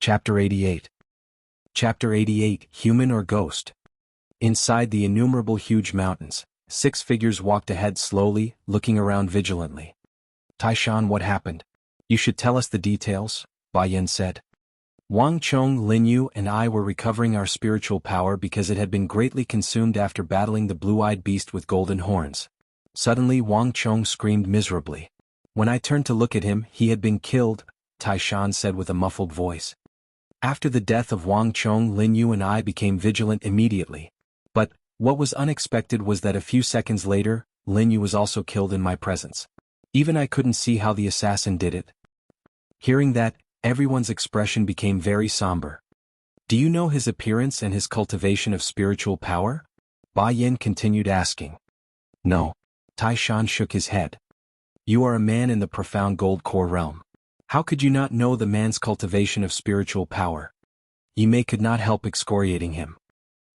Chapter 88. Chapter 88, Human or Ghost? Inside the innumerable huge mountains, 6 figures walked ahead slowly, looking around vigilantly. Taishan, what happened? You should tell us the details, Ba Yan said. Wang Chong, Lin Yu and I were recovering our spiritual power because it had been greatly consumed after battling the blue-eyed beast with golden horns. Suddenly Wang Chong screamed miserably. When I turned to look at him, he had been killed, Taishan said with a muffled voice. After the death of Wang Chong, Lin Yu and I became vigilant immediately. But, what was unexpected was that a few seconds later, Lin Yu was also killed in my presence. Even I couldn't see how the assassin did it. Hearing that, everyone's expression became very somber. Do you know his appearance and his cultivation of spiritual power? Ba Yan continued asking. No. Taishan shook his head. You are a man in the profound gold core realm. How could you not know the man's cultivation of spiritual power? Yimei could not help excoriating him.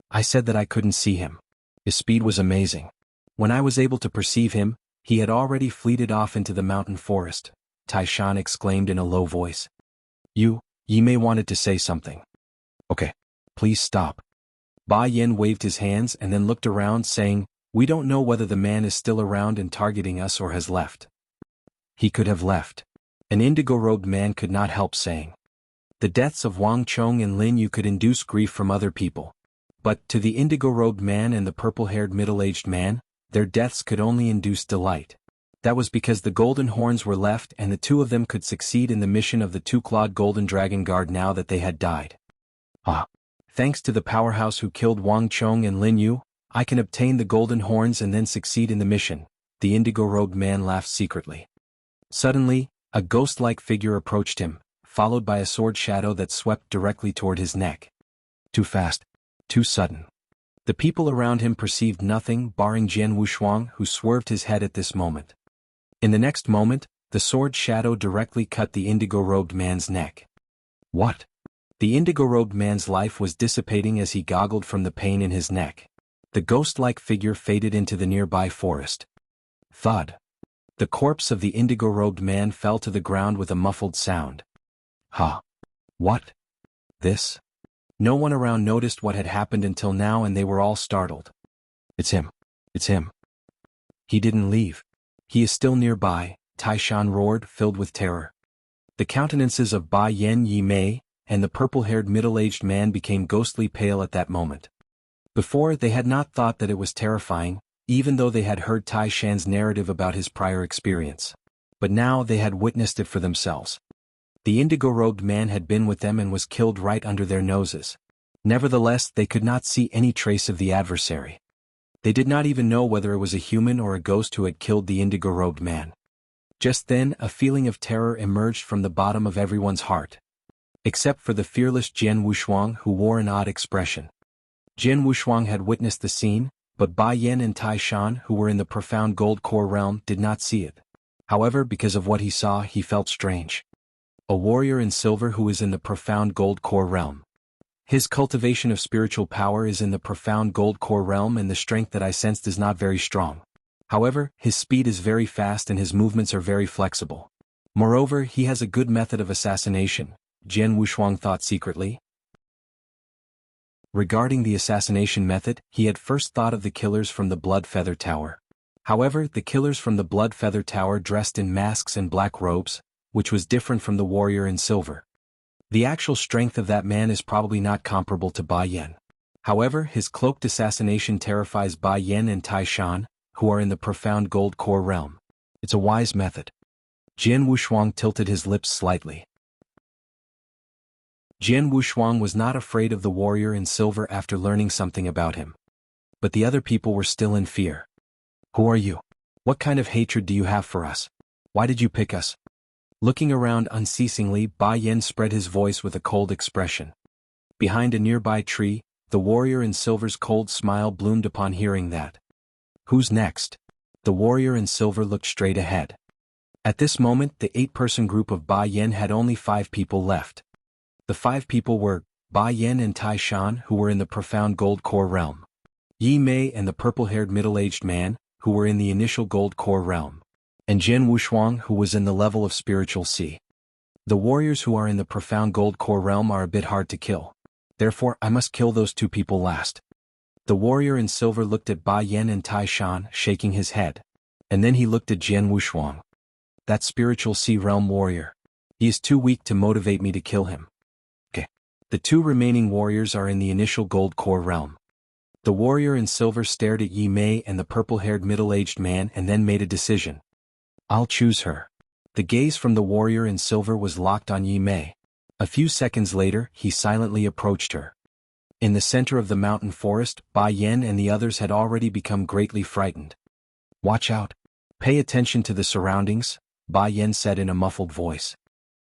I said that I couldn't see him. His speed was amazing. When I was able to perceive him, he had already fleeted off into the mountain forest, Taishan exclaimed in a low voice. Yimei wanted to say something. Okay. Please stop. Ba Yan waved his hands and then looked around saying, we don't know whether the man is still around and targeting us or has left. He could have left. An indigo-robed man could not help saying. The deaths of Wang Chong and Lin Yu could induce grief from other people. But, to the indigo-robed man and the purple-haired middle-aged man, their deaths could only induce delight. That was because the golden horns were left and the two of them could succeed in the mission of the two-clawed golden dragon guard now that they had died. Thanks to the powerhouse who killed Wang Chong and Lin Yu, I can obtain the golden horns and then succeed in the mission, the indigo-robed man laughed secretly. Suddenly, a ghost-like figure approached him, followed by a sword shadow that swept directly toward his neck. Too fast. Too sudden. The people around him perceived nothing barring Jianghu, who swerved his head at this moment. In the next moment, the sword shadow directly cut the indigo-robed man's neck. What? The indigo-robed man's life was dissipating as he goggled from the pain in his neck. The ghost-like figure faded into the nearby forest. Thud. The corpse of the indigo-robed man fell to the ground with a muffled sound. What? This? No one around noticed what had happened until now and they were all startled. It's him. It's him. He didn't leave. He is still nearby, Taishan roared, filled with terror. The countenances of Ba Yan, Yimei, and the purple-haired middle-aged man became ghostly pale at that moment. Before, they had not thought that it was terrifying, even though they had heard Taishan's narrative about his prior experience. But now they had witnessed it for themselves. The indigo-robed man had been with them and was killed right under their noses. Nevertheless, they could not see any trace of the adversary. They did not even know whether it was a human or a ghost who had killed the indigo-robed man. Just then, a feeling of terror emerged from the bottom of everyone's heart. Except for the fearless Jianghu, who wore an odd expression. Jianghu had witnessed the scene, but Ba Yan and Taishan, who were in the profound gold core realm, did not see it. However, because of what he saw, he felt strange. A warrior in silver who is in the profound gold core realm. His cultivation of spiritual power is in the profound gold core realm and the strength that I sensed is not very strong. However, his speed is very fast and his movements are very flexible. Moreover, he has a good method of assassination, Jianghu thought secretly. Regarding the assassination method, he had first thought of the killers from the Blood Feather Tower. However, the killers from the Blood Feather Tower dressed in masks and black robes, which was different from the warrior in silver. The actual strength of that man is probably not comparable to Ba Yan. However, his cloaked assassination terrifies Ba Yan and Taishan, who are in the profound gold core realm. It's a wise method. Jianghu tilted his lips slightly. Jianghu was not afraid of the warrior in silver after learning something about him. But the other people were still in fear. Who are you? What kind of hatred do you have for us? Why did you pick us? Looking around unceasingly, Ba Yan spread his voice with a cold expression. Behind a nearby tree, the warrior in silver's cold smile bloomed upon hearing that. Who's next? The warrior in silver looked straight ahead. At this moment, the 8-person group of Ba Yan had only 5 people left. The 5 people were Ba Yan and Taishan, who were in the profound gold core realm. Yimei and the purple-haired middle-aged man, who were in the initial gold core realm. And Jianghu, who was in the level of spiritual C. The warriors who are in the profound gold core realm are a bit hard to kill. Therefore, I must kill those two people last. The warrior in silver looked at Bai Yan and Tai Shan, shaking his head. And then he looked at Jianwu Shuang. That spiritual sea realm warrior. He is too weak to motivate me to kill him. Okay. The two remaining warriors are in the initial gold core realm. The warrior in silver stared at Yi Mei and the purple-haired middle-aged man and then made a decision. I'll choose her. The gaze from the warrior in silver was locked on Yi Mei. A few seconds later, he silently approached her. In the center of the mountain forest, Bai Yan and the others had already become greatly frightened. Watch out. Pay attention to the surroundings, Bai Yan said in a muffled voice.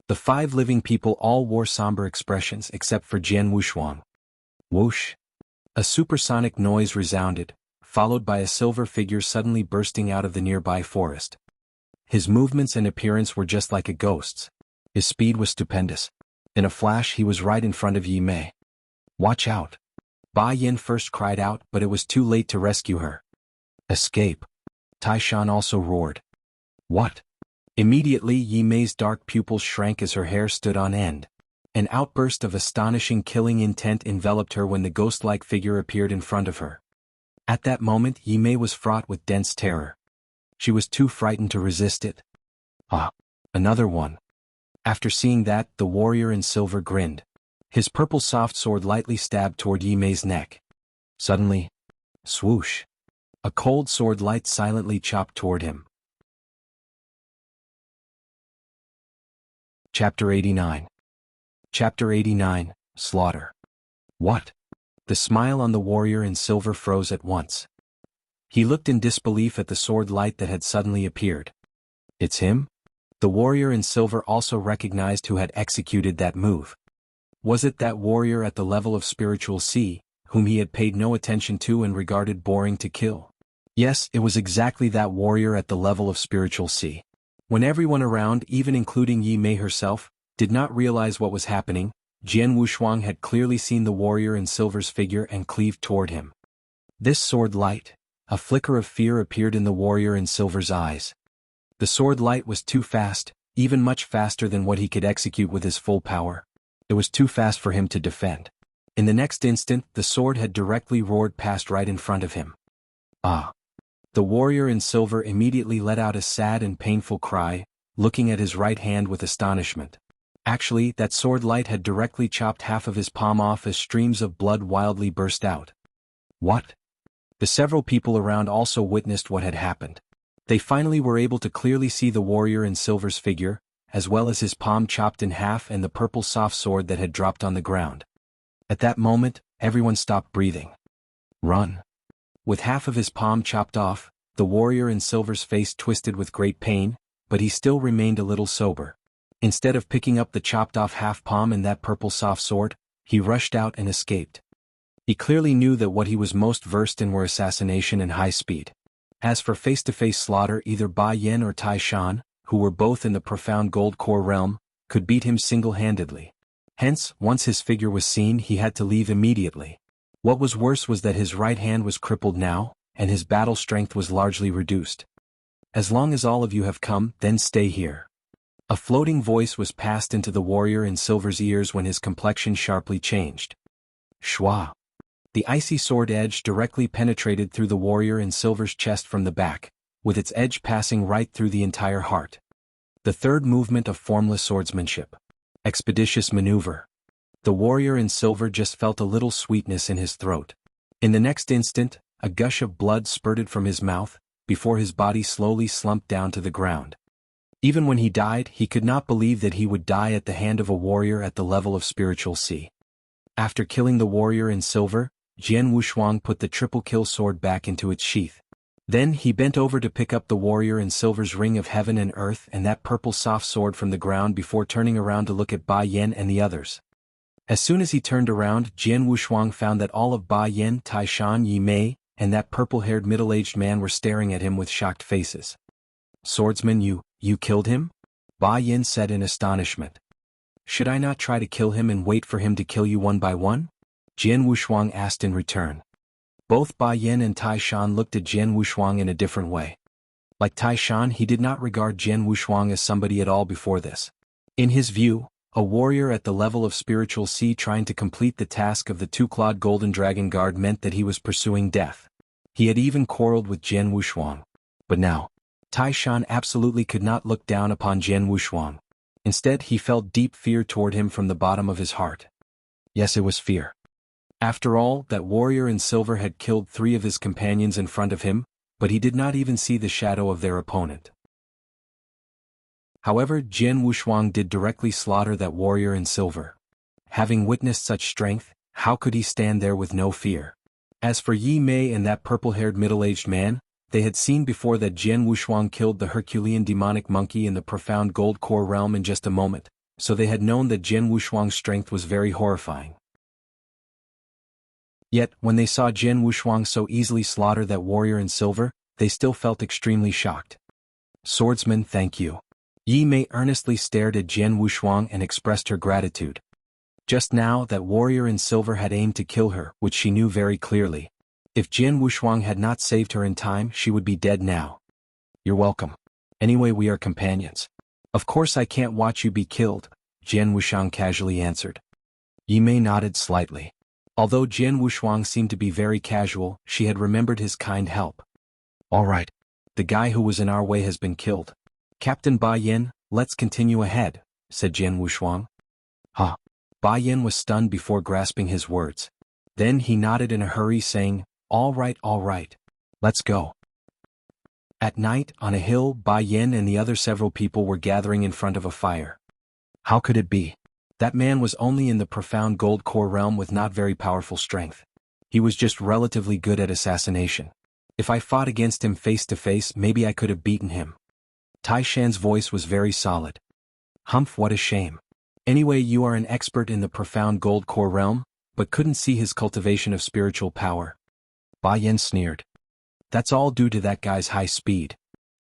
The 5 living people all wore somber expressions except for Jianwu Shuang. Whoosh! A supersonic noise resounded, followed by a silver figure suddenly bursting out of the nearby forest. His movements and appearance were just like a ghost's. His speed was stupendous. In a flash he was right in front of Yi Mei. Watch out! Bai Yan first cried out, but it was too late to rescue her. Escape! Tai Shan also roared. What? Immediately Yi Mei's dark pupils shrank as her hair stood on end. An outburst of astonishing killing intent enveloped her when the ghost-like figure appeared in front of her. At that moment Yi Mei was fraught with dense terror. She was too frightened to resist it. Ah! Another one. After seeing that, the warrior in silver grinned. His purple soft sword lightly stabbed toward Yi Mei's neck. Suddenly, swoosh! A cold sword light silently chopped toward him. Chapter 89. Chapter 89, Slaughter. What? The smile on the warrior in silver froze at once. He looked in disbelief at the sword light that had suddenly appeared. It's him? The warrior in silver also recognized who had executed that move. Was it that warrior at the level of spiritual sea, whom he had paid no attention to and regarded boring to kill? Yes, it was exactly that warrior at the level of spiritual sea. When everyone around, even including Yi Mei herself, did not realize what was happening, Jianwu Shuang had clearly seen the warrior in silver's figure and cleaved toward him. This sword light, a flicker of fear appeared in the warrior in silver's eyes. The sword light was too fast, even much faster than what he could execute with his full power. It was too fast for him to defend. In the next instant, the sword had directly roared past right in front of him. Ah! The warrior in silver immediately let out a sad and painful cry, looking at his right hand with astonishment. Actually, that sword light had directly chopped half of his palm off as streams of blood wildly burst out. What? The several people around also witnessed what had happened. They finally were able to clearly see the warrior in silver's figure, as well as his palm chopped in half and the purple soft sword that had dropped on the ground. At that moment, everyone stopped breathing. Run! With half of his palm chopped off, the warrior in silver's face twisted with great pain, but he still remained a little sober. Instead of picking up the chopped-off half palm and that purple soft sword, he rushed out and escaped. He clearly knew that what he was most versed in were assassination and high speed. As for face-to-face slaughter, either Bai Yan or Tai Shan, who were both in the profound gold core realm, could beat him single-handedly. Hence, once his figure was seen, he had to leave immediately. What was worse was that his right hand was crippled now, and his battle strength was largely reduced. As long as all of you have come, then stay here. A floating voice was passed into the warrior in silver's ears when his complexion sharply changed. Shwa! The icy sword edge directly penetrated through the warrior in silver's chest from the back, with its edge passing right through the entire heart. The third movement of formless swordsmanship. Expeditious maneuver. The warrior in silver just felt a little sweetness in his throat. In the next instant, a gush of blood spurted from his mouth, before his body slowly slumped down to the ground. Even when he died, he could not believe that he would die at the hand of a warrior at the level of spiritual sea. After killing the warrior in silver, Jianwu Shuang put the triple-kill sword back into its sheath. Then he bent over to pick up the warrior in silver's ring of heaven and earth and that purple soft sword from the ground before turning around to look at Bai Yan and the others. As soon as he turned around, Jianwu Shuang found that all of Bai Yan, Tai Shan, Yi Mei, and that purple-haired middle-aged man were staring at him with shocked faces. Swordsman, you killed him? Bai Yan said in astonishment. Should I not try to kill him and wait for him to kill you one by one? Jianwu Shuang asked in return. Both Bai Yan and Tai Shan looked at Jianwu Shuang in a different way. Like Tai Shan, he did not regard Jianwu Shuang as somebody at all before this. In his view, a warrior at the level of spiritual C trying to complete the task of the two-clawed golden dragon guard meant that he was pursuing death. He had even quarreled with Jian Wushuang. But now, Taishan absolutely could not look down upon Jian Wushuang. Instead, he felt deep fear toward him from the bottom of his heart. Yes, it was fear. After all, that warrior in silver had killed 3 of his companions in front of him, but he did not even see the shadow of their opponent. However, Jian Wushuang did directly slaughter that warrior in silver. Having witnessed such strength, how could he stand there with no fear? As for Yi Mei and that purple-haired middle-aged man, they had seen before that Jian Wushuang killed the Herculean demonic monkey in the profound gold core realm in just a moment, so they had known that Jian Wushuang's strength was very horrifying. Yet, when they saw Jian Wushuang so easily slaughter that warrior in silver, they still felt extremely shocked. Swordsman, thank you. Yi Mei earnestly stared at Jian Wushuang and expressed her gratitude. Just now, that warrior in silver had aimed to kill her, which she knew very clearly. If Jian Wushuang had not saved her in time, she would be dead now. You're welcome. Anyway, we are companions. Of course I can't watch you be killed, Jian Wushuang casually answered. Yi Mei nodded slightly. Although Jian Wushuang seemed to be very casual, she had remembered his kind help. All right. The guy who was in our way has been killed. Captain Ba Yin, let's continue ahead, said Jian Wushuang. Huh. Ba Yin was stunned before grasping his words. Then he nodded in a hurry saying, all right. Let's go. At night, on a hill, Ba Yin and the other several people were gathering in front of a fire. How could it be? That man was only in the profound gold core realm with not very powerful strength. He was just relatively good at assassination. If I fought against him face to face, maybe I could have beaten him. Taishan's voice was very solid. Humph, what a shame. Anyway, you are an expert in the profound gold core realm, but couldn't see his cultivation of spiritual power. Ba Yin sneered. That's all due to that guy's high speed.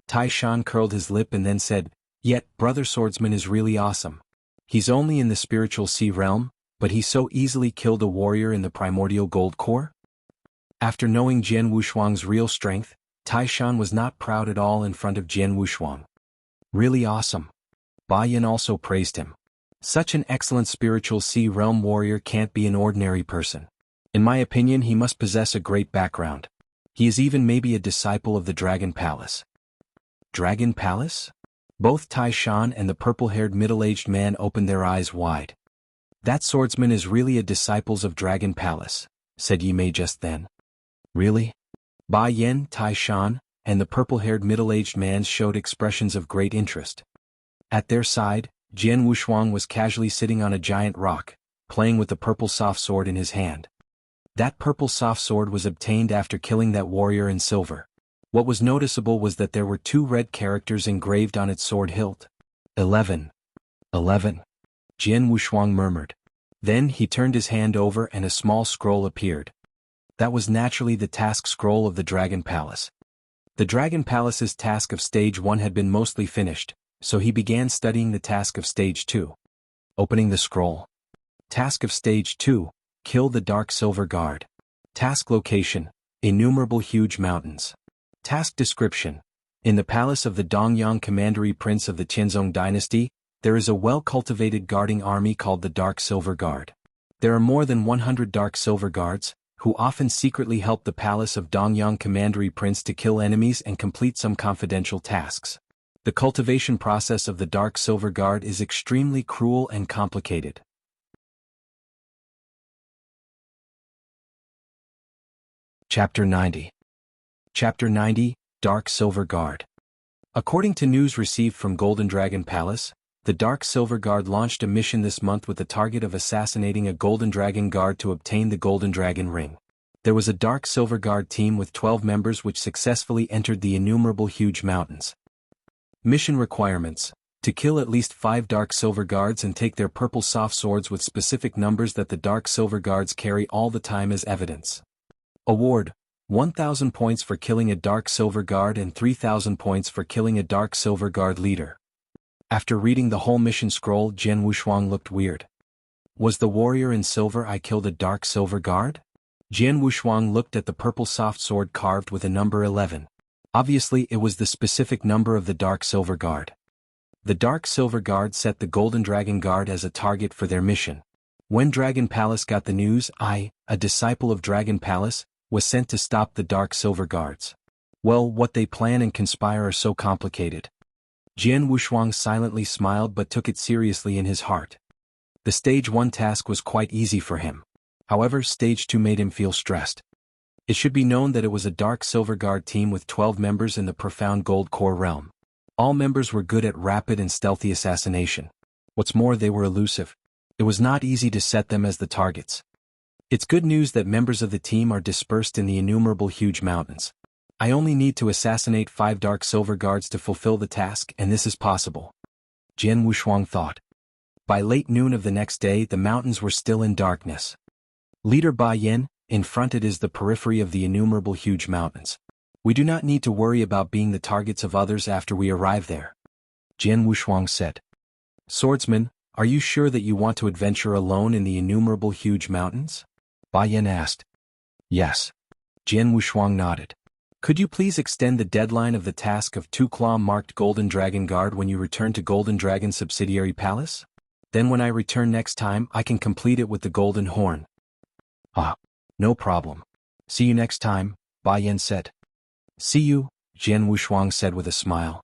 Taishan curled his lip and then said, yet, Brother Swordsman is really awesome. He's only in the spiritual sea realm, but he so easily killed a warrior in the primordial gold core? After knowing Jian Wushuang's real strength, Taishan was not proud at all in front of Jian Wushuang. Really awesome. Ba Yin also praised him. Such an excellent spiritual sea realm warrior can't be an ordinary person. In my opinion, he must possess a great background. He is even maybe a disciple of the Dragon Palace. Dragon Palace? Both Taishan and the purple-haired middle-aged man opened their eyes wide. That swordsman is really a disciple of Dragon Palace, said Yi Mei just then. Really? Ba Yin, Taishan, and the purple-haired middle-aged man showed expressions of great interest. At their side, Jian Wushuang was casually sitting on a giant rock, playing with the purple soft sword in his hand. That purple soft sword was obtained after killing that warrior in silver. What was noticeable was that there were 2 red characters engraved on its sword hilt. 11. 11. Jian Wushuang murmured. Then he turned his hand over and a small scroll appeared. That was naturally the task scroll of the Dragon Palace. The Dragon Palace's task of Stage 1 had been mostly finished, so he began studying the task of Stage 2. Opening the scroll. Task of Stage 2. Kill the Dark Silver Guard. Task location. Innumerable huge mountains. Task description. In the palace of the Dongyang Commandery Prince of the Qianzong Dynasty, there is a well-cultivated guarding army called the Dark Silver Guard. There are more than 100 Dark Silver Guards, who often secretly help the palace of Dongyang Commandery Prince to kill enemies and complete some confidential tasks. The cultivation process of the Dark Silver Guard is extremely cruel and complicated. Chapter 90. Chapter 90, Dark Silver Guard. According to news received from Golden Dragon Palace, the Dark Silver Guard launched a mission this month with the target of assassinating a Golden Dragon Guard to obtain the Golden Dragon Ring. There was a Dark Silver Guard team with 12 members which successfully entered the innumerable huge mountains. Mission requirements: to kill at least 5 Dark Silver Guards and take their purple soft swords with specific numbers that the Dark Silver Guards carry all the time as evidence. Award: 1,000 points for killing a Dark Silver Guard and 3,000 points for killing a Dark Silver Guard leader. After reading the whole mission scroll, Jian Wushuang looked weird. Was the warrior in silver I killed a Dark Silver Guard? Jian Wushuang looked at the purple soft sword carved with a number 11. Obviously it was the specific number of the Dark Silver Guard. The Dark Silver Guard set the Golden Dragon Guard as a target for their mission. When Dragon Palace got the news, I, a disciple of Dragon Palace, was sent to stop the Dark Silver Guards. Well, what they plan and conspire are so complicated. Jian Wushuang silently smiled but took it seriously in his heart. The Stage 1 task was quite easy for him. However, Stage 2 made him feel stressed. It should be known that it was a Dark Silver Guard team with 12 members in the Profound Gold Core realm. All members were good at rapid and stealthy assassination. What's more, they were elusive. It was not easy to set them as the targets. It's good news that members of the team are dispersed in the innumerable huge mountains. I only need to assassinate 5 Dark Silver Guards to fulfill the task, and this is possible. Jian Wushuang thought. By late noon of the next day, the mountains were still in darkness. Leader Ba Yan, in front it is the periphery of the innumerable huge mountains. We do not need to worry about being the targets of others after we arrive there. Jian Wushuang said. Swordsman, are you sure that you want to adventure alone in the innumerable huge mountains? Ba Yan asked. Yes. Jian Wushuang nodded. Could you please extend the deadline of the task of 2 claw-marked Golden Dragon Guard when you return to Golden Dragon Subsidiary Palace? Then when I return next time, I can complete it with the Golden Horn. Ah, no problem. See you next time, Ba Yan said. See you, Jian Wushuang said with a smile.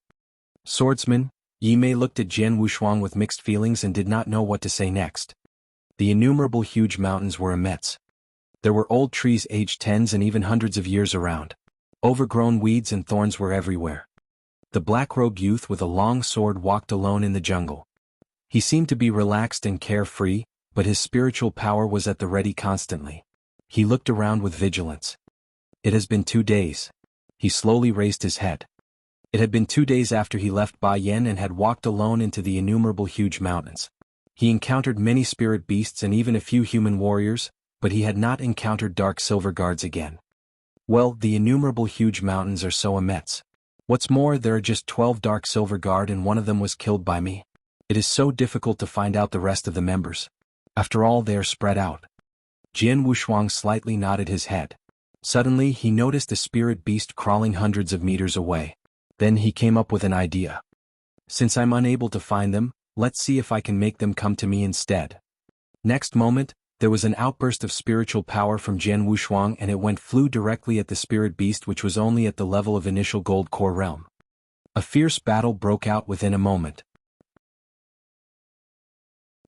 Swordsman, Yi Mei looked at Jian Wushuang with mixed feelings and did not know what to say next. The innumerable huge mountains were immense. There were old trees aged tens and even hundreds of years around. Overgrown weeds and thorns were everywhere. The black-robed youth with a long sword walked alone in the jungle. He seemed to be relaxed and carefree, but his spiritual power was at the ready constantly. He looked around with vigilance. It has been 2 days. He slowly raised his head. It had been 2 days after he left Ba Yan and had walked alone into the innumerable huge mountains. He encountered many spirit beasts and even a few human warriors, but he had not encountered Dark Silver Guards again. Well, the innumerable huge mountains are so immense. What's more, there are just 12 Dark Silver Guard and one of them was killed by me. It is so difficult to find out the rest of the members. After all, they are spread out. Jian Wushuang slightly nodded his head. Suddenly, he noticed a spirit beast crawling hundreds of meters away. Then he came up with an idea. Since I'm unable to find them, let's see if I can make them come to me instead. Next moment, there was an outburst of spiritual power from Jian Wushuang and it flew directly at the spirit beast which was only at the level of initial gold core realm. A fierce battle broke out within a moment.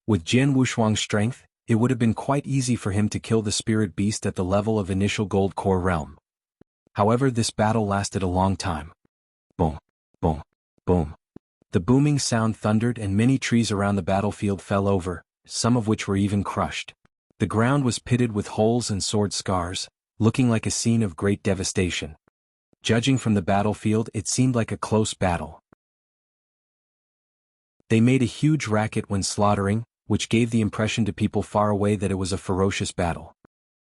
With Jian Wushuang's strength, it would have been quite easy for him to kill the spirit beast at the level of initial gold core realm. However, this battle lasted a long time. Boom, boom, boom. The booming sound thundered and many trees around the battlefield fell over, some of which were even crushed. The ground was pitted with holes and sword scars, looking like a scene of great devastation. Judging from the battlefield, it seemed like a close battle. They made a huge racket when slaughtering, which gave the impression to people far away that it was a ferocious battle.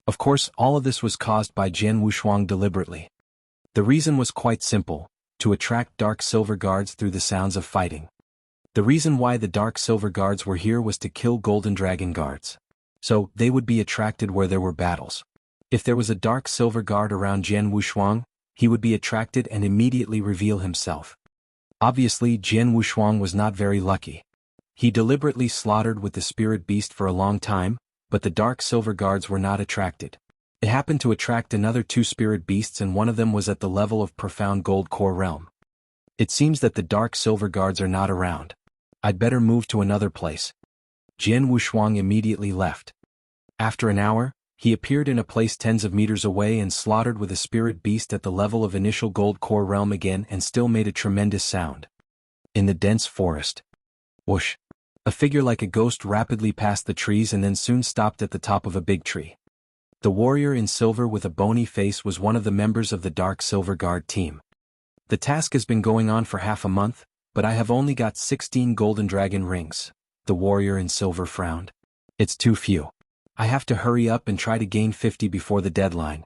Of course, all of this was caused by Jian Wushuang deliberately. The reason was quite simple: to attract Dark Silver Guards through the sounds of fighting. The reason why the Dark Silver Guards were here was to kill Golden Dragon Guards. So, they would be attracted where there were battles. If there was a Dark Silver Guard around Jian Wushuang, he would be attracted and immediately reveal himself. Obviously, Jian Wushuang was not very lucky. He deliberately slaughtered with the spirit beast for a long time, but the Dark Silver Guards were not attracted. It happened to attract another 2 spirit beasts and one of them was at the level of Profound Gold Core Realm. It seems that the Dark Silver Guards are not around. I'd better move to another place. Jian Wushuang immediately left. After an hour, he appeared in a place tens of meters away and slaughtered with a spirit beast at the level of initial Gold Core Realm again and still made a tremendous sound. In the dense forest. Whoosh! A figure like a ghost rapidly passed the trees and then soon stopped at the top of a big tree. The warrior in silver with a bony face was one of the members of the Dark Silver Guard team. The task has been going on for half a month, but I have only got 16 golden dragon rings. The warrior in silver frowned. It's too few. I have to hurry up and try to gain 50 before the deadline.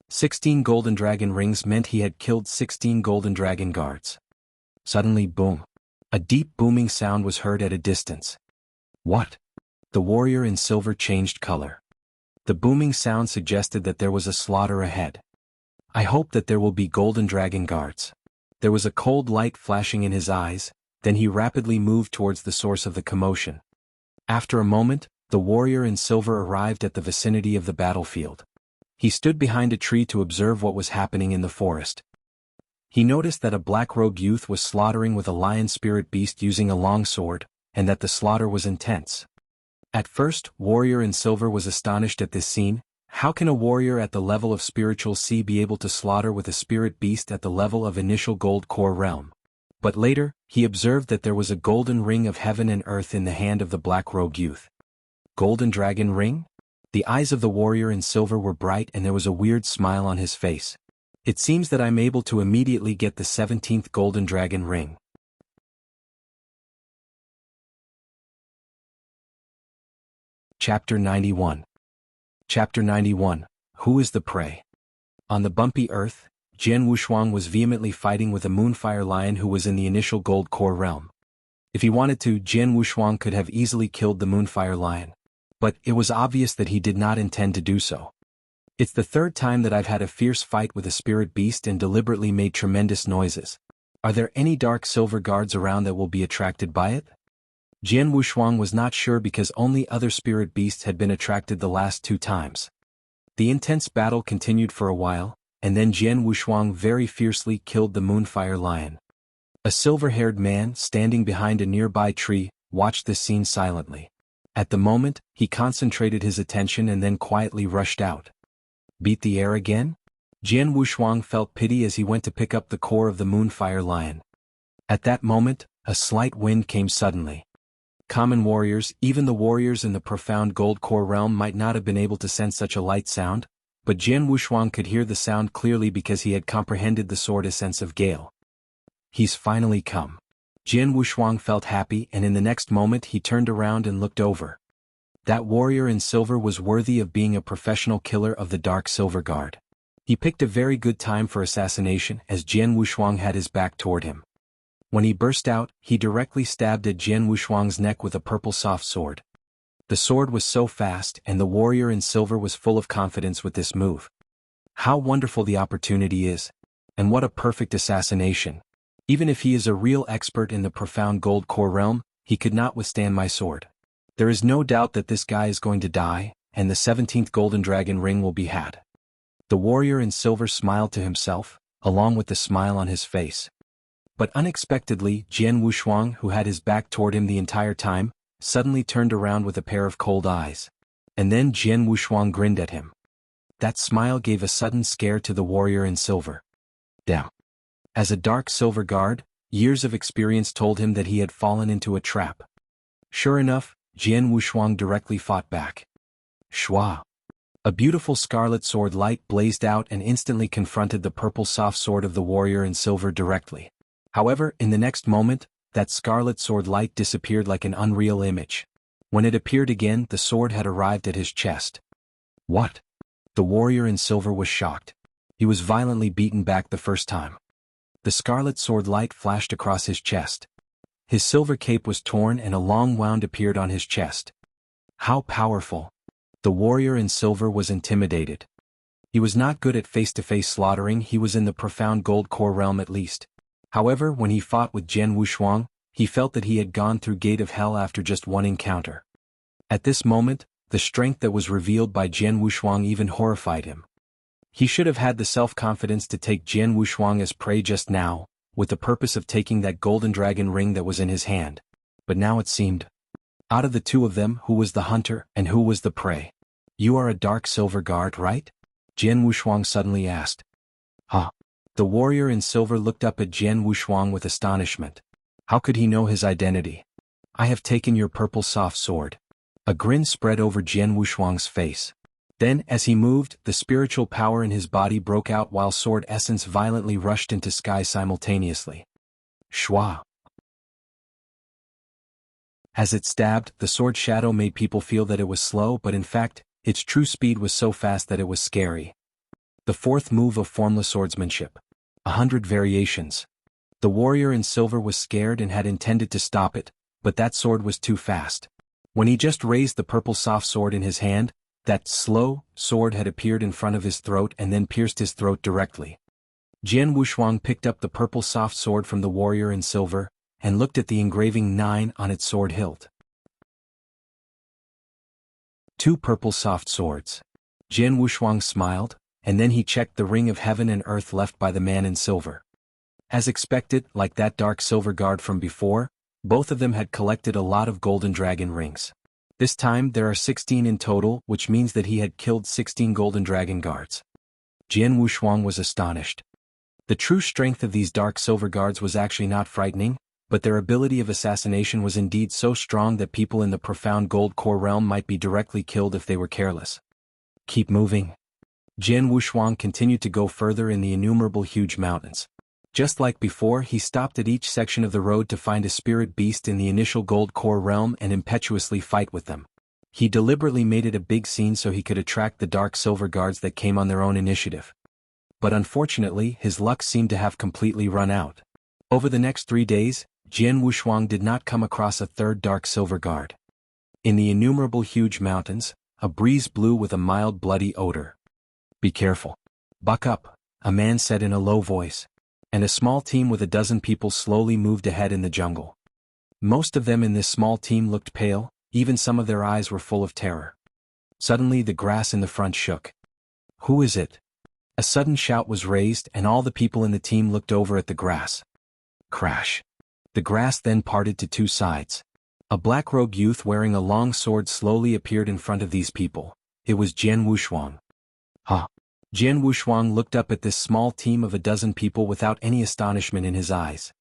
16 golden dragon rings meant he had killed 16 golden dragon guards. Suddenly, boom. A deep booming sound was heard at a distance. What? The warrior in silver changed color. The booming sound suggested that there was a slaughter ahead. I hope that there will be golden dragon guards. There was a cold light flashing in his eyes, Then he rapidly moved towards the source of the commotion. After a moment, the warrior in silver arrived at the vicinity of the battlefield. He stood behind a tree to observe what was happening in the forest. He noticed that a black-robed youth was slaughtering with a lion spirit beast using a long sword, and that the slaughter was intense. At first, warrior in silver was astonished at this scene. How can a warrior at the level of spiritual C be able to slaughter with a spirit beast at the level of initial gold core realm? But later, he observed that there was a golden ring of heaven and earth in the hand of the black-robed youth. Golden dragon ring? The eyes of the warrior in silver were bright and there was a weird smile on his face. It seems that I'm able to immediately get the 17th golden dragon ring. Chapter 91. Chapter 91. Who is the prey? On the bumpy earth, Jianghu was vehemently fighting with a moonfire lion who was in the initial gold core realm. If he wanted to, Jianghu could have easily killed the moonfire lion. But it was obvious that he did not intend to do so. It's the third time that I've had a fierce fight with a spirit beast and deliberately made tremendous noises. Are there any dark silver guards around that will be attracted by it? Jianghu was not sure because only other spirit beasts had been attracted the last 2 times. The intense battle continued for a while, and then Jianghu very fiercely killed the moonfire lion. A silver-haired man standing behind a nearby tree watched this scene silently. At the moment, he concentrated his attention and then quietly rushed out. Beat the air again? Jianghu felt pity as he went to pick up the core of the moonfire lion. At that moment, a slight wind came suddenly. Common warriors, even the warriors in the profound gold core realm might not have been able to sense such a light sound, but Jianghu could hear the sound clearly because he had comprehended the sword essence of gale. He's finally come. Jianghu felt happy and in the next moment he turned around and looked over. That warrior in silver was worthy of being a professional killer of the Dark Silver Guard. He picked a very good time for assassination as Jianghu had his back toward him. When he burst out, he directly stabbed at Jianghu neck with a purple soft sword. The sword was so fast and the warrior in silver was full of confidence with this move. How wonderful the opportunity is. And what a perfect assassination. Even if he is a real expert in the profound gold core realm, he could not withstand my sword. There is no doubt that this guy is going to die, and the 17th golden dragon ring will be had. The warrior in silver smiled to himself, along with the smile on his face. But unexpectedly, Jianghu, who had his back toward him the entire time, suddenly turned around with a pair of cold eyes. And then Jianghu grinned at him. That smile gave a sudden scare to the warrior in silver. Damn. As a dark silver guard, years of experience told him that he had fallen into a trap. Sure enough, Jianghu directly fought back. Shua. A beautiful scarlet sword light blazed out and instantly confronted the purple soft sword of the warrior in silver directly. However, in the next moment, that scarlet sword light disappeared like an unreal image. When it appeared again, the sword had arrived at his chest. What? The warrior in silver was shocked. He was violently beaten back the first time. The scarlet sword light flashed across his chest. His silver cape was torn and a long wound appeared on his chest. How powerful! The warrior in silver was intimidated. He was not good at face-to-face slaughtering, he was in the profound gold core realm at least. However, when he fought with Jianghu, he felt that he had gone through gate of hell after just one encounter. At this moment, the strength that was revealed by Jianghu even horrified him. He should have had the self-confidence to take Jianghu as prey just now, with the purpose of taking that golden dragon ring that was in his hand. But now it seemed. Out of the two of them, who was the hunter and who was the prey? You are a dark silver guard, right? Jianghu suddenly asked. Huh? The warrior in silver looked up at Jianghu with astonishment. How could he know his identity? I have taken your purple soft sword. A grin spread over Jianghu's face. Then, as he moved, the spiritual power in his body broke out while sword essence violently rushed into sky simultaneously. Shua. As it stabbed, the sword shadow made people feel that it was slow, but in fact, its true speed was so fast that it was scary. The fourth move of formless swordsmanship. 100 variations. The warrior in silver was scared and had intended to stop it, but that sword was too fast. When he just raised the purple soft sword in his hand, that slow sword had appeared in front of his throat and then pierced his throat directly. Jianghu picked up the purple soft sword from the warrior in silver, and looked at the engraving 9 on its sword hilt. 2 purple soft swords. Jian Wushuang smiled, and then he checked the ring of heaven and earth left by the man in silver. As expected, like that dark silver guard from before, both of them had collected a lot of golden dragon rings. This time there are 16 in total, which means that he had killed 16 golden dragon guards. Jian Wushuang was astonished. The true strength of these dark silver guards was actually not frightening, but their ability of assassination was indeed so strong that people in the profound gold core realm might be directly killed if they were careless. Keep moving. Jian Wushuang continued to go further in the innumerable huge mountains. Just like before, he stopped at each section of the road to find a spirit beast in the initial gold core realm and impetuously fight with them. He deliberately made it a big scene so he could attract the dark silver guards that came on their own initiative. But unfortunately, his luck seemed to have completely run out. Over the next 3 days, Jian Wushuang did not come across a third dark silver guard. In the innumerable huge mountains, a breeze blew with a mild bloody odor. Be careful. Buck up, a man said in a low voice. And a small team with a dozen people slowly moved ahead in the jungle. Most of them in this small team looked pale, even some of their eyes were full of terror. Suddenly the grass in the front shook. Who is it? A sudden shout was raised and all the people in the team looked over at the grass. Crash. The grass then parted to 2 sides. A black-robed youth wearing a long sword slowly appeared in front of these people. It was Jian Wushuang. Huh. Jian Wushuang looked up at this small team of a dozen people without any astonishment in his eyes.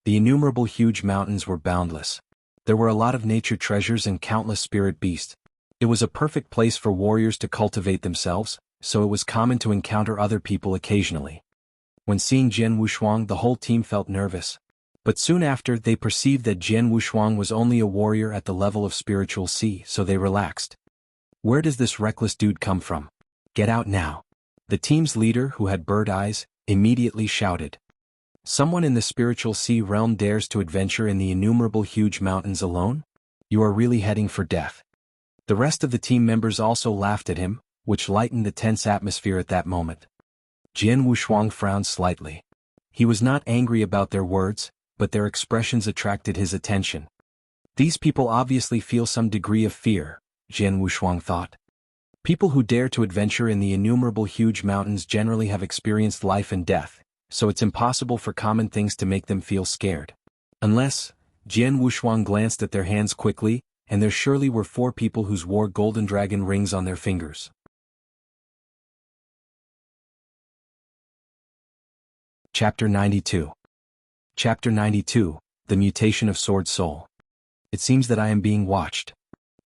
The innumerable huge mountains were boundless. There were a lot of nature treasures and countless spirit beasts. It was a perfect place for warriors to cultivate themselves, so it was common to encounter other people occasionally. When seeing Jian Wushuang, the whole team felt nervous. But soon after, they perceived that Jian Wushuang was only a warrior at the level of spiritual C, so they relaxed. Where does this reckless dude come from? Get out now. The team's leader, who had bird eyes, immediately shouted. Someone in the spiritual sea realm dares to adventure in the innumerable huge mountains alone? You are really heading for death. The rest of the team members also laughed at him, which lightened the tense atmosphere at that moment. Jian Wushuang frowned slightly. He was not angry about their words, but their expressions attracted his attention. These people obviously feel some degree of fear, Jian Wushuang thought. People who dare to adventure in the innumerable huge mountains generally have experienced life and death, so it's impossible for common things to make them feel scared. Unless, Jian Wushuang glanced at their hands quickly, and there surely were 4 people who wore golden dragon rings on their fingers. Chapter 92. Chapter 92, The Mutation of Sword Soul. It seems that I am being watched.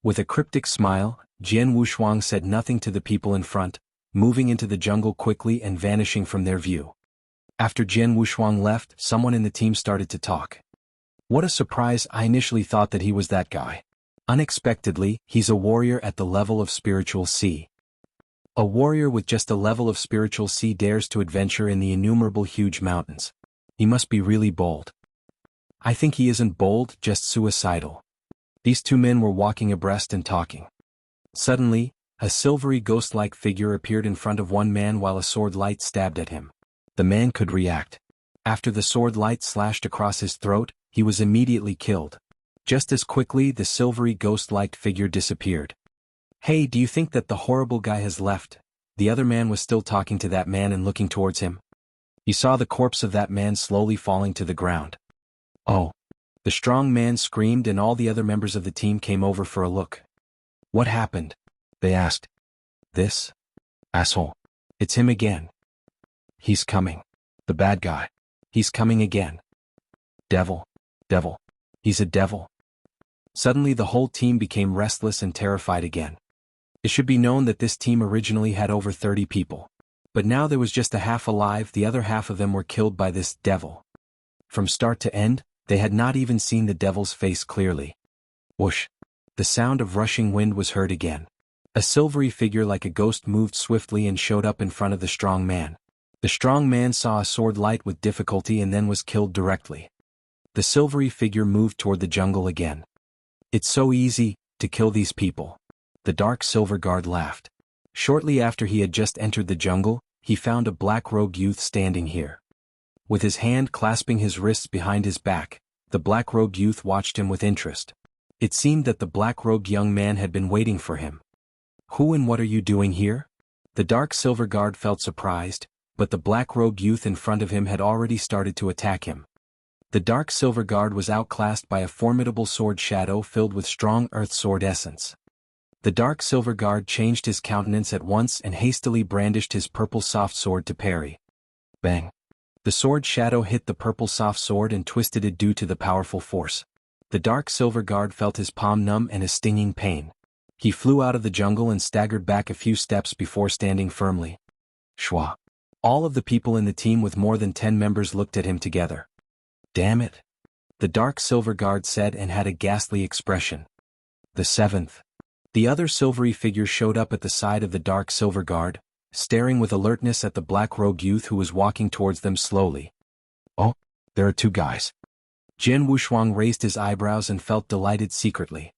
With a cryptic smile, Jian Wushuang said nothing to the people in front, moving into the jungle quickly and vanishing from their view. After Jian Wushuang left, someone in the team started to talk. What a surprise, I initially thought that he was that guy. Unexpectedly, he's a warrior at the level of spiritual C. A warrior with just a level of spiritual C dares to adventure in the innumerable huge mountains. He must be really bold. I think he isn't bold, just suicidal. These 2 men were walking abreast and talking. Suddenly, a silvery ghost-like figure appeared in front of one man while a sword light stabbed at him. The man could react. After the sword light slashed across his throat, he was immediately killed. Just as quickly, the silvery ghost-like figure disappeared. Hey, do you think that the horrible guy has left? The other man was still talking to that man and looking towards him. He saw the corpse of that man slowly falling to the ground. Oh! The strong man screamed and all the other members of the team came over for a look. What happened? They asked. This? Asshole. It's him again. He's coming. The bad guy. He's coming again. Devil. Devil. He's a devil. Suddenly the whole team became restless and terrified again. It should be known that this team originally had over 30 people. But now there was just a half alive, the other half of them were killed by this devil. From start to end, they had not even seen the devil's face clearly. Whoosh! The sound of rushing wind was heard again. A silvery figure like a ghost moved swiftly and showed up in front of the strong man. The strong man saw a sword light with difficulty and then was killed directly. The silvery figure moved toward the jungle again. It's so easy to kill these people. The dark silver guard laughed. Shortly after he had just entered the jungle, he found a black-robed youth standing here. With his hand clasping his wrists behind his back, The black-robed youth watched him with interest. It seemed that the black-robed young man had been waiting for him. Who and what are you doing here? The dark silver guard felt surprised, but the black-robed youth in front of him had already started to attack him. The dark silver guard was outclassed by a formidable sword shadow filled with strong earth sword essence. The dark silver guard changed his countenance at once and hastily brandished his purple soft sword to parry. Bang! The sword shadow hit the purple soft sword and twisted it due to the powerful force. The dark silver guard felt his palm numb and a stinging pain. He flew out of the jungle and staggered back a few steps before standing firmly. Shwa! All of the people in the team with more than 10 members looked at him together. Damn it! The dark silver guard said and had a ghastly expression. The 7th. The other silvery figure showed up at the side of the dark silver guard, staring with alertness at the black-robed youth who was walking towards them slowly. Oh, there are 2 guys. Jian Wushuang raised his eyebrows and felt delighted secretly.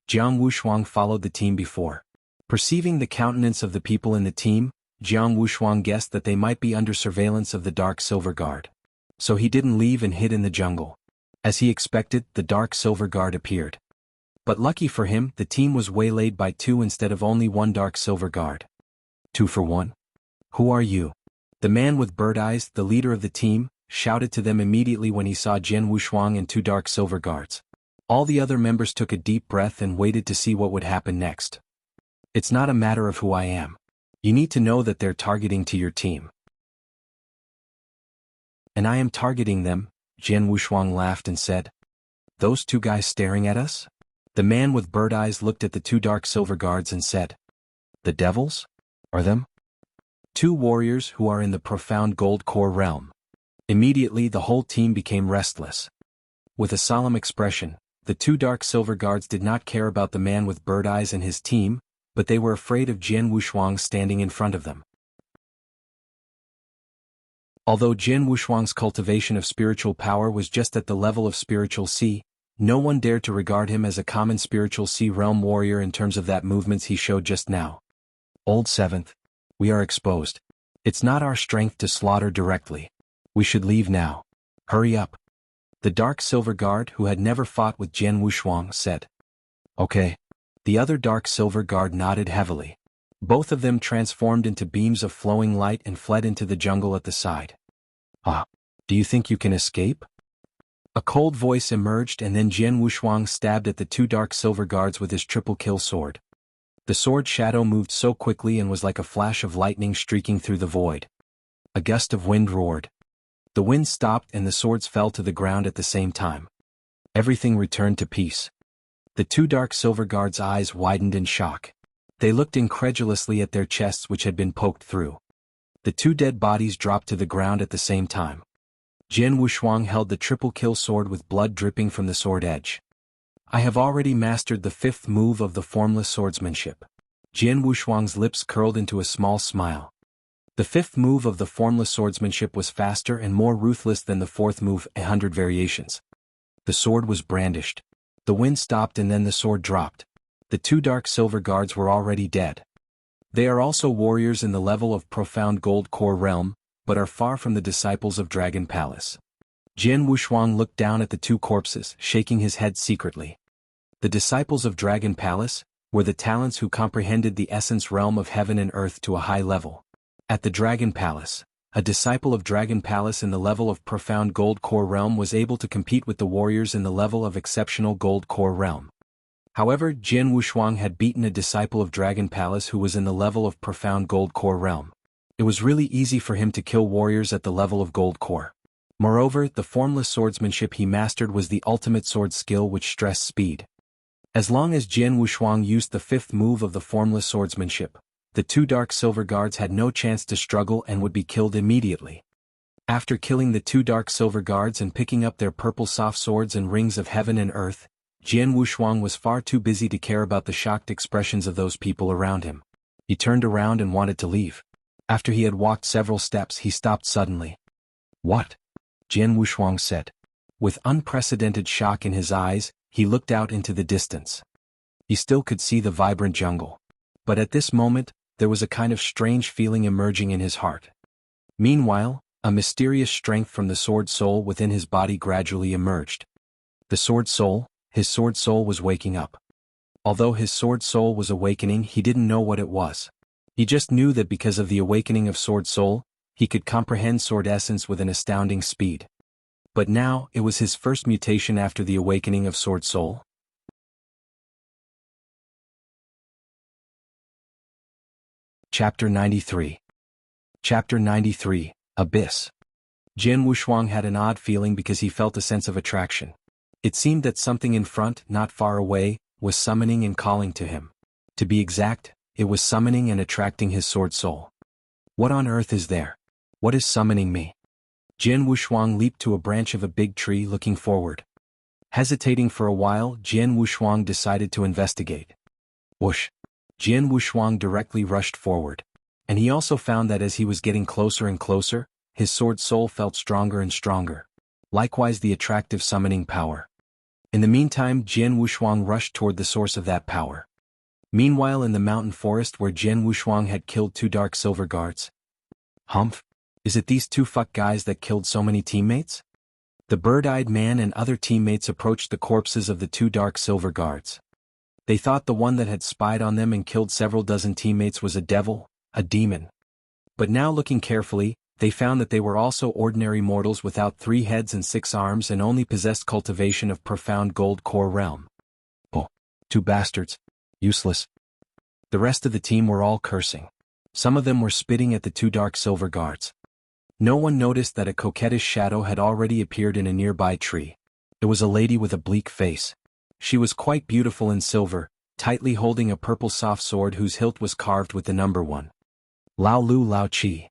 Jiang Wushuang followed the team before. Perceiving the countenance of the people in the team, Jiang Wushuang guessed that they might be under surveillance of the dark silver guard. So he didn't leave and hid in the jungle. As he expected, the dark silver guard appeared. But lucky for him, the team was waylaid by 2 instead of only 1 dark silver guard. 2 for 1? Who are you? The man with bird eyes, the leader of the team, shouted to them immediately when he saw Jian Wushuang and 2 dark silver guards. All the other members took a deep breath and waited to see what would happen next. It's not a matter of who I am. You need to know that they're targeting to your team. And I am targeting them, Jian Wushuang laughed and said. Those 2 guys staring at us? The man with bird eyes looked at the 2 dark silver guards and said. The devils? Are them? 2 warriors who are in the profound gold core realm. Immediately the whole team became restless. With a solemn expression, the 2 dark silver guards did not care about the man with bird eyes and his team, but they were afraid of Jian Wushuang standing in front of them. Although Jian Wushuang's cultivation of spiritual power was just at the level of spiritual C, no one dared to regard him as a common spiritual C realm warrior in terms of that movements he showed just now. Old 7th. We are exposed. It's not our strength to slaughter directly. We should leave now. Hurry up. The dark silver guard who had never fought with Jian Wushuang said. Okay. The other dark silver guard nodded heavily. Both of them transformed into beams of flowing light and fled into the jungle at the side. Do you think you can escape? A cold voice emerged and then Jian Wushuang stabbed at the 2 dark silver guards with his triple kill sword. The sword shadow moved so quickly and was like a flash of lightning streaking through the void. A gust of wind roared. The wind stopped and the swords fell to the ground at the same time. Everything returned to peace. The 2 dark silver guards' eyes widened in shock. They looked incredulously at their chests which had been poked through. The 2 dead bodies dropped to the ground at the same time. Jian Wushuang held the triple kill sword with blood dripping from the sword edge. I have already mastered the 5th move of the formless swordsmanship. Jian Wushuang's lips curled into a small smile. The 5th move of the formless swordsmanship was faster and more ruthless than the 4th move, 100 variations. The sword was brandished. The wind stopped and then the sword dropped. The 2 dark silver guards were already dead. They are also warriors in the level of profound gold core realm, but are far from the disciples of Dragon Palace. Jian Wushuang looked down at the 2 corpses, shaking his head secretly. The disciples of Dragon Palace were the talents who comprehended the essence realm of heaven and earth to a high level. At the Dragon Palace, a disciple of Dragon Palace in the level of profound gold core realm was able to compete with the warriors in the level of exceptional gold core realm. However, Jian Wushuang had beaten a disciple of Dragon Palace who was in the level of profound gold core realm. It was really easy for him to kill warriors at the level of gold core. Moreover, the formless swordsmanship he mastered was the ultimate sword skill which stressed speed. As long as Jian Wushuang used the 5th move of the formless swordsmanship, the 2 dark silver guards had no chance to struggle and would be killed immediately. After killing the 2 dark silver guards and picking up their purple soft swords and rings of heaven and earth, Jian Wushuang was far too busy to care about the shocked expressions of those people around him. He turned around and wanted to leave. After he had walked several steps he stopped suddenly. What? Jian Wushuang said. With unprecedented shock in his eyes, he looked out into the distance. He still could see the vibrant jungle. But at this moment, there was a kind of strange feeling emerging in his heart. Meanwhile, a mysterious strength from the sword soul within his body gradually emerged. The sword soul, his sword soul was waking up. Although his sword soul was awakening, he didn't know what it was. He just knew that because of the awakening of sword soul, he could comprehend sword essence with an astounding speed. But now, it was his first mutation after the awakening of sword soul. Chapter 93. Chapter 93, Abyss. Jian Wushuang had an odd feeling because he felt a sense of attraction. It seemed that something in front, not far away, was summoning and calling to him. To be exact, it was summoning and attracting his sword soul. What on earth is there? What is summoning me? Jian Wushuang leaped to a branch of a big tree looking forward. Hesitating for a while, Jian Wushuang decided to investigate. Whoosh! Jian Wushuang directly rushed forward. And he also found that as he was getting closer and closer, his sword soul felt stronger and stronger. Likewise the attractive summoning power. In the meantime, Jian Wushuang rushed toward the source of that power. Meanwhile, in the mountain forest where Jian Wushuang had killed 2 dark silver guards. Humph! Is it these 2 fuck guys that killed so many teammates? The bird-eyed man and other teammates approached the corpses of the 2 dark silver guards. They thought the one that had spied on them and killed several dozen teammates was a devil, a demon. But now looking carefully, they found that they were also ordinary mortals without 3 heads and 6 arms and only possessed cultivation of profound gold core realm. Oh, 2 bastards. Useless. The rest of the team were all cursing. Some of them were spitting at the 2 dark silver guards. No one noticed that a coquettish shadow had already appeared in a nearby tree. It was a lady with a bleak face. She was quite beautiful in silver, tightly holding a purple soft sword whose hilt was carved with the number 1. Lao Lu Lao Chi.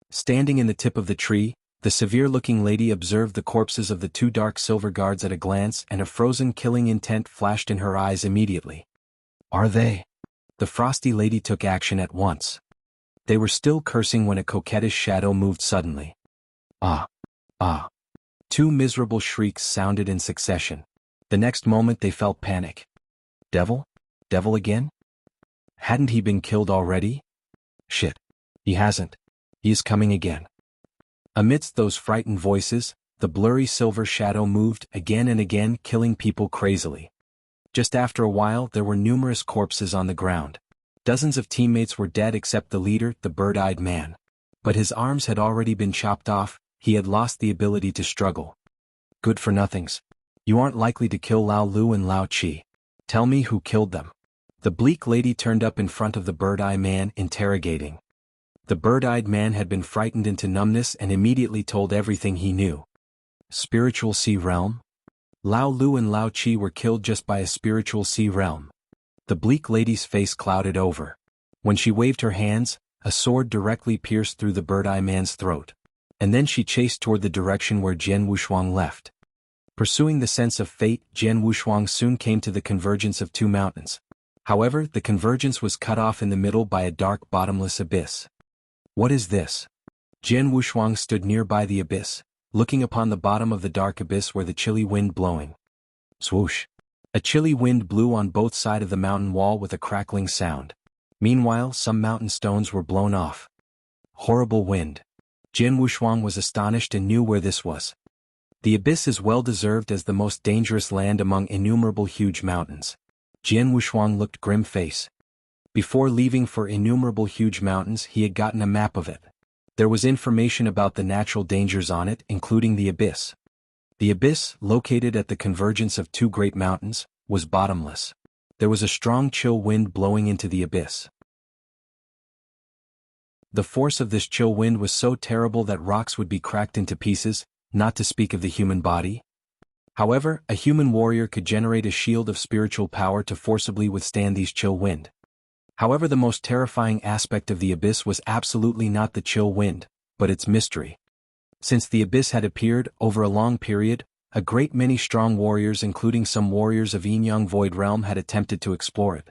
Standing in the tip of the tree, the severe-looking lady observed the corpses of the 2 dark silver guards at a glance, and a frozen killing intent flashed in her eyes immediately. Are they? The frosty lady took action at once. They were still cursing when a coquettish shadow moved suddenly. Ah! Ah! 2 miserable shrieks sounded in succession. The next moment they felt panic. Devil? Devil again? Hadn't he been killed already? Shit. He hasn't. He is coming again. Amidst those frightened voices, the blurry silver shadow moved again and again, killing people crazily. Just after a while, there were numerous corpses on the ground. Dozens of teammates were dead except the leader, the bird-eyed man. But his arms had already been chopped off, he had lost the ability to struggle. Good for nothings. You aren't likely to kill Lao Lu and Lao Chi. Tell me who killed them. The bleak lady turned up in front of the bird-eye man, interrogating. The bird-eyed man had been frightened into numbness and immediately told everything he knew. Spiritual sea realm? Lao Lu and Lao Chi were killed just by a spiritual sea realm. The bleak lady's face clouded over. When she waved her hands, a sword directly pierced through the bird-eye man's throat. And then she chased toward the direction where Jian Wushuang left. Pursuing the sense of fate, Jian Wushuang soon came to the convergence of 2 mountains. However, the convergence was cut off in the middle by a dark bottomless abyss. What is this? Jian Wushuang stood nearby the abyss, looking upon the bottom of the dark abyss where the chilly wind blowing. Swoosh! A chilly wind blew on both sides of the mountain wall with a crackling sound. Meanwhile, some mountain stones were blown off. Horrible wind. Jian Wushuang was astonished and knew where this was. The abyss is well deserved as the most dangerous land among innumerable huge mountains. Jian Wushuang looked grim-faced. Before leaving for innumerable huge mountains, he had gotten a map of it. There was information about the natural dangers on it, including the abyss. The abyss, located at the convergence of 2 great mountains, was bottomless. There was a strong chill wind blowing into the abyss. The force of this chill wind was so terrible that rocks would be cracked into pieces, not to speak of the human body. However, a human warrior could generate a shield of spiritual power to forcibly withstand these chill wind. However, the most terrifying aspect of the abyss was absolutely not the chill wind, but its mystery. Since the abyss had appeared over a long period, a great many strong warriors, including some warriors of Yin-Yang Void Realm, had attempted to explore it.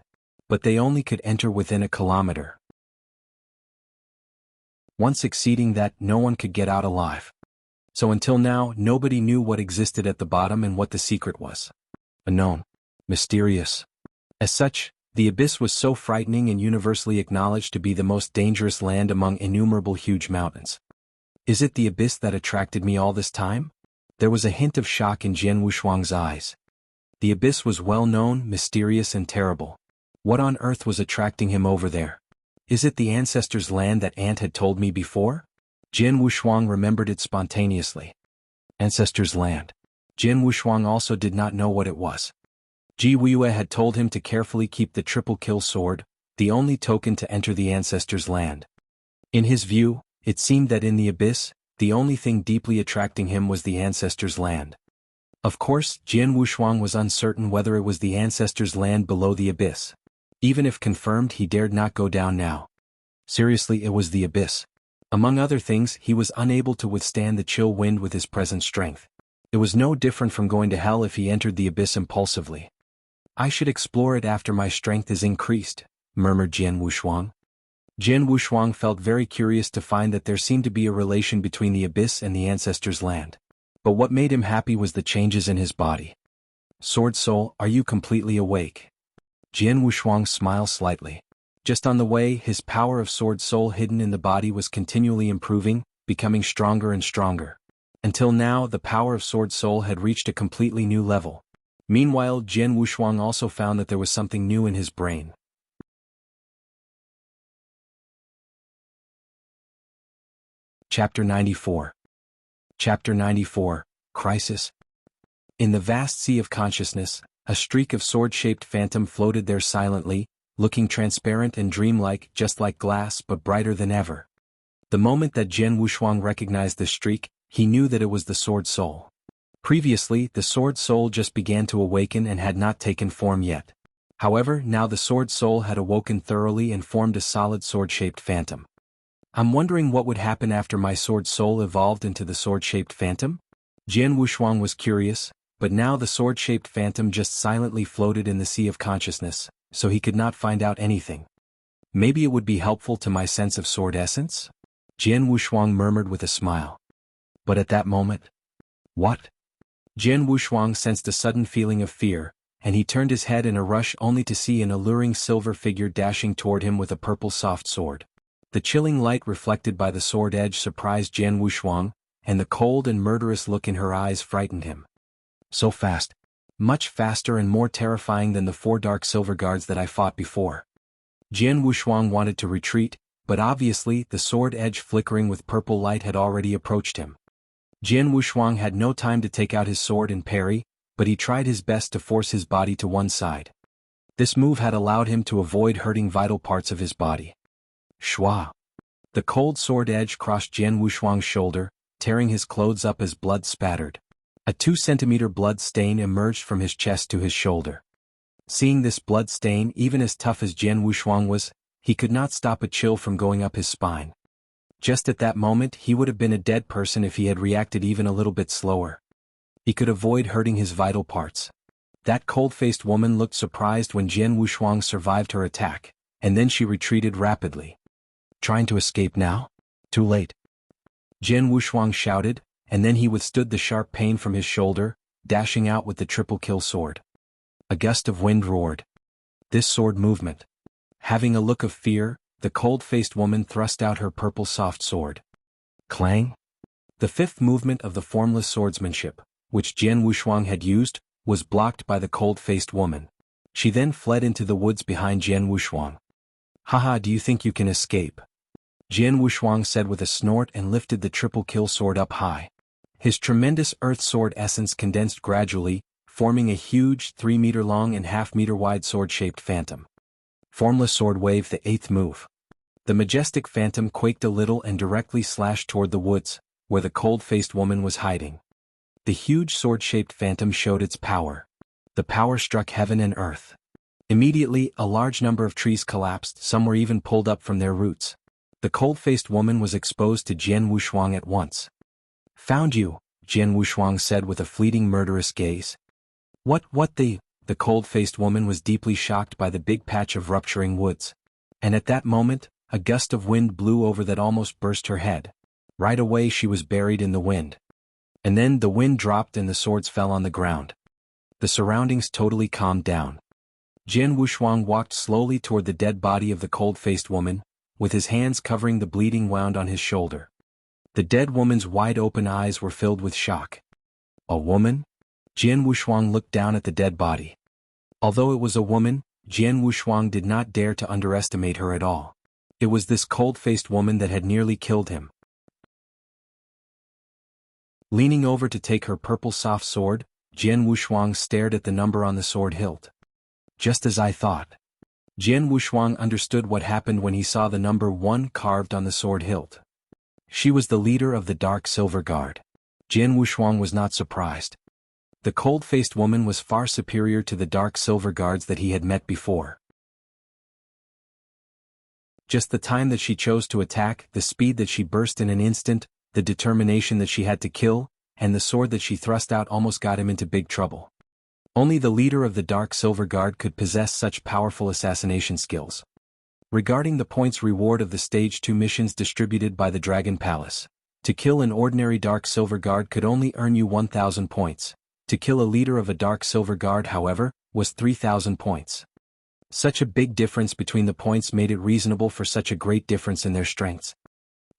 But they only could enter within a kilometer. Once exceeding that, no one could get out alive. So until now, nobody knew what existed at the bottom and what the secret was. Unknown. Mysterious. As such, the abyss was so frightening and universally acknowledged to be the most dangerous land among innumerable huge mountains. Is it the abyss that attracted me all this time? There was a hint of shock in Jian Wushuang's eyes. The abyss was well known, mysterious and terrible. What on earth was attracting him over there? Is it the ancestors' land that Aunt had told me before? Jian Wushuang remembered it spontaneously. Ancestors' land. Jian Wushuang also did not know what it was. Ji Weiyue had told him to carefully keep the triple kill sword, the only token to enter the ancestors' land. In his view, it seemed that in the abyss, the only thing deeply attracting him was the ancestors' land. Of course, Jian Wushuang was uncertain whether it was the ancestors' land below the abyss. Even if confirmed, he dared not go down now. Seriously, it was the abyss. Among other things, he was unable to withstand the chill wind with his present strength. It was no different from going to hell if he entered the abyss impulsively. I should explore it after my strength is increased, murmured Jian Wushuang. Jian Wushuang felt very curious to find that there seemed to be a relation between the abyss and the ancestors' land. But what made him happy was the changes in his body. Sword Soul, are you completely awake? Jian Wushuang smiled slightly. Just on the way, his power of Sword Soul hidden in the body was continually improving, becoming stronger and stronger. Until now, the power of Sword Soul had reached a completely new level. Meanwhile, Jian Wushuang also found that there was something new in his brain. Chapter 94. Chapter 94, Crisis. In the vast sea of consciousness, a streak of sword-shaped phantom floated there silently, looking transparent and dreamlike, just like glass but brighter than ever. The moment that Jian Wushuang recognized the streak, he knew that it was the Sword Soul. Previously, the Sword Soul just began to awaken and had not taken form yet. However, now the Sword Soul had awoken thoroughly and formed a solid sword-shaped phantom. I'm wondering what would happen after my Sword Soul evolved into the sword-shaped phantom? Jian Wushuang was curious, but now the sword-shaped phantom just silently floated in the sea of consciousness, so he could not find out anything. Maybe it would be helpful to my sense of sword essence? Jian Wushuang murmured with a smile. But at that moment... What? Jian Wushuang sensed a sudden feeling of fear, and he turned his head in a rush only to see an alluring silver figure dashing toward him with a purple soft sword. The chilling light reflected by the sword edge surprised Jian Wushuang, and the cold and murderous look in her eyes frightened him. So fast. Much faster and more terrifying than the 4 dark silver guards that I fought before. Jian Wushuang wanted to retreat, but obviously the sword edge flickering with purple light had already approached him. Jian Wushuang had no time to take out his sword and parry, but he tried his best to force his body to one side. This move had allowed him to avoid hurting vital parts of his body. Shua! The cold sword edge crossed Jian Wushuang's shoulder, tearing his clothes up as blood spattered. A 2-centimeter blood stain emerged from his chest to his shoulder. Seeing this blood stain, even as tough as Jian Wushuang was, he could not stop a chill from going up his spine. Just at that moment, he would have been a dead person if he had reacted even a little bit slower. He could avoid hurting his vital parts. That cold-faced woman looked surprised when Jian Wushuang survived her attack, and then she retreated rapidly. Trying to escape now? Too late. Jian Wushuang shouted, and then he withstood the sharp pain from his shoulder, dashing out with the triple kill sword. A gust of wind roared. This sword movement. Having a look of fear, the cold-faced woman thrust out her purple soft sword. Clang! The 5th movement of the formless swordsmanship, which Jian Wushuang had used, was blocked by the cold-faced woman. She then fled into the woods behind Jian Wushuang. Haha, do you think you can escape? Jian Wushuang said with a snort and lifted the triple kill sword up high. His tremendous earth sword essence condensed gradually, forming a huge 3-meter-long and half-meter-wide sword-shaped phantom. Formless sword wave, the 8th move. The majestic phantom quaked a little and directly slashed toward the woods, where the cold-faced woman was hiding. The huge sword-shaped phantom showed its power. The power struck heaven and earth. Immediately, a large number of trees collapsed, some were even pulled up from their roots. The cold-faced woman was exposed to Jian Wushuang at once. Found you, Jian Wushuang said with a fleeting murderous gaze. What the cold-faced woman was deeply shocked by the big patch of rupturing woods. And at that moment, a gust of wind blew over that almost burst her head. Right away she was buried in the wind. And then the wind dropped and the swords fell on the ground. The surroundings totally calmed down. Jian Wushuang walked slowly toward the dead body of the cold-faced woman, with his hands covering the bleeding wound on his shoulder. The dead woman's wide-open eyes were filled with shock. A woman? Jian Wushuang looked down at the dead body. Although it was a woman, Jian Wushuang did not dare to underestimate her at all. It was this cold-faced woman that had nearly killed him. Leaning over to take her purple soft sword, Jian Wushuang stared at the number on the sword hilt. Just as I thought. Jian Wushuang understood what happened when he saw the number 1 carved on the sword hilt. She was the leader of the Dark Silver Guard. Jian Wushuang was not surprised. The cold-faced woman was far superior to the Dark Silver Guards that he had met before. Just the time that she chose to attack, the speed that she burst in an instant, the determination that she had to kill, and the sword that she thrust out almost got him into big trouble. Only the leader of the Dark Silver Guard could possess such powerful assassination skills. Regarding the points reward of the Stage 2 missions distributed by the Dragon Palace, to kill an ordinary Dark Silver Guard could only earn you 1,000 points. To kill a leader of a Dark Silver Guard, however, was 3,000 points. Such a big difference between the points made it reasonable for such a great difference in their strengths.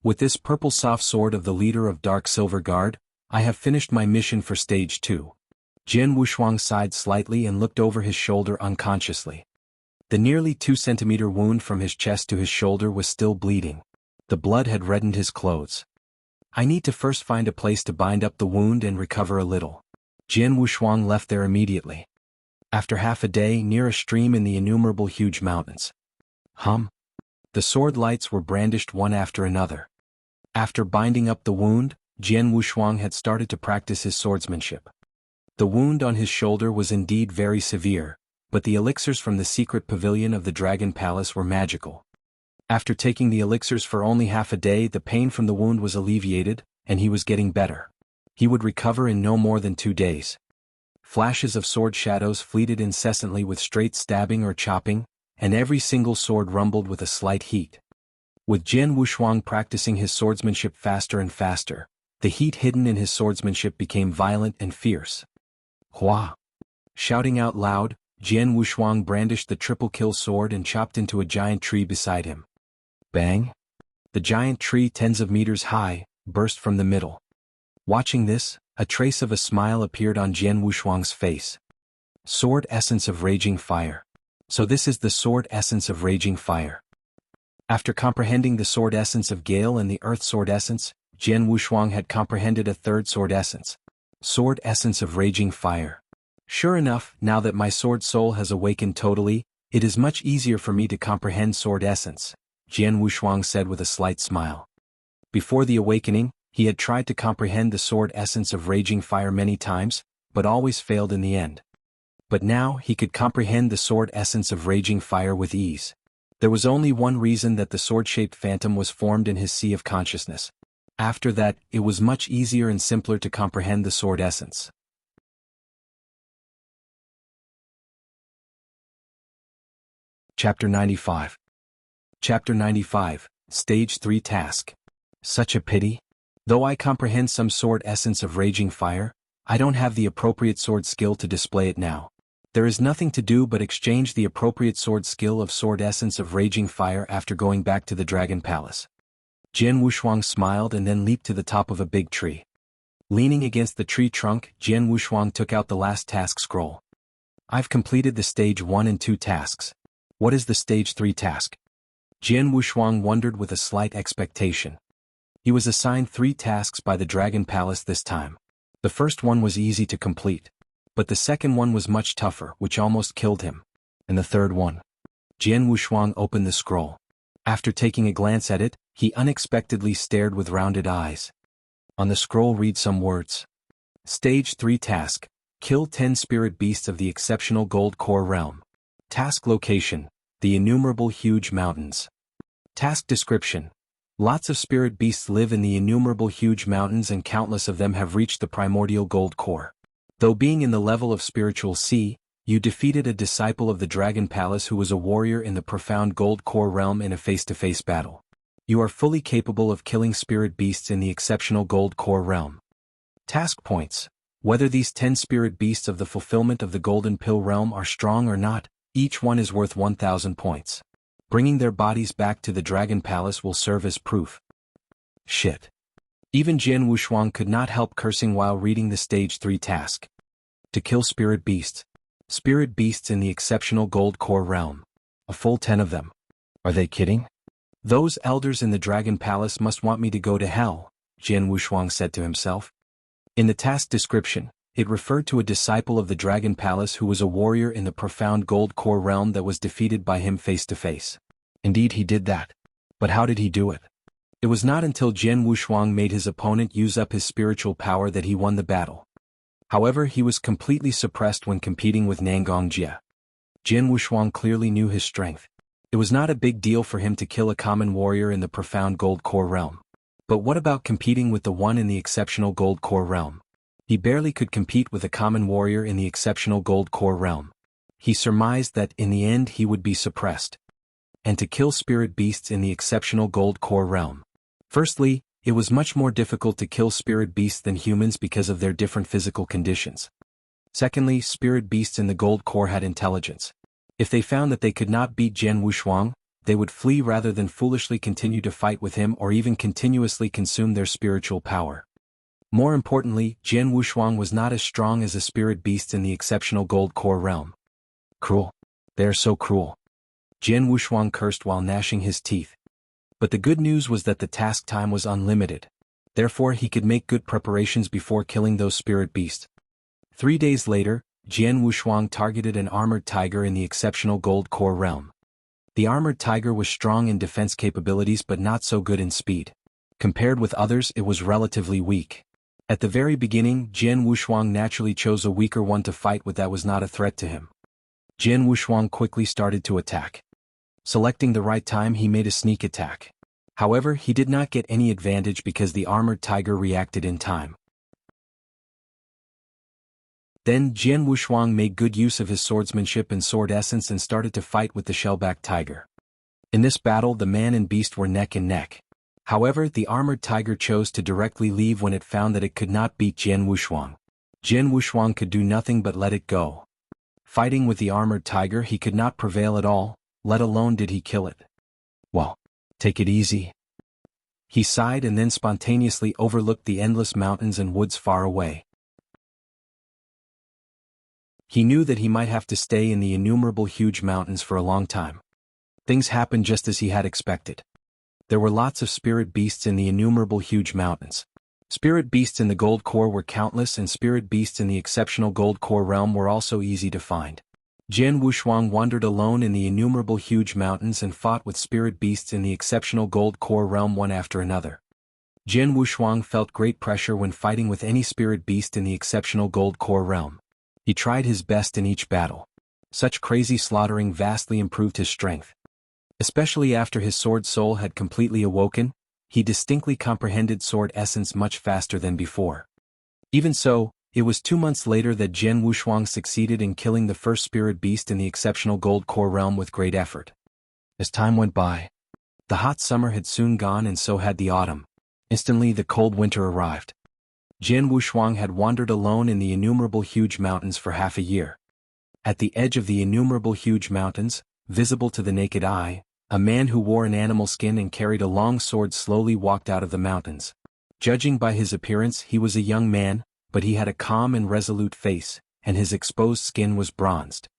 With this purple soft sword of the leader of Dark Silver Guard, I have finished my mission for Stage 2. Jian Wushuang sighed slightly and looked over his shoulder unconsciously. The nearly 2-centimeter wound from his chest to his shoulder was still bleeding. The blood had reddened his clothes. I need to first find a place to bind up the wound and recover a little. Jian Wushuang left there immediately. After half a day, near a stream in the innumerable huge mountains. The sword lights were brandished one after another. After binding up the wound, Jian Wushuang had started to practice his swordsmanship. The wound on his shoulder was indeed very severe, but the elixirs from the secret pavilion of the Dragon Palace were magical. After taking the elixirs for only half a day, the pain from the wound was alleviated, and he was getting better. He would recover in no more than 2 days. Flashes of sword shadows fleeted incessantly with straight stabbing or chopping, and every single sword rumbled with a slight heat. With Jian Wushuang practicing his swordsmanship faster and faster, the heat hidden in his swordsmanship became violent and fierce. Hua! Shouting out loud, Jian Wushuang brandished the triple-kill sword and chopped into a giant tree beside him. Bang! The giant tree, tens of meters high, burst from the middle. Watching this, a trace of a smile appeared on Jian Wushuang's face. Sword essence of raging fire. So this is the sword essence of raging fire. After comprehending the sword essence of Gale and the earth sword essence, Jian Wushuang had comprehended a third sword essence. Sword essence of raging fire. Sure enough, now that my sword soul has awakened totally, it is much easier for me to comprehend sword essence, Jian Wushuang said with a slight smile. Before the awakening, he had tried to comprehend the sword essence of raging fire many times, but always failed in the end. But now he could comprehend the sword essence of raging fire with ease. There was only one reason that the sword-shaped phantom was formed in his sea of consciousness. After that, it was much easier and simpler to comprehend the sword essence. Chapter 95. Chapter 95, Stage 3 Task. Such a pity. Though I comprehend some sword essence of raging fire, I don't have the appropriate sword skill to display it now. There is nothing to do but exchange the appropriate sword skill of sword essence of raging fire after going back to the Dragon Palace. Jian Wushuang smiled and then leaped to the top of a big tree. Leaning against the tree trunk, Jian Wushuang took out the last task scroll. I've completed the Stage 1 and 2 tasks. What is the Stage 3 task? Jian Wushuang wondered with a slight expectation. He was assigned 3 tasks by the Dragon Palace this time. The first one was easy to complete, but the second one was much tougher, which almost killed him. And the third one. Jian Wushuang opened the scroll. After taking a glance at it, he unexpectedly stared with rounded eyes. On the scroll read some words. Stage 3 task. Kill 10 spirit beasts of the exceptional gold core realm. Task location. The innumerable huge mountains. Task description. Lots of spirit beasts live in the innumerable huge mountains and countless of them have reached the primordial gold core. Though being in the level of spiritual sea, you defeated a disciple of the Dragon Palace who was a warrior in the profound gold core realm in a face-to-face battle. You are fully capable of killing spirit beasts in the exceptional gold core realm. Task points. Whether these 10 spirit beasts of the fulfillment of the golden pill realm are strong or not, each one is worth 1,000 points. Bringing their bodies back to the Dragon Palace will serve as proof. Shit. Even Jian Wushuang could not help cursing while reading the Stage 3 task. To kill spirit beasts. Spirit beasts in the exceptional gold core realm. A full 10 of them. Are they kidding? Those elders in the Dragon Palace must want me to go to hell, Jian Wushuang said to himself. In the task description, it referred to a disciple of the Dragon Palace who was a warrior in the profound gold core realm that was defeated by him face to face. Indeed he did that. But how did he do it? It was not until Jian Wushuang made his opponent use up his spiritual power that he won the battle. However, he was completely suppressed when competing with Nangong Jie. Jian Wushuang clearly knew his strength. It was not a big deal for him to kill a common warrior in the profound gold core realm. But what about competing with the one in the exceptional gold core realm? He barely could compete with a common warrior in the exceptional gold core realm. He surmised that in the end he would be suppressed. And to kill spirit beasts in the exceptional gold core realm. Firstly, it was much more difficult to kill spirit beasts than humans because of their different physical conditions. Secondly, spirit beasts in the gold core had intelligence. If they found that they could not beat Jian Wushuang, they would flee rather than foolishly continue to fight with him or even continuously consume their spiritual power. More importantly, Jian Wushuang was not as strong as the spirit beasts in the exceptional gold core realm. Cruel. They are so cruel. Jian Wushuang cursed while gnashing his teeth. But the good news was that the task time was unlimited. Therefore he could make good preparations before killing those spirit beasts. 3 days later, Jian Wushuang targeted an armored tiger in the exceptional gold core realm. The armored tiger was strong in defense capabilities but not so good in speed. Compared with others, it was relatively weak. At the very beginning, Jian Wushuang naturally chose a weaker one to fight with that was not a threat to him. Jian Wushuang quickly started to attack. Selecting the right time, he made a sneak attack. However, he did not get any advantage because the armored tiger reacted in time. Then Jian Wushuang made good use of his swordsmanship and sword essence and started to fight with the shellback tiger. In this battle, the man and beast were neck and neck. However, the armored tiger chose to directly leave when it found that it could not beat Jian Wushuang. Jian Wushuang could do nothing but let it go. Fighting with the armored tiger, he could not prevail at all, let alone did he kill it. Well, take it easy. He sighed and then spontaneously overlooked the endless mountains and woods far away. He knew that he might have to stay in the innumerable huge mountains for a long time. Things happened just as he had expected. There were lots of spirit beasts in the innumerable huge mountains. Spirit beasts in the gold core were countless and spirit beasts in the exceptional gold core realm were also easy to find. Jian Wushuang wandered alone in the innumerable huge mountains and fought with spirit beasts in the exceptional gold core realm one after another. Jian Wushuang felt great pressure when fighting with any spirit beast in the exceptional gold core realm. He tried his best in each battle. Such crazy slaughtering vastly improved his strength. Especially after his sword soul had completely awoken, he distinctly comprehended sword essence much faster than before. Even so, it was 2 months later that Jian Wushuang succeeded in killing the first spirit beast in the exceptional gold core realm with great effort. As time went by, the hot summer had soon gone and so had the autumn. Instantly the cold winter arrived. Jian Wushuang had wandered alone in the innumerable huge mountains for half a year. At the edge of the innumerable huge mountains, visible to the naked eye, a man who wore an animal skin and carried a long sword slowly walked out of the mountains. Judging by his appearance, he was a young man, but he had a calm and resolute face, and his exposed skin was bronzed.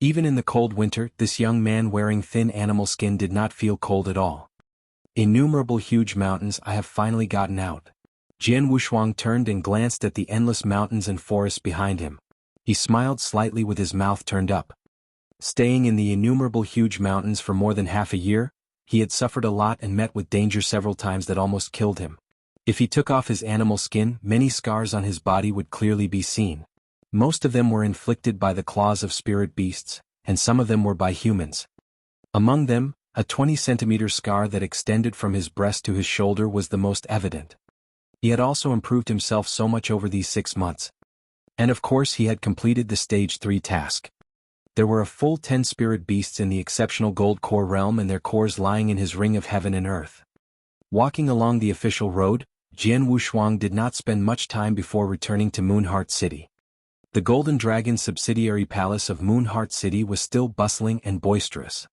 Even in the cold winter, this young man wearing thin animal skin did not feel cold at all. Innumerable huge mountains, I have finally gotten out. Jian Wushuang turned and glanced at the endless mountains and forests behind him. He smiled slightly with his mouth turned up. Staying in the innumerable huge mountains for more than half a year, he had suffered a lot and met with danger several times that almost killed him. If he took off his animal skin, many scars on his body would clearly be seen. Most of them were inflicted by the claws of spirit beasts, and some of them were by humans. Among them, a 20-centimeter scar that extended from his breast to his shoulder was the most evident. He had also improved himself so much over these 6 months. And of course he had completed the Stage 3 task. There were a full 10 spirit beasts in the exceptional gold core realm and their cores lying in his ring of heaven and earth. Walking along the official road, Jian Wushuang did not spend much time before returning to Moonheart City. The Golden Dragon subsidiary palace of Moonheart City was still bustling and boisterous.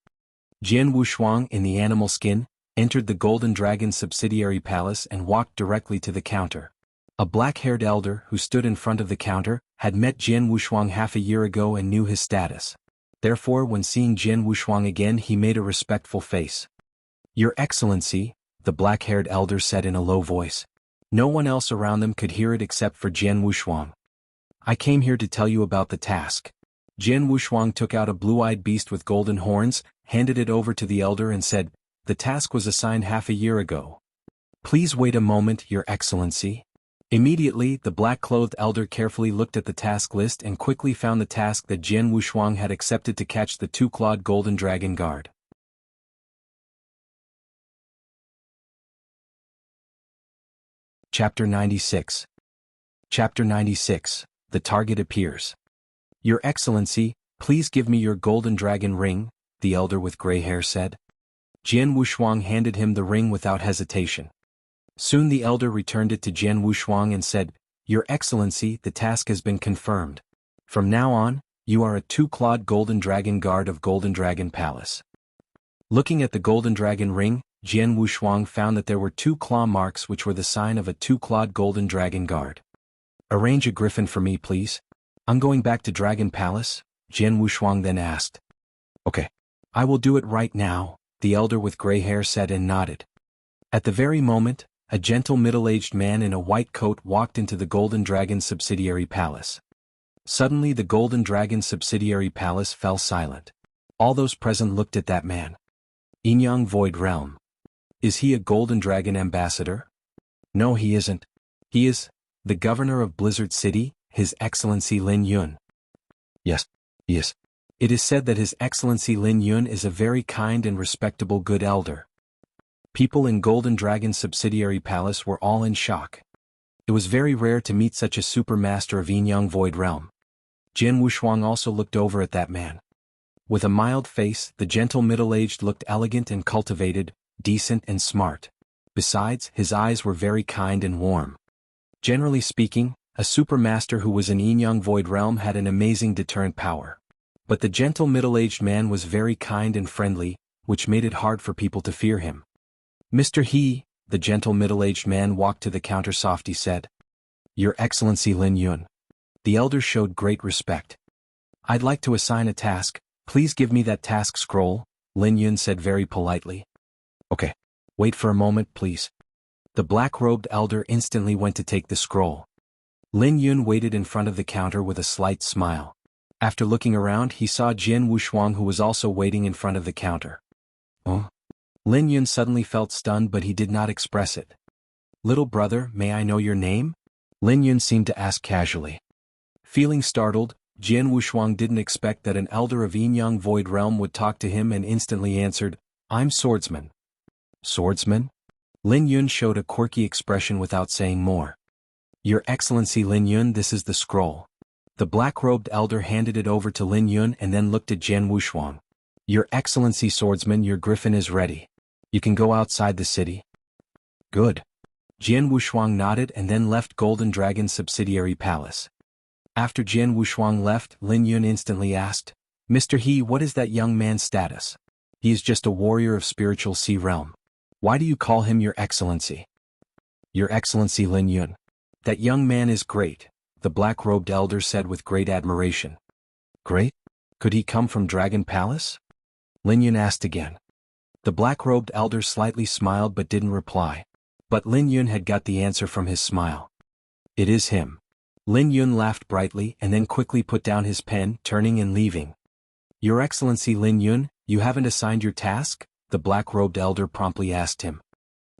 Jian Wushuang in the animal skin, entered the Golden Dragon subsidiary palace and walked directly to the counter. A black-haired elder who stood in front of the counter had met Jian Wushuang half a year ago and knew his status. Therefore, when seeing Jian Wushuang again, he made a respectful face. "Your Excellency," the black-haired elder said in a low voice. No one else around them could hear it except for Jian Wushuang. "I came here to tell you about the task." Jian Wushuang took out a blue-eyed beast with golden horns, handed it over to the elder and said, "The task was assigned half a year ago. Please wait a moment, Your Excellency." Immediately, the black-clothed elder carefully looked at the task list and quickly found the task that Jian Wushuang had accepted to catch the two-clawed golden dragon guard. Chapter 96. Chapter 96. The target appears. "Your Excellency, please give me your golden dragon ring," the elder with gray hair said. Jian Wushuang handed him the ring without hesitation. Soon the elder returned it to Jian Wushuang and said, "Your Excellency, the task has been confirmed. From now on, you are a two-clawed golden dragon guard of Golden Dragon Palace." Looking at the golden dragon ring, Jian Wushuang found that there were two claw marks which were the sign of a two-clawed golden dragon guard. "Arrange a griffin for me, please. I'm going back to Dragon Palace," Jian Wushuang then asked. "Okay. I will do it right now," the elder with gray hair said and nodded. At the very moment, a gentle middle-aged man in a white coat walked into the Golden Dragon subsidiary palace. Suddenly the Golden Dragon subsidiary palace fell silent. All those present looked at that man. Inyang Void Realm. Is he a Golden Dragon ambassador? No, he isn't. He is the governor of Blizzard City, His Excellency Lin Yun. Yes, he is. It is said that His Excellency Lin Yun is a very kind and respectable good elder. People in Golden Dragon subsidiary palace were all in shock. It was very rare to meet such a super master of Inyang Void Realm. Jian Wushuang also looked over at that man. With a mild face, the gentle middle-aged looked elegant and cultivated, decent and smart. Besides, his eyes were very kind and warm. Generally speaking, a super master who was in Inyang Void Realm had an amazing deterrent power. But the gentle middle-aged man was very kind and friendly, which made it hard for people to fear him. "Mr. He," the gentle middle-aged man walked to the counter softly said. "Your Excellency Lin Yun." The elder showed great respect. "I'd like to assign a task. Please give me that task scroll," Lin Yun said very politely. "Okay. Wait for a moment, please." The black-robed elder instantly went to take the scroll. Lin Yun waited in front of the counter with a slight smile. After looking around, he saw Jian Wushuang, who was also waiting in front of the counter. "Oh?" Lin Yun suddenly felt stunned, but he did not express it. "Little brother, may I know your name?" Lin Yun seemed to ask casually. Feeling startled, Jian Wushuang didn't expect that an elder of Inyang Void Realm would talk to him and instantly answered, "I'm Swordsman." "Swordsman?" Lin Yun showed a quirky expression without saying more. "Your Excellency Lin Yun, this is the scroll." The black-robed elder handed it over to Lin Yun and then looked at Jian Wushuang. "Your Excellency Swordsman, your griffin is ready. You can go outside the city." "Good." Jian Wushuang nodded and then left Golden Dragon subsidiary palace. After Jian Wushuang left, Lin Yun instantly asked, "Mr. He, what is that young man's status?" "He is just a warrior of spiritual sea realm." "Why do you call him Your Excellency?" "Your Excellency Lin Yun." "That young man is great," the black-robed elder said with great admiration. "Great? Could he come from Dragon Palace?" Lin Yun asked again. The black-robed elder slightly smiled but didn't reply. But Lin Yun had got the answer from his smile. "It is him." Lin Yun laughed brightly and then quickly put down his pen, turning and leaving. "Your Excellency Lin Yun, you haven't assigned your task?" the black-robed elder promptly asked him.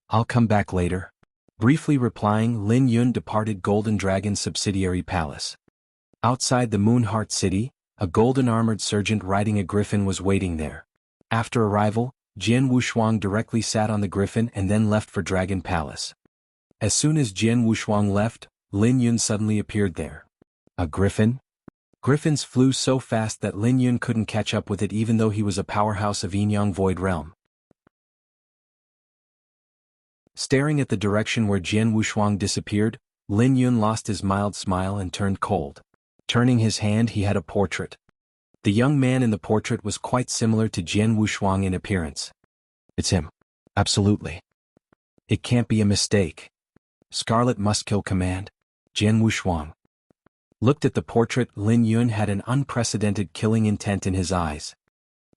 "I'll come back later." Briefly replying, Lin Yun departed Golden Dragon subsidiary palace. Outside the Moonheart City, a golden-armored sergeant riding a griffin was waiting there. After arrival, Jian Wushuang directly sat on the griffin and then left for Dragon Palace. As soon as Jian Wushuang left, Lin Yun suddenly appeared there. A griffin? Griffins flew so fast that Lin Yun couldn't catch up with it even though he was a powerhouse of Inyang Void Realm. Staring at the direction where Jian Wushuang disappeared, Lin Yun lost his mild smile and turned cold. Turning his hand, he had a portrait. The young man in the portrait was quite similar to Jian Wushuang in appearance. "It's him. Absolutely. It can't be a mistake. Scarlet must kill command. Jianwu Shuang looked at the portrait. Lin Yun had an unprecedented killing intent in his eyes.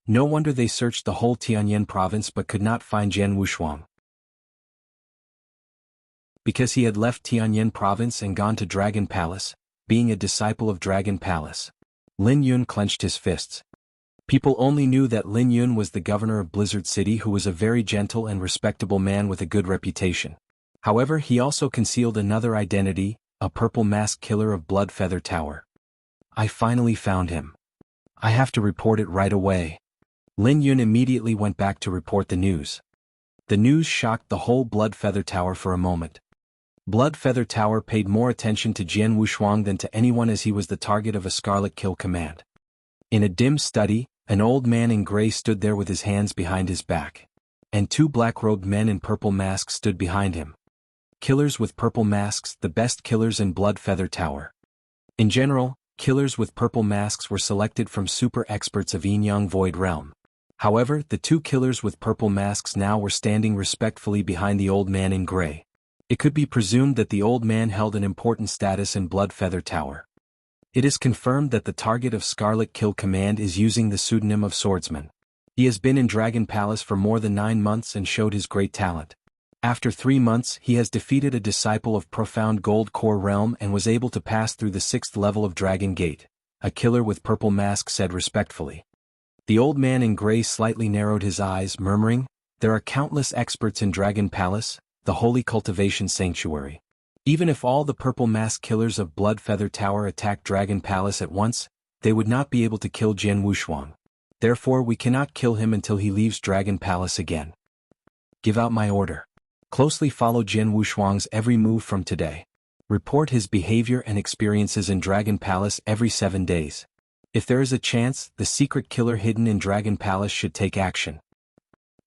No wonder they searched the whole Tianyan province but could not find Jianwu Shuang. Because he had left Tianyan province and gone to Dragon Palace, being a disciple of Dragon Palace. Lin Yun clenched his fists. People only knew that Lin Yun was the governor of Blizzard City, who was a very gentle and respectable man with a good reputation. However, he also concealed another identity, a purple mask killer of Blood Feather Tower. I finally found him. I have to report it right away. Lin Yun immediately went back to report the news. The news shocked the whole Blood Feather Tower for a moment. Blood Feather Tower paid more attention to Jianwu Shuang than to anyone, as he was the target of a Scarlet Kill command. In a dim study, an old man in gray stood there with his hands behind his back. And two black-robed men in purple masks stood behind him. Killers with purple masks, the best killers in Blood Feather Tower. In general, killers with purple masks were selected from super experts of Yinyang Void Realm. However, the two killers with purple masks now were standing respectfully behind the old man in gray. It could be presumed that the old man held an important status in Blood Feather Tower. It is confirmed that the target of Scarlet Kill Command is using the pseudonym of Swordsman. He has been in Dragon Palace for more than 9 months and showed his great talent. After 3 months, he has defeated a disciple of Profound Gold Core Realm and was able to pass through the 6th level of Dragon Gate, a killer with purple mask said respectfully. The old man in gray slightly narrowed his eyes, murmuring, "There are countless experts in Dragon Palace, the holy cultivation sanctuary. Even if all the purple mask killers of Blood Feather Tower attacked Dragon Palace at once, they would not be able to kill Jianwu Shuang. Therefore we cannot kill him until he leaves Dragon Palace again. Give out my order. Closely follow Jianwu Shuang's every move from today. Report his behavior and experiences in Dragon Palace every 7 days. If there is a chance, the secret killer hidden in Dragon Palace should take action.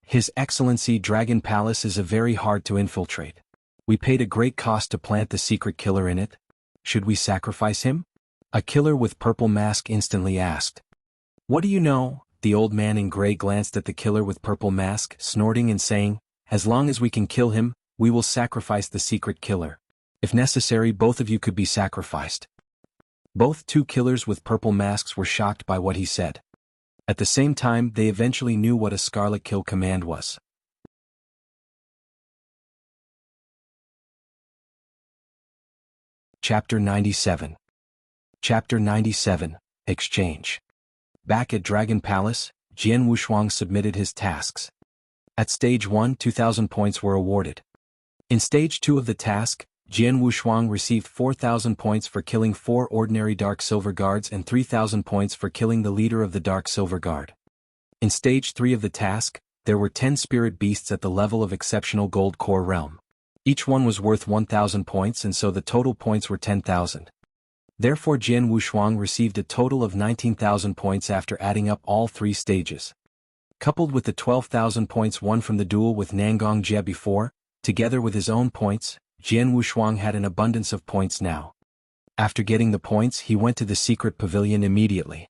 His Excellency, Dragon Palace is a very hard to infiltrate. We paid a great cost to plant the secret killer in it. Should we sacrifice him?" A killer with purple mask instantly asked. "What do you know?" The old man in gray glanced at the killer with purple mask, snorting and saying, "As long as we can kill him, we will sacrifice the secret killer. If necessary, both of you could be sacrificed." Both two killers with purple masks were shocked by what he said. At the same time, they eventually knew what a Scarlet Kill command was. Chapter 97. Chapter 97, Exchange. Back at Dragon Palace, Jianwu Shuang submitted his tasks. At Stage 1, 2,000 points were awarded. In Stage 2 of the task, Jianwu Shuang received 4,000 points for killing 4 ordinary Dark Silver Guards and 3,000 points for killing the leader of the Dark Silver Guard. In Stage 3 of the task, there were 10 spirit beasts at the level of Exceptional Gold Core Realm. Each one was worth 1,000 points, and so the total points were 10,000. Therefore Jianwu Shuang received a total of 19,000 points after adding up all 3 stages. Coupled with the 12,000 points won from the duel with Nangong Jie before, together with his own points, Jianwu Shuang had an abundance of points now. After getting the points, he went to the Secret Pavilion immediately.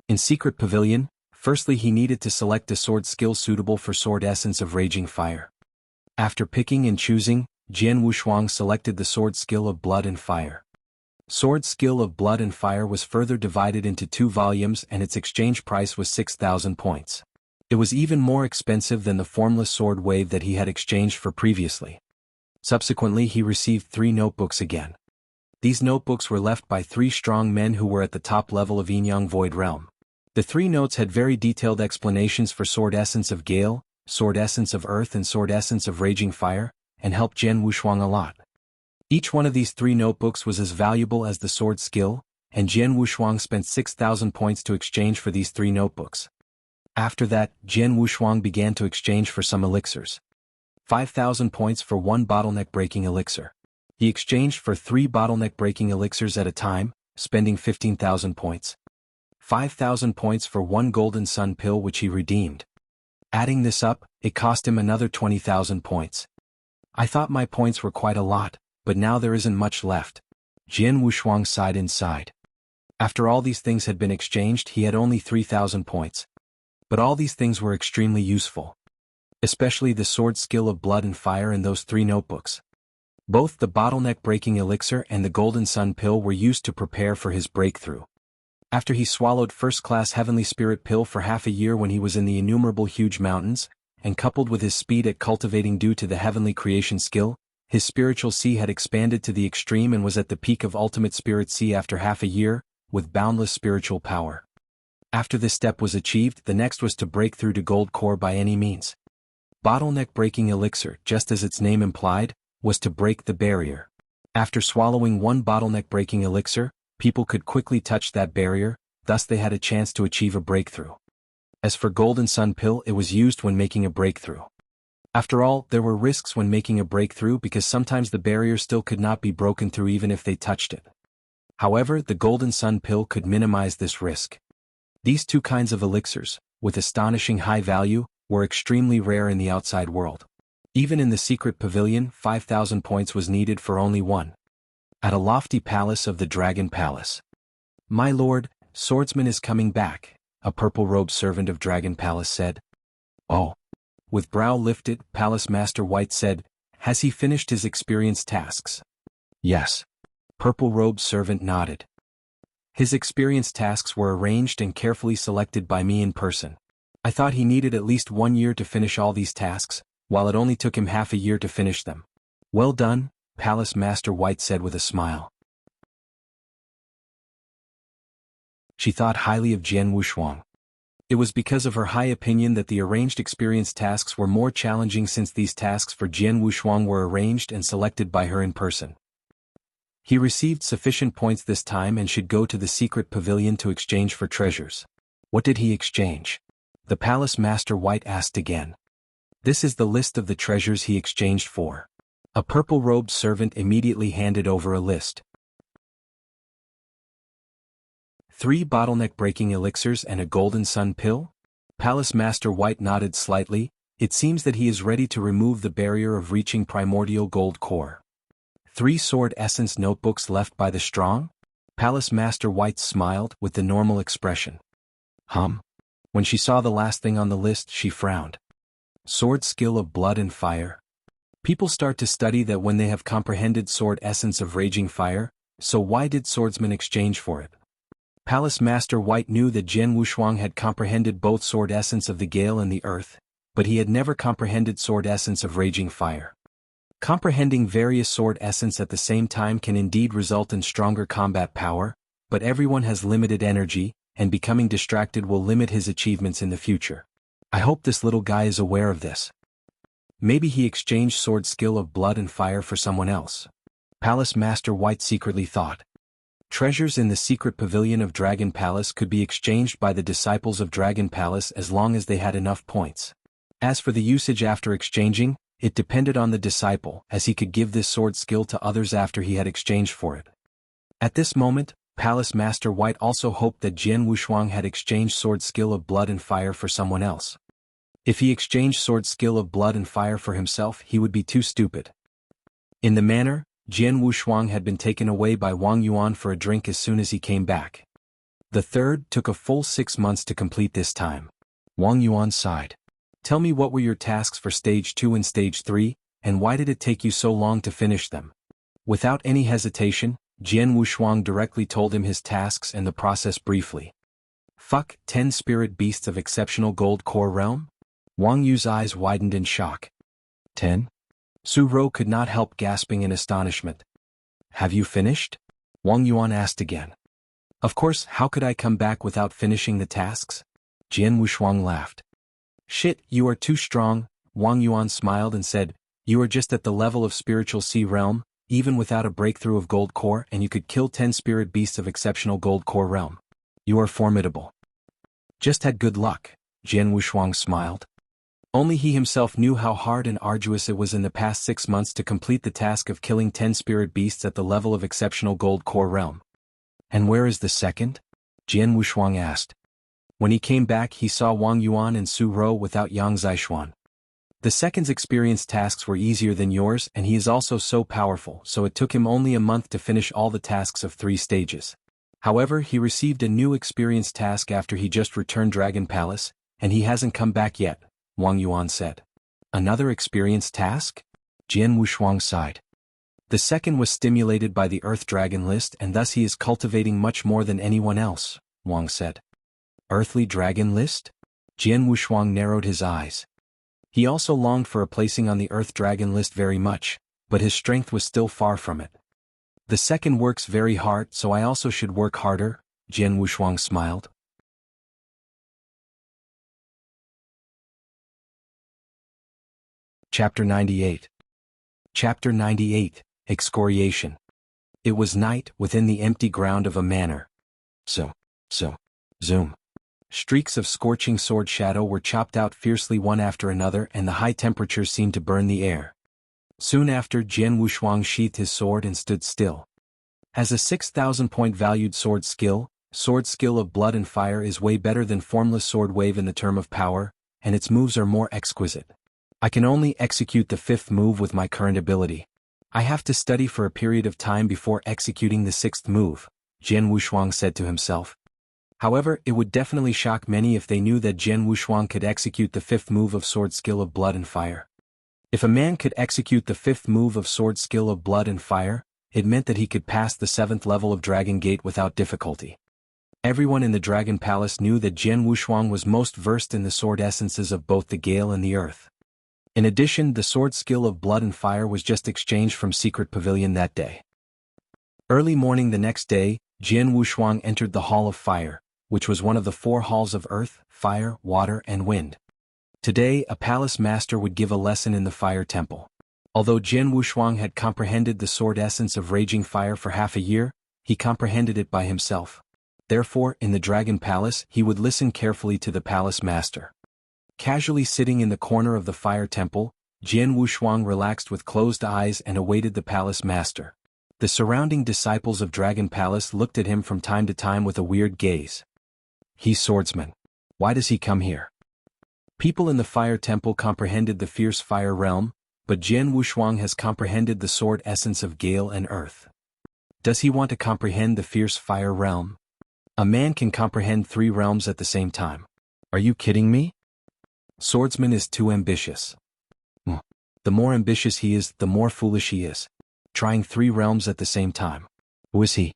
In Secret Pavilion, firstly he needed to select a sword skill suitable for Sword Essence of Raging Fire. After picking and choosing, Jianwu Shuang selected the sword skill of Blood and Fire. Sword skill of Blood and Fire was further divided into 2 volumes and its exchange price was 6,000 points. It was even more expensive than the formless sword wave that he had exchanged for previously. Subsequently he received 3 notebooks again. These notebooks were left by 3 strong men who were at the top level of Yinyang Void Realm. The 3 notes had very detailed explanations for Sword Essence of Gale, Sword Essence of Earth and Sword Essence of Raging Fire, and helped Jianwu Shuang a lot. Each one of these 3 notebooks was as valuable as the sword skill, and Jianwu Shuang spent 6,000 points to exchange for these 3 notebooks. After that, Jianwu Shuang began to exchange for some elixirs. 5,000 points for 1 bottleneck-breaking elixir. He exchanged for 3 bottleneck-breaking elixirs at a time, spending 15,000 points. 5,000 points for 1 golden sun pill which he redeemed. Adding this up, it cost him another 20,000 points. I thought my points were quite a lot, but now there isn't much left. Jianwu Shuang sighed inside. After all these things had been exchanged, he had only 3,000 points. But all these things were extremely useful. Especially the sword skill of blood and fire in those 3 notebooks. Both the bottleneck-breaking elixir and the golden sun pill were used to prepare for his breakthrough. After he swallowed first-class heavenly spirit pill for half a year when he was in the innumerable huge mountains, and coupled with his speed at cultivating due to the heavenly creation skill, his spiritual sea had expanded to the extreme and was at the peak of ultimate spirit sea after half a year, with boundless spiritual power. After this step was achieved, the next was to break through to gold core by any means. Bottleneck-breaking elixir, just as its name implied, was to break the barrier. After swallowing 1 bottleneck-breaking elixir, people could quickly touch that barrier, thus they had a chance to achieve a breakthrough. As for golden sun pill, it was used when making a breakthrough. After all, there were risks when making a breakthrough because sometimes the barrier still could not be broken through even if they touched it. However, the golden sun pill could minimize this risk. These 2 kinds of elixirs, with astonishing high value, were extremely rare in the outside world. Even in the secret pavilion, 5,000 points was needed for only 1. At a lofty palace of the Dragon Palace. "My lord, Swordsman is coming back," a purple-robed servant of Dragon Palace said. "Oh." With brow lifted, Palace Master White said, "Has he finished his experience tasks?" "Yes." Purple-robed servant nodded. "His experience tasks were arranged and carefully selected by me in person. I thought he needed at least 1 year to finish all these tasks, while it only took him half a year to finish them." "Well done," Palace Master White said with a smile. She thought highly of Jianghu. It was because of her high opinion that the arranged experience tasks were more challenging since these tasks for Jianghu were arranged and selected by her in person. He received sufficient points this time and should go to the secret pavilion to exchange for treasures. What did he exchange? The Palace Master White asked again. This is the list of the treasures he exchanged for. A purple-robed servant immediately handed over a list. 3 bottleneck-breaking elixirs and a golden sun pill? Palace Master White nodded slightly. It seems that he is ready to remove the barrier of reaching primordial gold core. 3 sword essence notebooks left by the strong? Palace Master White smiled with the normal expression. When she saw the last thing on the list, she frowned. Sword skill of blood and fire. People start to study that when they have comprehended sword essence of raging fire, so why did swordsmen exchange for it? Palace Master White knew that Jianghu had comprehended both sword essence of the gale and the earth, but he had never comprehended sword essence of raging fire. Comprehending various sword essence at the same time can indeed result in stronger combat power, but everyone has limited energy, and becoming distracted will limit his achievements in the future. I hope this little guy is aware of this. Maybe he exchanged sword skill of blood and fire for someone else. Palace Master White secretly thought. Treasures in the secret pavilion of Dragon Palace could be exchanged by the disciples of Dragon Palace as long as they had enough points. As for the usage after exchanging, it depended on the disciple, as he could give this sword skill to others after he had exchanged for it. At this moment, Palace Master White also hoped that Jianghu had exchanged sword skill of blood and fire for someone else. If he exchanged sword skill of blood and fire for himself, he would be too stupid. In the manner, Jianghu had been taken away by Wang Yuan for a drink as soon as he came back. The third took a full 6 months to complete this time. Wang Yuan sighed. Tell me, what were your tasks for Stage 2 and Stage 3, and why did it take you so long to finish them? Without any hesitation, Jianghu directly told him his tasks and the process briefly. 10 spirit beasts of exceptional gold core realm? Wang Yu's eyes widened in shock. 10? Su Rou could not help gasping in astonishment. Have you finished? Wang Yuan asked again. Of course, how could I come back without finishing the tasks? Jianghu laughed. Shit, you are too strong, Wang Yuan smiled and said, you are just at the level of spiritual sea realm, even without a breakthrough of gold core, and you could kill 10 spirit beasts of exceptional gold core realm. You are formidable. Just had good luck, Jianghu smiled. Only he himself knew how hard and arduous it was in the past 6 months to complete the task of killing 10 spirit beasts at the level of exceptional gold core realm. And where is the second? Jianghu asked. When he came back, he saw Wang Yuan and Su Rou without Yang Zishuan. The second's experience tasks were easier than yours, and he is also so powerful, so it took him only a month to finish all the tasks of 3 stages. However, he received a new experience task after he just returned Dragon Palace, and he hasn't come back yet, Wang Yuan said. Another experience task? Jian Wushuang sighed. The second was stimulated by the Earth Dragon list and thus he is cultivating much more than anyone else, Wang said. Earthly Dragon list? Jian Wushuang narrowed his eyes. He also longed for a placing on the Earth Dragon list very much, but his strength was still far from it. The second works very hard, so I also should work harder, Jian Wushuang smiled. Chapter 98. Chapter 98, Excoriation. It was night within the empty ground of a manor. Zoom. Streaks of scorching sword shadow were chopped out fiercely one after another and the high temperatures seemed to burn the air. Soon after, Jian Wushuang sheathed his sword and stood still. As a 6,000-point valued sword skill of blood and fire is way better than formless sword wave in the term of power, and its moves are more exquisite. I can only execute the fifth move with my current ability. I have to study for a period of time before executing the sixth move, Jian Wushuang said to himself. However, it would definitely shock many if they knew that Jian Wushuang could execute the fifth move of sword skill of blood and fire. If a man could execute the fifth move of sword skill of blood and fire, it meant that he could pass the 7th level of Dragon Gate without difficulty. Everyone in the Dragon Palace knew that Jian Wushuang was most versed in the sword essences of both the gale and the earth. In addition, the sword skill of blood and fire was just exchanged from Secret Pavilion that day. Early morning the next day, Jian Wushuang entered the Hall of Fire, which was one of the 4 halls of earth, fire, water, and wind. Today, a palace master would give a lesson in the fire temple. Although Jian Wushuang had comprehended the sword essence of raging fire for half a year, he comprehended it by himself. Therefore, in the Dragon Palace, he would listen carefully to the palace master. Casually sitting in the corner of the fire temple, Jian Wushuang relaxed with closed eyes and awaited the palace master. The surrounding disciples of Dragon Palace looked at him from time to time with a weird gaze. He's swordsman. Why does he come here? People in the fire temple comprehended the fierce fire realm, but Jian Wushuang has comprehended the sword essence of gale and earth. Does he want to comprehend the fierce fire realm? A man can comprehend 3 realms at the same time. Are you kidding me? Swordsman is too ambitious. The more ambitious he is, the more foolish he is. Trying 3 realms at the same time. Who is he?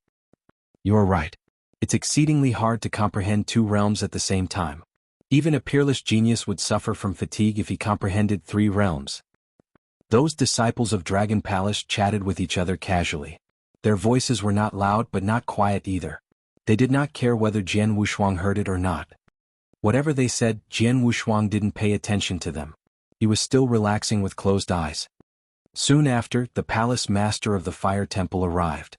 You're right. It's exceedingly hard to comprehend 2 realms at the same time. Even a peerless genius would suffer from fatigue if he comprehended 3 realms. Those disciples of Dragon Palace chatted with each other casually. Their voices were not loud but not quiet either. They did not care whether Jian Wushuang heard it or not. Whatever they said, Jian Wushuang didn't pay attention to them. He was still relaxing with closed eyes. Soon after, the palace master of the fire temple arrived.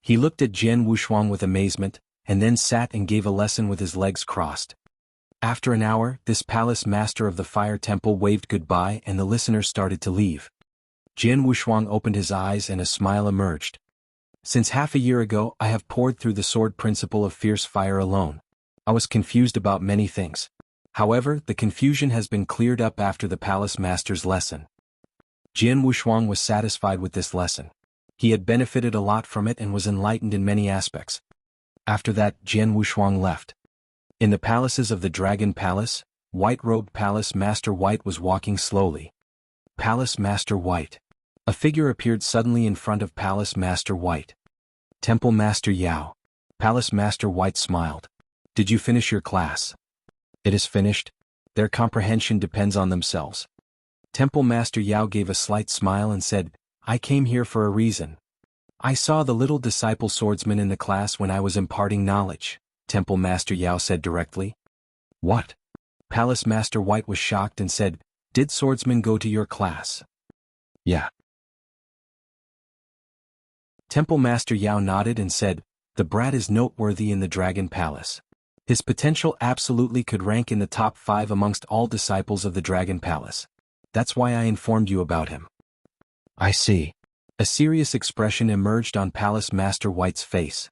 He looked at Jian Wushuang with amazement, and then sat and gave a lesson with his legs crossed. After an hour, this palace master of the fire temple waved goodbye and the listeners started to leave. Jian Wushuang opened his eyes and a smile emerged. Since half a year ago, I have poured through the sword principle of fierce fire alone. I was confused about many things. However, the confusion has been cleared up after the palace master's lesson. Jian Wushuang was satisfied with this lesson. He had benefited a lot from it and was enlightened in many aspects. After that, Jian Wushuang left. In the palaces of the Dragon Palace, White-robed Palace Master White was walking slowly. Palace Master White. A figure appeared suddenly in front of Palace Master White. Temple Master Yao. Palace Master White smiled. Did you finish your class? It is finished. Their comprehension depends on themselves. Temple Master Yao gave a slight smile and said, I came here for a reason. I saw the little disciple swordsman in the class when I was imparting knowledge, Temple Master Yao said directly. What? Palace Master White was shocked and said, Did swordsman go to your class? Yeah. Temple Master Yao nodded and said, The brat is noteworthy in the Dragon Palace. His potential absolutely could rank in the top 5 amongst all disciples of the Dragon Palace. That's why I informed you about him. I see. A serious expression emerged on Palace Master White's face.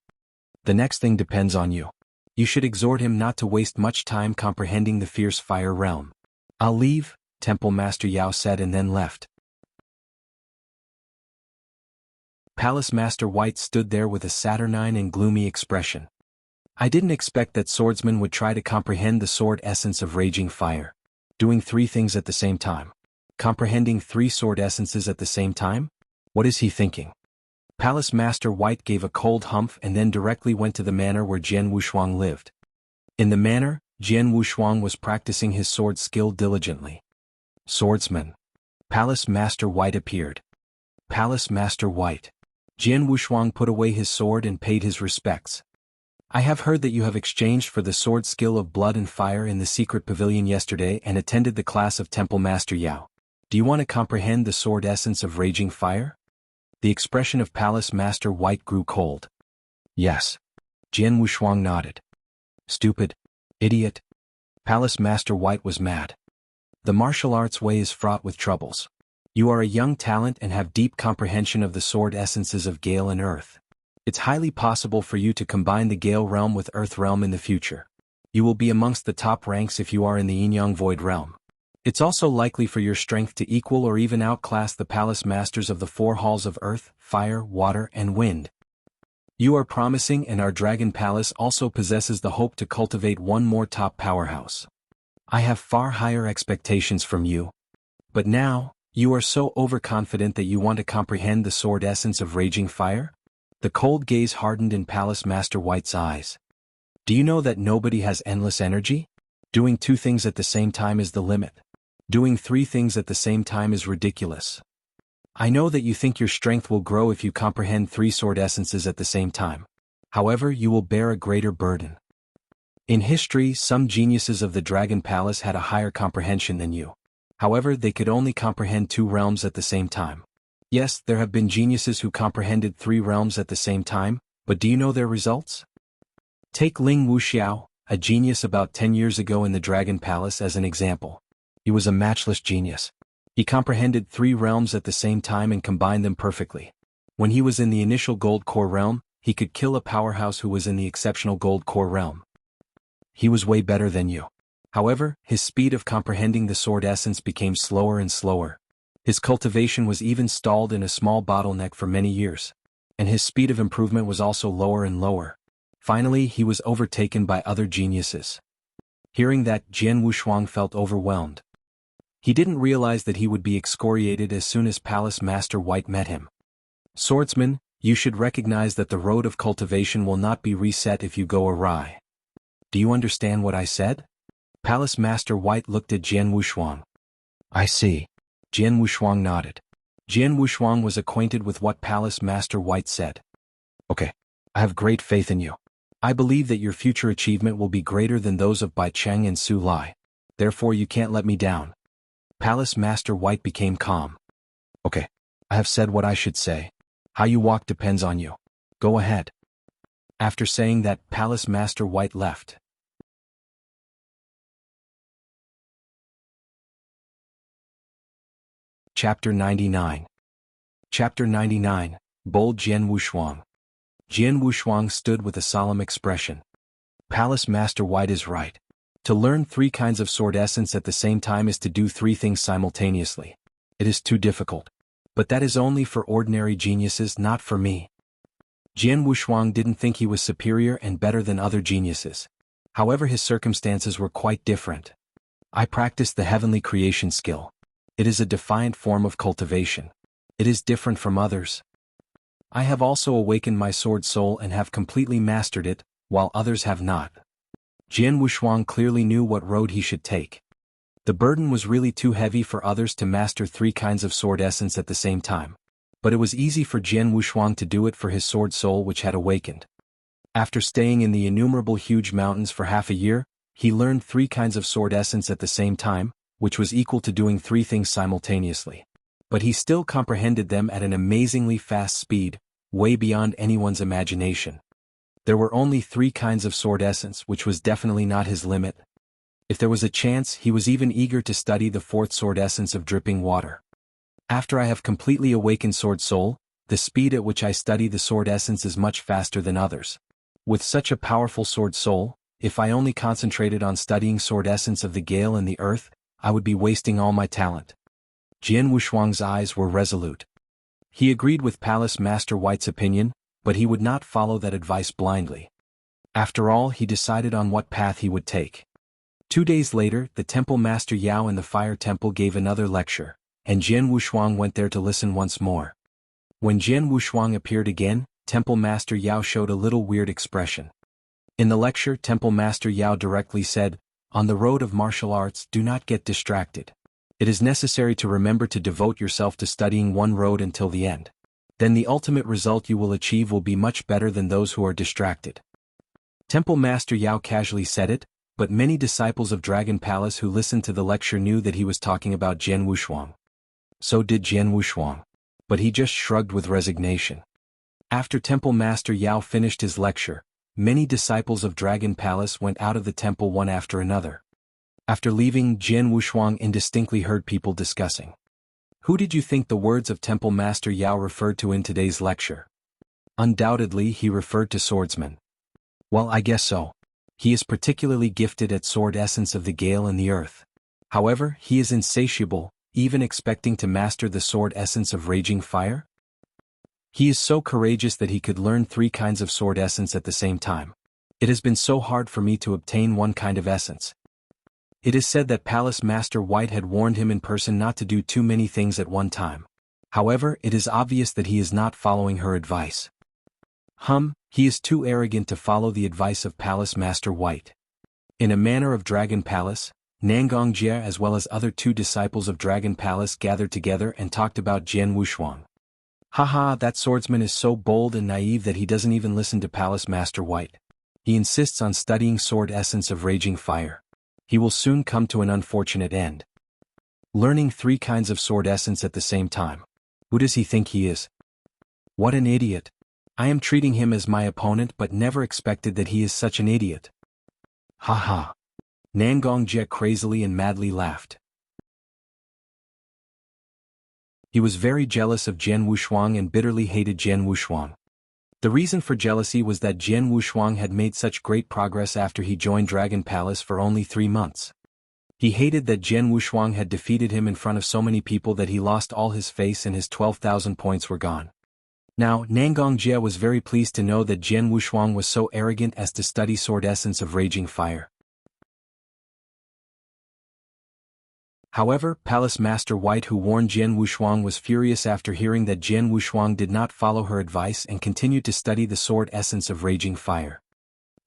The next thing depends on you. You should exhort him not to waste much time comprehending the fierce fire realm. I'll leave, Temple Master Yao said and then left. Palace Master White stood there with a saturnine and gloomy expression. I didn't expect that swordsman would try to comprehend the sword essence of raging fire. Doing 3 things at the same time. Comprehending 3 sword essences at the same time? What is he thinking? Palace Master White gave a cold humph and then directly went to the manor where Jian Wushuang lived. In the manor, Jian Wushuang was practicing his sword skill diligently. Swordsman. Palace Master White appeared. Palace Master White. Jian Wushuang put away his sword and paid his respects. I have heard that you have exchanged for the sword skill of blood and fire in the secret pavilion yesterday and attended the class of Temple Master Yao. Do you want to comprehend the sword essence of raging fire? The expression of Palace Master White grew cold. Yes. Jian Wushuang nodded. Stupid. Idiot. Palace Master White was mad. The martial arts way is fraught with troubles. You are a young talent and have deep comprehension of the sword essences of Gale and Earth. It's highly possible for you to combine the Gale realm with Earth realm in the future. You will be amongst the top ranks if you are in the Yin-Yang Void realm. It's also likely for your strength to equal or even outclass the palace masters of the 4 halls of Earth, Fire, Water, and Wind. You are promising, and our Dragon Palace also possesses the hope to cultivate one more top powerhouse. I have far higher expectations from you. But now, you are so overconfident that you want to comprehend the sword essence of raging fire? The cold gaze hardened in Palace Master White's eyes. Do you know that nobody has endless energy? Doing 2 things at the same time is the limit. Doing 3 things at the same time is ridiculous. I know that you think your strength will grow if you comprehend 3 sword essences at the same time. However, you will bear a greater burden. In history, some geniuses of the Dragon Palace had a higher comprehension than you. However, they could only comprehend 2 realms at the same time. Yes, there have been geniuses who comprehended 3 realms at the same time, but do you know their results? Take Ling Wuxiao, a genius about 10 years ago in the Dragon Palace, as an example. He was a matchless genius. He comprehended 3 realms at the same time and combined them perfectly. When he was in the initial Gold Core realm, he could kill a powerhouse who was in the exceptional Gold Core realm. He was way better than you. However, his speed of comprehending the sword essence became slower and slower. His cultivation was even stalled in a small bottleneck for many years. And his speed of improvement was also lower and lower. Finally, he was overtaken by other geniuses. Hearing that, Jian Wushuang felt overwhelmed. He didn't realize that he would be excoriated as soon as Palace Master White met him. Swordsman, you should recognize that the road of cultivation will not be reset if you go awry. Do you understand what I said? Palace Master White looked at Jian Wushuang. I see. Jian Wushuang nodded. Jian Wushuang was acquainted with what Palace Master White said. Okay. I have great faith in you. I believe that your future achievement will be greater than those of Bai Cheng and Su Lai. Therefore you can't let me down. Palace Master White became calm. Okay. I have said what I should say. How you walk depends on you. Go ahead. After saying that, Palace Master White left. Chapter 99. Chapter 99, Bold Jian Wushuang. Jian Wushuang stood with a solemn expression. Palace Master White is right. To learn 3 kinds of sword essence at the same time is to do 3 things simultaneously. It is too difficult. But that is only for ordinary geniuses, not for me. Jian Wushuang didn't think he was superior and better than other geniuses. However, his circumstances were quite different. I practiced the heavenly creation skill. It is a defiant form of cultivation. It is different from others. I have also awakened my sword soul and have completely mastered it, while others have not. Jian Wushuang clearly knew what road he should take. The burden was really too heavy for others to master 3 kinds of sword essence at the same time. But it was easy for Jian Wushuang to do it for his sword soul which had awakened. After staying in the innumerable huge mountains for half a year, he learned 3 kinds of sword essence at the same time, which was equal to doing 3 things simultaneously. But he still comprehended them at an amazingly fast speed, way beyond anyone's imagination. There were only 3 kinds of sword essence, which was definitely not his limit. If there was a chance, he was even eager to study the 4th sword essence of dripping water. After I have completely awakened sword soul, the speed at which I study the sword essence is much faster than others. With such a powerful sword soul, if I only concentrated on studying sword essence of the Gale and the Earth, I would be wasting all my talent. Jian Wushuang's eyes were resolute. He agreed with Palace Master White's opinion, but he would not follow that advice blindly. After all, he decided on what path he would take. 2 days later, the Temple Master Yao in the Fire Temple gave another lecture. and Jian Wushuang went there to listen once more. When Jian Wushuang appeared again, Temple Master Yao showed a little weird expression. In the lecture, Temple Master Yao directly said, "On the road of martial arts, do not get distracted. It is necessary to remember to devote yourself to studying one road until the end. Then the ultimate result you will achieve will be much better than those who are distracted." Temple Master Yao casually said it, but many disciples of Dragon Palace who listened to the lecture knew that he was talking about Jian Wushuang. So did Jian Wushuang. But he just shrugged with resignation. After Temple Master Yao finished his lecture, many disciples of Dragon Palace went out of the temple one after another. After leaving, Jian Wushuang indistinctly heard people discussing. Who did you think the words of Temple Master Yao referred to in today's lecture? Undoubtedly he referred to swordsman. Well, I guess so. He is particularly gifted at sword essence of the gale and the earth. However, he is insatiable, even expecting to master the sword essence of raging fire? He is so courageous that he could learn 3 kinds of sword essence at the same time. It has been so hard for me to obtain one kind of essence. It is said that Palace Master White had warned him in person not to do too many things at one time. However, it is obvious that he is not following her advice. He is too arrogant to follow the advice of Palace Master White. In a manner of Dragon Palace, Nangong Jie as well as other 2 disciples of Dragon Palace gathered together and talked about Jian Wushuang. Haha, that swordsman is so bold and naive that he doesn't even listen to Palace Master White. He insists on studying sword essence of raging fire. He will soon come to an unfortunate end. Learning 3 kinds of sword essence at the same time. Who does he think he is? What an idiot. I am treating him as my opponent but never expected that he is such an idiot. Haha. Nangong Jie crazily and madly laughed. He was very jealous of Jian Wushuang and bitterly hated Jian Wushuang. The reason for jealousy was that Jian Wushuang had made such great progress after he joined Dragon Palace for only 3 months. He hated that Jian Wushuang had defeated him in front of so many people that he lost all his face and his 12,000 points were gone. Now, Nangong Jie was very pleased to know that Jian Wushuang was so arrogant as to study sword essence of raging fire. However, Palace Master White who warned Jian Wushuang was furious after hearing that Jian Wushuang did not follow her advice and continued to study the sword essence of raging fire.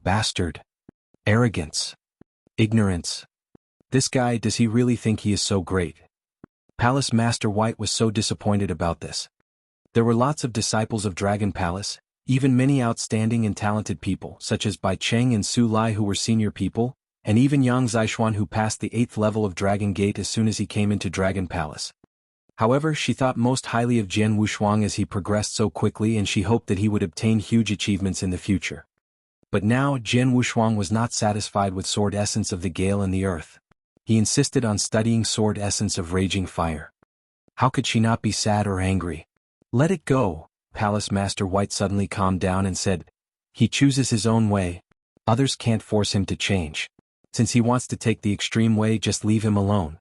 Bastard. Arrogance. Ignorance. This guy, does he really think he is so great? Palace Master White was so disappointed about this. There were lots of disciples of Dragon Palace, even many outstanding and talented people such as Bai Cheng and Su Lai who were senior people, and even Yang Zixuan who passed the 8th level of Dragon Gate as soon as he came into Dragon Palace. However, she thought most highly of Jian Wushuang as he progressed so quickly and she hoped that he would obtain huge achievements in the future. But now, Jian Wushuang was not satisfied with sword essence of the gale and the earth. He insisted on studying sword essence of raging fire. How could she not be sad or angry? Let it go. Palace Master White suddenly calmed down and said, "He chooses his own way. Others can't force him to change. Since he wants to take the extreme way, just leave him alone.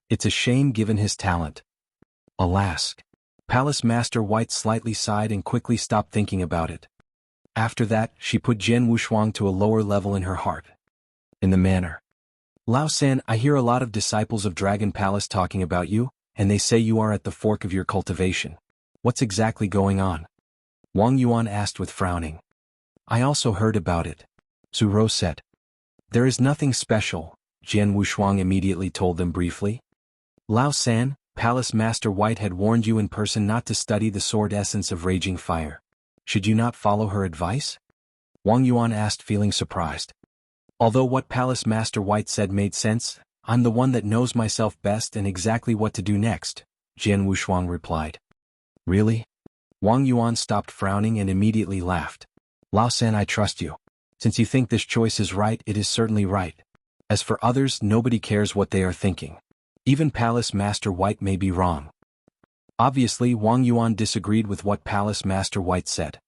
It's a shame given his talent." Alas. Palace Master White slightly sighed and quickly stopped thinking about it. After that, she put Jian Wushuang to a lower level in her heart. In the manner. "Lao San, I hear a lot of disciples of Dragon Palace talking about you, and they say you are at the fork of your cultivation. What's exactly going on?" Wang Yuan asked with frowning. "I also heard about it," Su Rou said. "There is nothing special," Jian Wushuang immediately told them briefly. "Lao San, Palace Master White had warned you in person not to study the sword essence of raging fire. Should you not follow her advice?" Wang Yuan asked, feeling surprised. Although what Palace Master White said made sense, "I'm the one that knows myself best and exactly what to do next," Jian Wushuang replied. "Really?" Wang Yuan stopped frowning and immediately laughed. "Lao San, I trust you. Since you think this choice is right, it is certainly right. As for others, nobody cares what they are thinking. Even Palace Master White may be wrong." Obviously, Wang Yuan disagreed with what Palace Master White said.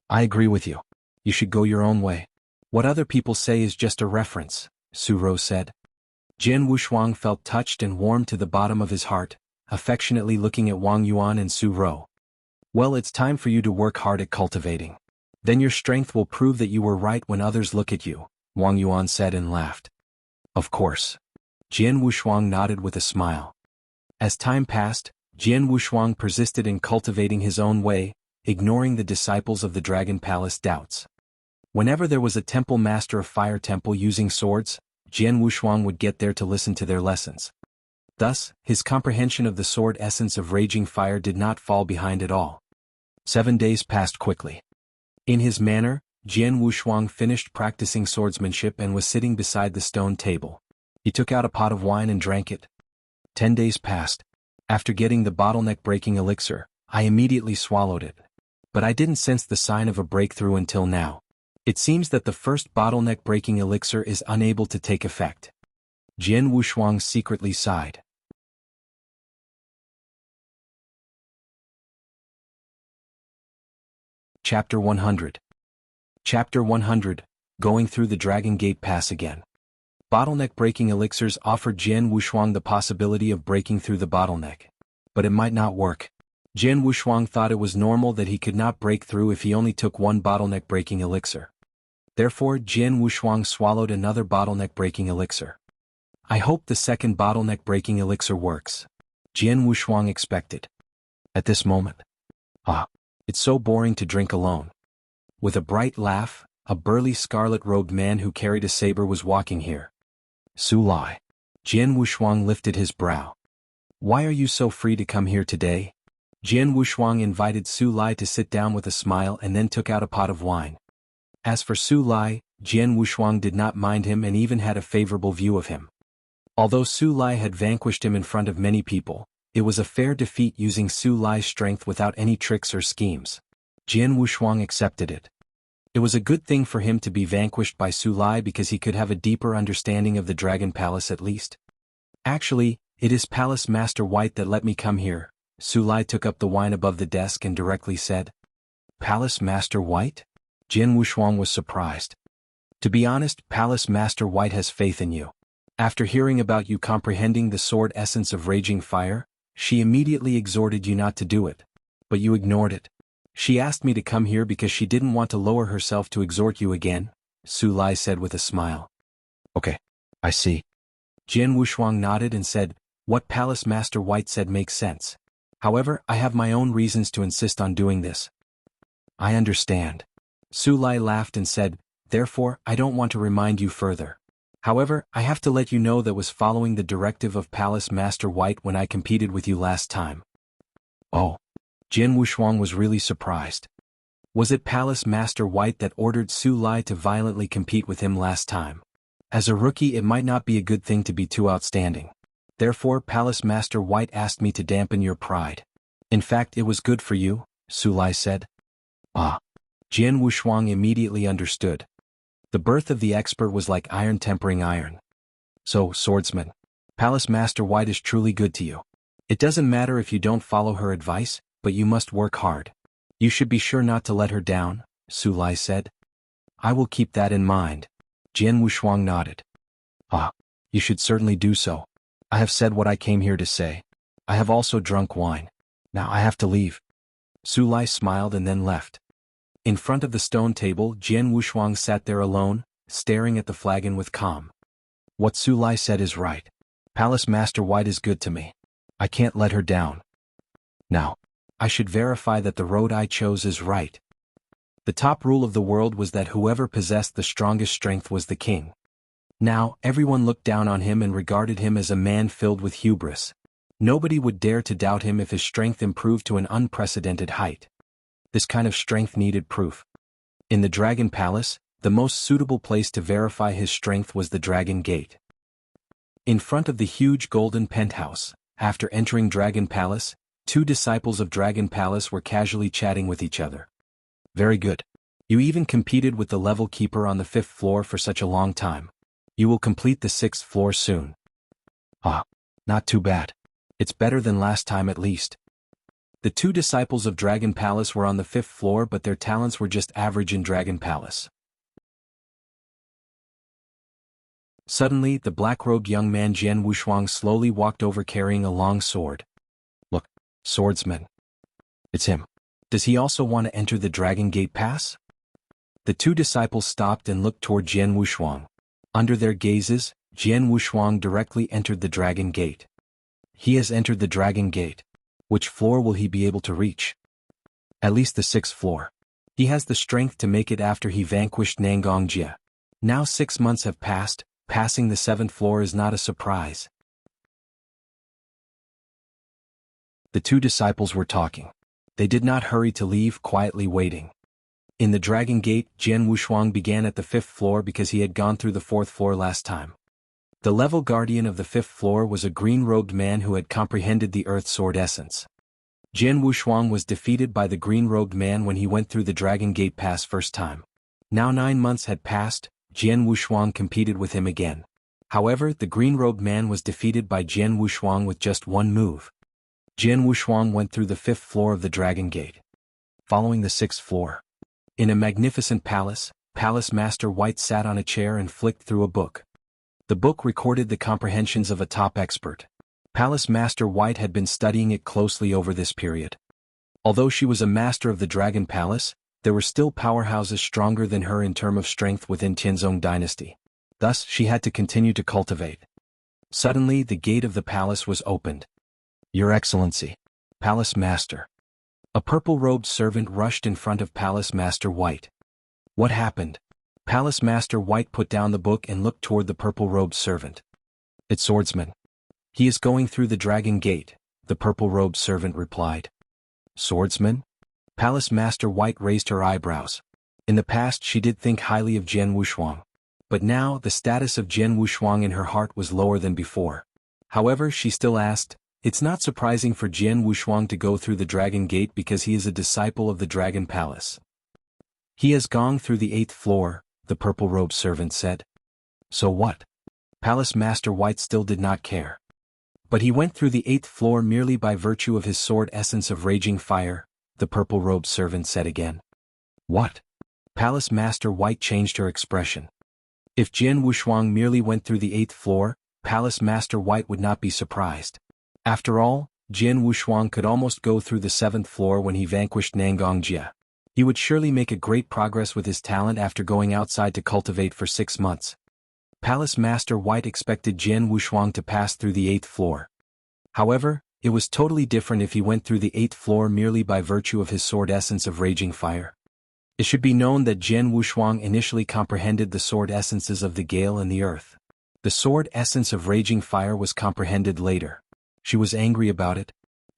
"I agree with you. You should go your own way. What other people say is just a reference," Su Rou said. Jian Wushuang felt touched and warmed to the bottom of his heart, affectionately looking at Wang Yuan and Su Rou. "Well, it's time for you to work hard at cultivating. Then your strength will prove that you were right when others look at you," Wang Yuan said and laughed. "Of course." Jian Wushuang nodded with a smile. As time passed, Jian Wushuang persisted in cultivating his own way, ignoring the disciples of the Dragon Palace doubts. Whenever there was a temple master of fire temple using swords, Jian Wushuang would get there to listen to their lessons. Thus, his comprehension of the sword essence of raging fire did not fall behind at all. 7 days passed quickly. In his manner, Jian Wushuang finished practicing swordsmanship and was sitting beside the stone table. He took out a pot of wine and drank it. 10 days passed. After getting the bottleneck-breaking elixir, I immediately swallowed it. But I didn't sense the sign of a breakthrough until now. It seems that the first bottleneck-breaking elixir is unable to take effect. Jian Wushuang secretly sighed. Chapter 100. Chapter 100, Going Through the Dragon Gate Pass Again. Bottleneck-breaking elixirs offered Jian Wushuang the possibility of breaking through the bottleneck. But it might not work. Jian Wushuang thought it was normal that he could not break through if he only took one bottleneck-breaking elixir. Therefore, Jian Wushuang swallowed another bottleneck-breaking elixir. I hope the second bottleneck-breaking elixir works. Jian Wushuang expected. At this moment. It's so boring to drink alone. With a bright laugh, a burly scarlet-robed man who carried a saber was walking here. Su Lai. Jian Wushuang lifted his brow. Why are you so free to come here today? Jian Wushuang invited Su Lai to sit down with a smile and then took out a pot of wine. As for Su Lai, Jian Wushuang did not mind him and even had a favorable view of him. Although Su Lai had vanquished him in front of many people, it was a fair defeat using Su Lai's strength without any tricks or schemes. Jian Wushuang accepted it. It was a good thing for him to be vanquished by Su Lai because he could have a deeper understanding of the Dragon Palace at least. Actually, it is Palace Master White that let me come here. Su Lai took up the wine above the desk and directly said. Palace Master White? Jian Wushuang was surprised. To be honest, Palace Master White has faith in you. After hearing about you comprehending the sword essence of raging fire, she immediately exhorted you not to do it. But you ignored it. She asked me to come here because she didn't want to lower herself to exhort you again, Su Lai said with a smile. Okay, I see. Jian Wushuang nodded and said, what Palace Master White said makes sense. However, I have my own reasons to insist on doing this. I understand. Su Lai laughed and said, therefore, I don't want to remind you further. However, I have to let you know that was following the directive of Palace Master White when I competed with you last time. Oh. Jian Wushuang was really surprised. Was it Palace Master White that ordered Su Lai to violently compete with him last time? As a rookie, it might not be a good thing to be too outstanding. Therefore, Palace Master White asked me to dampen your pride. In fact, it was good for you, Su Lai said. Jian Wushuang immediately understood. The birth of the expert was like iron tempering iron. So, swordsman, Palace Master White is truly good to you. It doesn't matter if you don't follow her advice, but you must work hard. You should be sure not to let her down, Su Lai said. I will keep that in mind. Jian Wushuang nodded. You should certainly do so. I have said what I came here to say. I have also drunk wine. Now I have to leave. Su Lai smiled and then left. In front of the stone table, Jian Wushuang sat there alone, staring at the flagon with calm. What Su Lai said is right. Palace Master White is good to me. I can't let her down. Now, I should verify that the road I chose is right. The top rule of the world was that whoever possessed the strongest strength was the king. Now, everyone looked down on him and regarded him as a man filled with hubris. Nobody would dare to doubt him if his strength improved to an unprecedented height. This kind of strength needed proof. In the Dragon Palace, the most suitable place to verify his strength was the Dragon Gate. In front of the huge golden penthouse, after entering Dragon Palace, 2 disciples of Dragon Palace were casually chatting with each other. Very good. You even competed with the level keeper on the 5th floor for such a long time. You will complete the 6th floor soon. Not too bad. It's better than last time at least. The 2 disciples of Dragon Palace were on the 5th floor, but their talents were just average in Dragon Palace. Suddenly, the black-robed young man Jian Wushuang slowly walked over carrying a long sword. Look, swordsman. It's him. Does he also want to enter the Dragon Gate Pass? The 2 disciples stopped and looked toward Jian Wushuang. Under their gazes, Jian Wushuang directly entered the Dragon Gate. He has entered the Dragon Gate. Which floor will he be able to reach? At least the 6th floor. He has the strength to make it after he vanquished Nangongjia. Now 6 months have passed, passing the 7th floor is not a surprise. The two disciples were talking. They did not hurry to leave, quietly waiting. In the Dragon Gate, Jian Wushuang began at the 5th floor because he had gone through the 4th floor last time. The level guardian of the 5th floor was a green-robed man who had comprehended the Earth Sword essence. Jian Wushuang was defeated by the green-robed man when he went through the Dragon Gate Pass first time. Now 9 months had passed, Jian Wushuang competed with him again. However, the green-robed man was defeated by Jian Wushuang with just one move. Jian Wushuang went through the 5th floor of the Dragon Gate. Following the 6th floor. In a magnificent palace, Palace Master White sat on a chair and flicked through a book. The book recorded the comprehensions of a top expert. Palace Master White had been studying it closely over this period. Although she was a master of the Dragon Palace, there were still powerhouses stronger than her in terms of strength within Tianzong dynasty. Thus, she had to continue to cultivate. Suddenly, the gate of the palace was opened. Your Excellency. Palace Master. A purple-robed servant rushed in front of Palace Master White. What happened? Palace Master White put down the book and looked toward the purple-robed servant. It's Swordsman. He is going through the Dragon Gate, the purple-robed servant replied. Swordsman? Palace Master White raised her eyebrows. In the past she did think highly of Jian Wushuang. But now the status of Jian Wushuang in her heart was lower than before. However, she still asked, it's not surprising for Jian Wushuang to go through the Dragon Gate because he is a disciple of the Dragon Palace. He has gone through the 8th floor, the purple-robed servant said. So what? Palace Master White still did not care. But he went through the 8th floor merely by virtue of his sword essence of raging fire, the purple-robed servant said again. What? Palace Master White changed her expression. If Jian Wushuang merely went through the 8th floor, Palace Master White would not be surprised. After all, Jian Wushuang could almost go through the 7th floor when he vanquished Nangongjia. He would surely make a great progress with his talent after going outside to cultivate for 6 months. Palace Master White expected Jian Wushuang to pass through the 8th floor. However, it was totally different if he went through the 8th floor merely by virtue of his sword essence of raging fire. It should be known that Jian Wushuang initially comprehended the sword essences of the gale and the earth. The sword essence of raging fire was comprehended later. She was angry about it.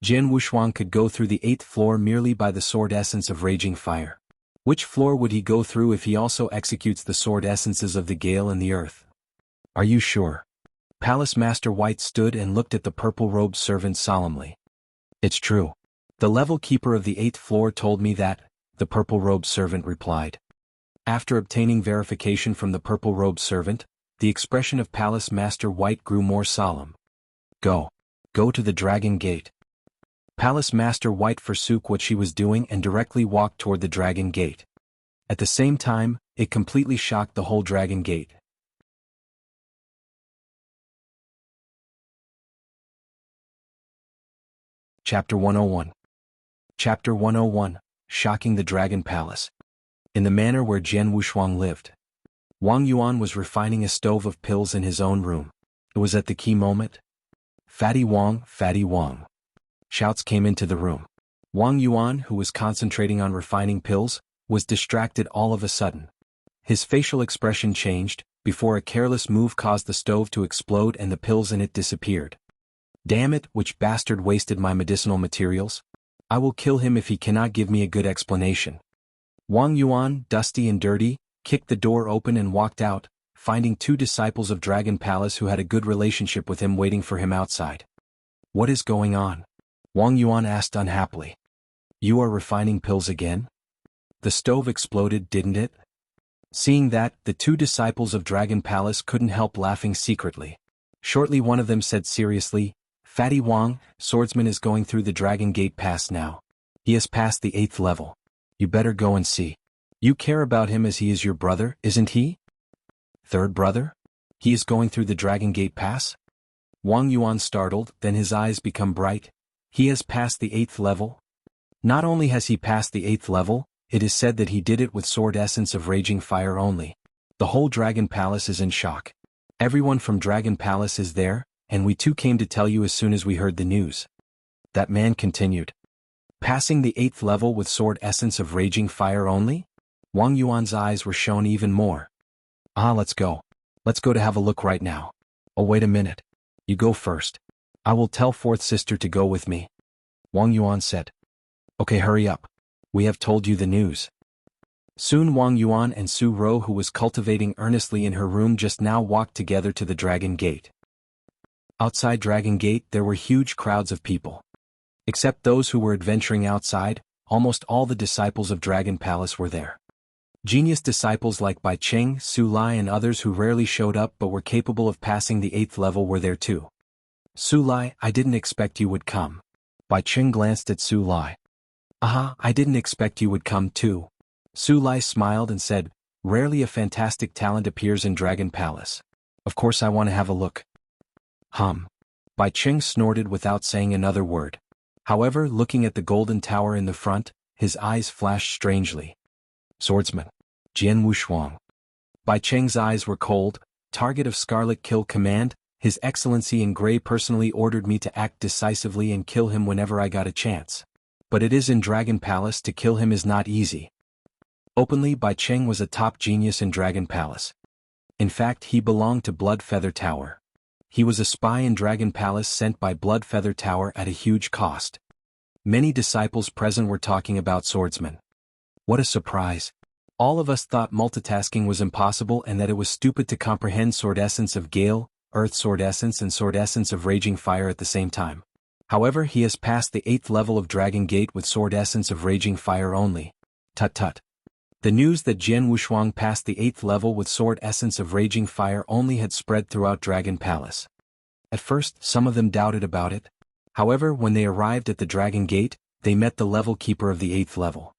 Jian Wushuang could go through the 8th floor merely by the sword essence of raging fire. Which floor would he go through if he also executes the sword essences of the gale and the earth? Are you sure? Palace Master White stood and looked at the purple-robed servant solemnly. It's true. The level keeper of the 8th floor told me that, the purple-robed servant replied. After obtaining verification from the purple-robed servant, the expression of Palace Master White grew more solemn. Go to the Dragon Gate. Palace Master White forsook what she was doing and directly walked toward the Dragon Gate. At the same time, it completely shocked the whole Dragon Gate. Chapter 101. Chapter 101, Shocking the Dragon Palace. In the manor where Jian Wushuang lived. Wang Yuan was refining a stove of pills in his own room. It was at the key moment. Fatty Wang, Fatty Wang. Shouts came into the room. Wang Yuan, who was concentrating on refining pills, was distracted all of a sudden. His facial expression changed, before a careless move caused the stove to explode and the pills in it disappeared. Damn it, which bastard wasted my medicinal materials? I will kill him if he cannot give me a good explanation. Wang Yuan, dusty and dirty, kicked the door open and walked out, finding 2 disciples of Dragon Palace who had a good relationship with him waiting for him outside. What is going on? Wang Yuan asked unhappily. You are refining pills again? The stove exploded, didn't it? Seeing that, the 2 disciples of Dragon Palace couldn't help laughing secretly. Shortly one of them said seriously, Fatty Wang, Swordsman is going through the Dragon Gate Pass now. He has passed the 8th level. You better go and see. You care about him as he is your brother, isn't he? 3rd brother? He is going through the Dragon Gate Pass? Wang Yuan startled, then his eyes become bright. He has passed the 8th level? Not only has he passed the 8th level, it is said that he did it with sword essence of raging fire only. The whole Dragon Palace is in shock. Everyone from Dragon Palace is there, and we too came to tell you as soon as we heard the news. That man continued. Passing the 8th level with sword essence of raging fire only? Wang Yuan's eyes were shown even more. Let's go. Let's go to have a look right now. Oh, wait a minute. You go first. I will tell fourth sister to go with me. Wang Yuan said. Okay, hurry up. We have told you the news. Soon Wang Yuan and Su Ro, who was cultivating earnestly in her room just now, walked together to the Dragon Gate. Outside Dragon Gate there were huge crowds of people. Except those who were adventuring outside, almost all the disciples of Dragon Palace were there. Genius disciples like Bai Cheng, Su Lai and others who rarely showed up but were capable of passing the 8th level were there too. Su Lai, I didn't expect you would come. Bai Cheng glanced at Su Lai. I didn't expect you would come too. Su Lai smiled and said, rarely a fantastic talent appears in Dragon Palace. Of course I want to have a look. Bai Cheng snorted without saying another word. However, looking at the golden tower in the front, his eyes flashed strangely. Swordsman. Jianghu Shuang. Bai Cheng's eyes were cold. Target of Scarlet Kill command. His Excellency in Grey personally ordered me to act decisively and kill him whenever I got a chance. But it is in Dragon Palace, to kill him is not easy. Openly, Bai Cheng was a top genius in Dragon Palace. In fact, he belonged to Blood Feather Tower. He was a spy in Dragon Palace sent by Blood Feather Tower at a huge cost. Many disciples present were talking about Swordsman. What a surprise. All of us thought multitasking was impossible and that it was stupid to comprehend Sword Essence of Gale, Earth Sword Essence and Sword Essence of Raging Fire at the same time. However, he has passed the 8th level of Dragon Gate with Sword Essence of Raging Fire only. Tut tut. The news that Jianghu Shuang passed the 8th level with Sword Essence of Raging Fire only had spread throughout Dragon Palace. At first, some of them doubted about it. However, when they arrived at the Dragon Gate, they met the level keeper of the 8th level.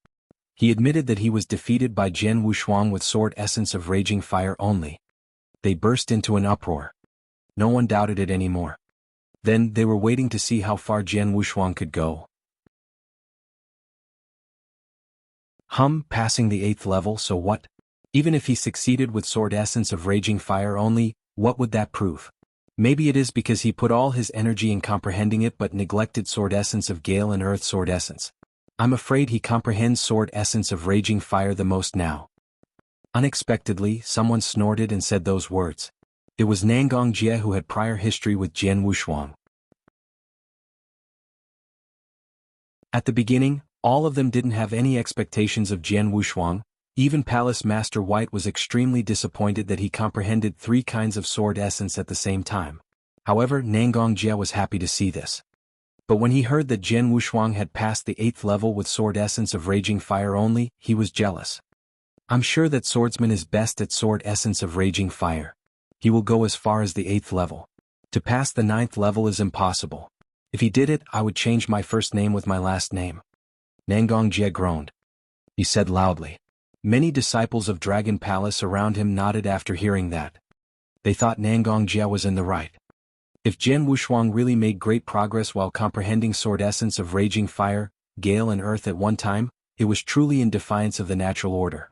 He admitted that he was defeated by Jianghu Shuang with Sword Essence of Raging Fire only. They burst into an uproar. No one doubted it anymore. Then, they were waiting to see how far Jianghu Shuang could go. Passing the 8th level, so what? Even if he succeeded with Sword Essence of Raging Fire only, what would that prove? Maybe it is because he put all his energy in comprehending it but neglected Sword Essence of Gale and Earth Sword Essence. I'm afraid he comprehends Sword Essence of Raging Fire the most now. Unexpectedly, someone snorted and said those words. It was Nangong Jie, who had prior history with Jianghu Shuang. At the beginning, all of them didn't have any expectations of Jianghu Shuang. Even Palace Master White was extremely disappointed that he comprehended 3 kinds of sword essence at the same time. However, Nangong Jie was happy to see this. But when he heard that Jianghu Shuang had passed the 8th level with Sword Essence of Raging Fire only, he was jealous. I'm sure that Swordsman is best at Sword Essence of Raging Fire. He will go as far as the 8th level. To pass the 9th level is impossible. If he did it, I would change my first name with my last name. Nangong Jie groaned. He said loudly. Many disciples of Dragon Palace around him nodded after hearing that. They thought Nangong Jie was in the right. If Jianghu Shuang really made great progress while comprehending Sword Essence of Raging Fire, Gale and Earth at one time, it was truly in defiance of the natural order.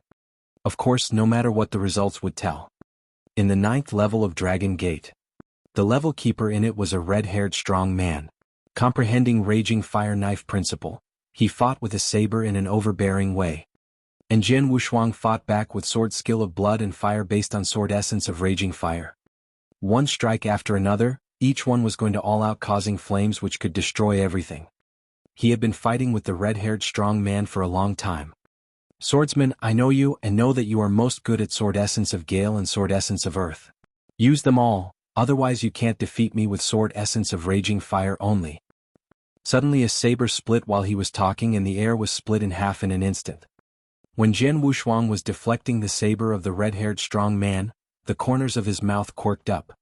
Of course, no matter what the results would tell. In the 9th level of Dragon Gate, the level keeper in it was a red-haired strong man. Comprehending Raging Fire Knife Principle, he fought with a saber in an overbearing way. And Jianghu Shuang fought back with sword skill of blood and fire based on Sword Essence of Raging Fire. One strike after another, each one was going to all out, causing flames which could destroy everything. He had been fighting with the red-haired strong man for a long time. Swordsman, I know you and know that you are most good at Sword Essence of Gale and Sword Essence of Earth. Use them all, otherwise you can't defeat me with Sword Essence of Raging Fire only. Suddenly a saber split while he was talking and the air was split in half in an instant. When Jianghu Shuang was deflecting the saber of the red-haired strong man, the corners of his mouth quirked up.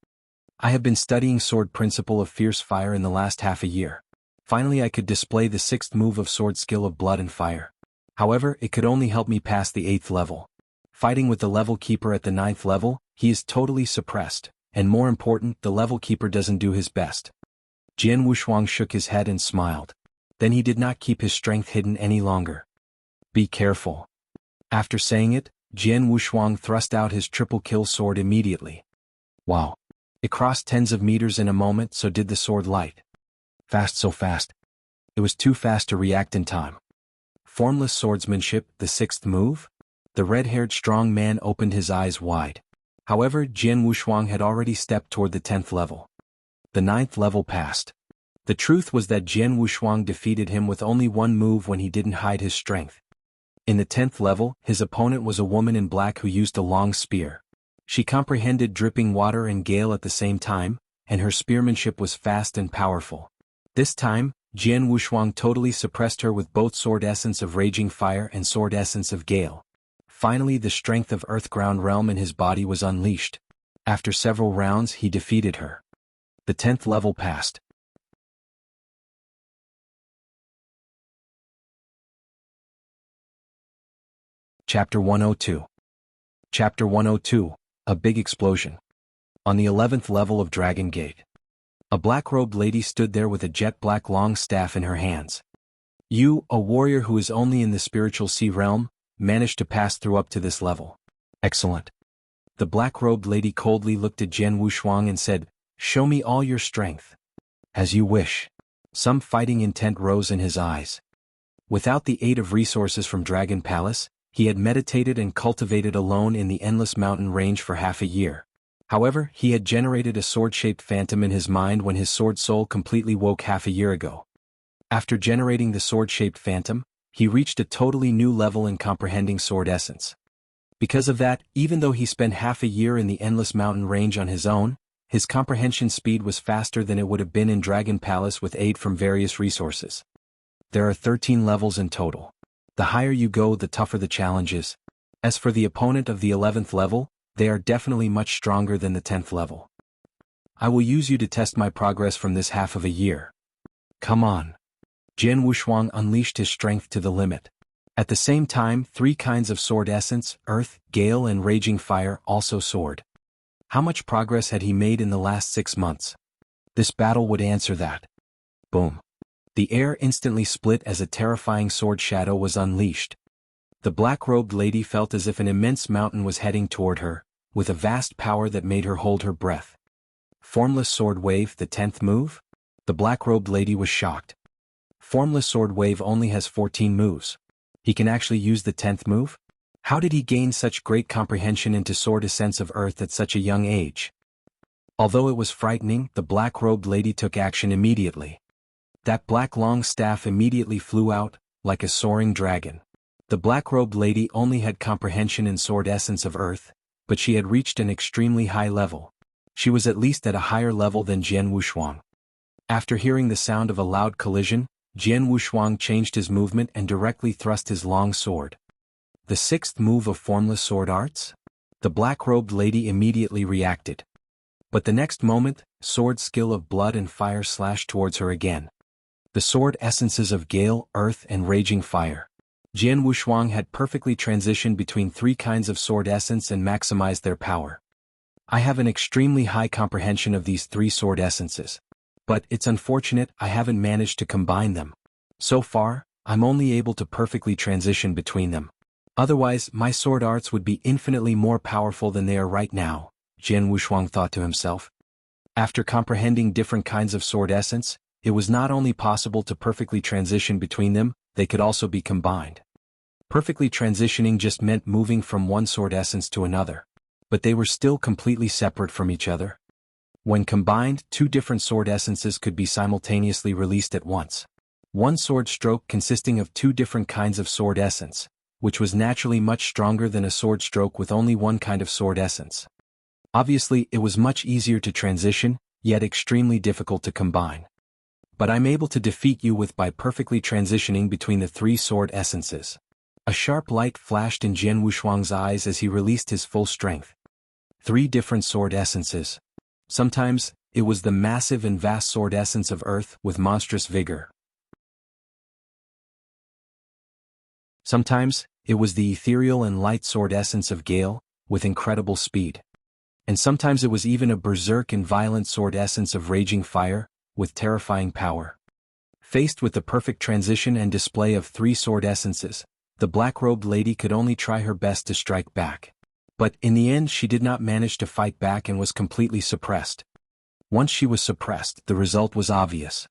I have been studying Sword Principle of Fierce Fire in the last half a year. Finally I could display the 6th move of Sword Skill of Blood and Fire. However, it could only help me pass the 8th level. Fighting with the level keeper at the 9th level, he is totally suppressed, and more important, the level keeper doesn't do his best. Jianghu Shuang shook his head and smiled. Then he did not keep his strength hidden any longer. Be careful. After saying it, Jianghu Shuang thrust out his triple kill sword immediately. Wow. It crossed tens of meters in a moment, so did the sword light. Fast, so fast. It was too fast to react in time. Formless swordsmanship, the sixth move? The red-haired strong man opened his eyes wide. However, Jian Wushuang had already stepped toward the 10th level. The 9th level passed. The truth was that Jian Wushuang defeated him with only one move when he didn't hide his strength. In the 10th level, his opponent was a woman in black who used a long spear. She comprehended dripping water and gale at the same time, and her spearmanship was fast and powerful. This time, Jian Wushuang totally suppressed her with both sword essence of raging fire and sword essence of gale. Finally, the strength of earth-ground realm in his body was unleashed. After several rounds, he defeated her. The 10th level passed. Chapter 102. Chapter 102, A Big Explosion. On the 11th level of Dragon Gate. A black-robed lady stood there with a jet-black long staff in her hands. You, a warrior who is only in the spiritual sea realm, managed to pass through up to this level. Excellent. The black-robed lady coldly looked at Jian Wushuang and said, "Show me all your strength." As you wish. Some fighting intent rose in his eyes. Without the aid of resources from Dragon Palace, he had meditated and cultivated alone in the endless mountain range for half a year. However, he had generated a sword-shaped phantom in his mind when his sword soul completely woke half a year ago. After generating the sword-shaped phantom, he reached a totally new level in comprehending sword essence. Because of that, even though he spent half a year in the endless mountain range on his own, his comprehension speed was faster than it would have been in Dragon Palace with aid from various resources. There are 13 levels in total. The higher you go, the tougher the challenge is. As for the opponent of the 11th level, they are definitely much stronger than the 10th level. I will use you to test my progress from this half of a year. Come on. Jian Wushuang unleashed his strength to the limit. At the same time, 3 kinds of sword essence, earth, gale and raging fire, also soared. How much progress had he made in the last 6 months? This battle would answer that. Boom. The air instantly split as a terrifying sword shadow was unleashed. The black-robed lady felt as if an immense mountain was heading toward her, with a vast power that made her hold her breath. Formless sword wave, the 10th move? The black-robed lady was shocked. Formless sword wave only has 14 moves. He can actually use the 10th move? How did he gain such great comprehension into sword essence of earth at such a young age? Although it was frightening, the black-robed lady took action immediately. That black long staff immediately flew out, like a soaring dragon. The black-robed lady only had comprehension in sword essence of earth, but she had reached an extremely high level. She was at least at a higher level than Jian Wushuang. After hearing the sound of a loud collision, Jian Wushuang changed his movement and directly thrust his long sword. The 6th move of formless sword arts? The black-robed lady immediately reacted. But the next moment, sword skill of blood and fire slashed towards her again. The sword essences of gale, earth and raging fire. Jian Wushuang had perfectly transitioned between 3 kinds of sword essence and maximized their power. I have an extremely high comprehension of these 3 sword essences. But it's unfortunate I haven't managed to combine them. So far, I'm only able to perfectly transition between them. Otherwise, my sword arts would be infinitely more powerful than they are right now, Jian Wushuang thought to himself. After comprehending different kinds of sword essence, it was not only possible to perfectly transition between them, they could also be combined. Perfectly transitioning just meant moving from one sword essence to another. But they were still completely separate from each other. When combined, 2 different sword essences could be simultaneously released at once. One sword stroke consisting of 2 different kinds of sword essence, which was naturally much stronger than a sword stroke with only one kind of sword essence. Obviously, it was much easier to transition, yet extremely difficult to combine. But I'm able to defeat you by perfectly transitioning between the 3 sword essences. A sharp light flashed in Jian Wushuang's eyes as he released his full strength. 3 different sword essences. Sometimes, it was the massive and vast sword essence of earth with monstrous vigor. Sometimes, it was the ethereal and light sword essence of gale, with incredible speed. And sometimes it was even a berserk and violent sword essence of raging fire, with terrifying power. Faced with the perfect transition and display of 3 sword essences, the black-robed lady could only try her best to strike back. But in the end she did not manage to fight back and was completely suppressed. Once she was suppressed, the result was obvious.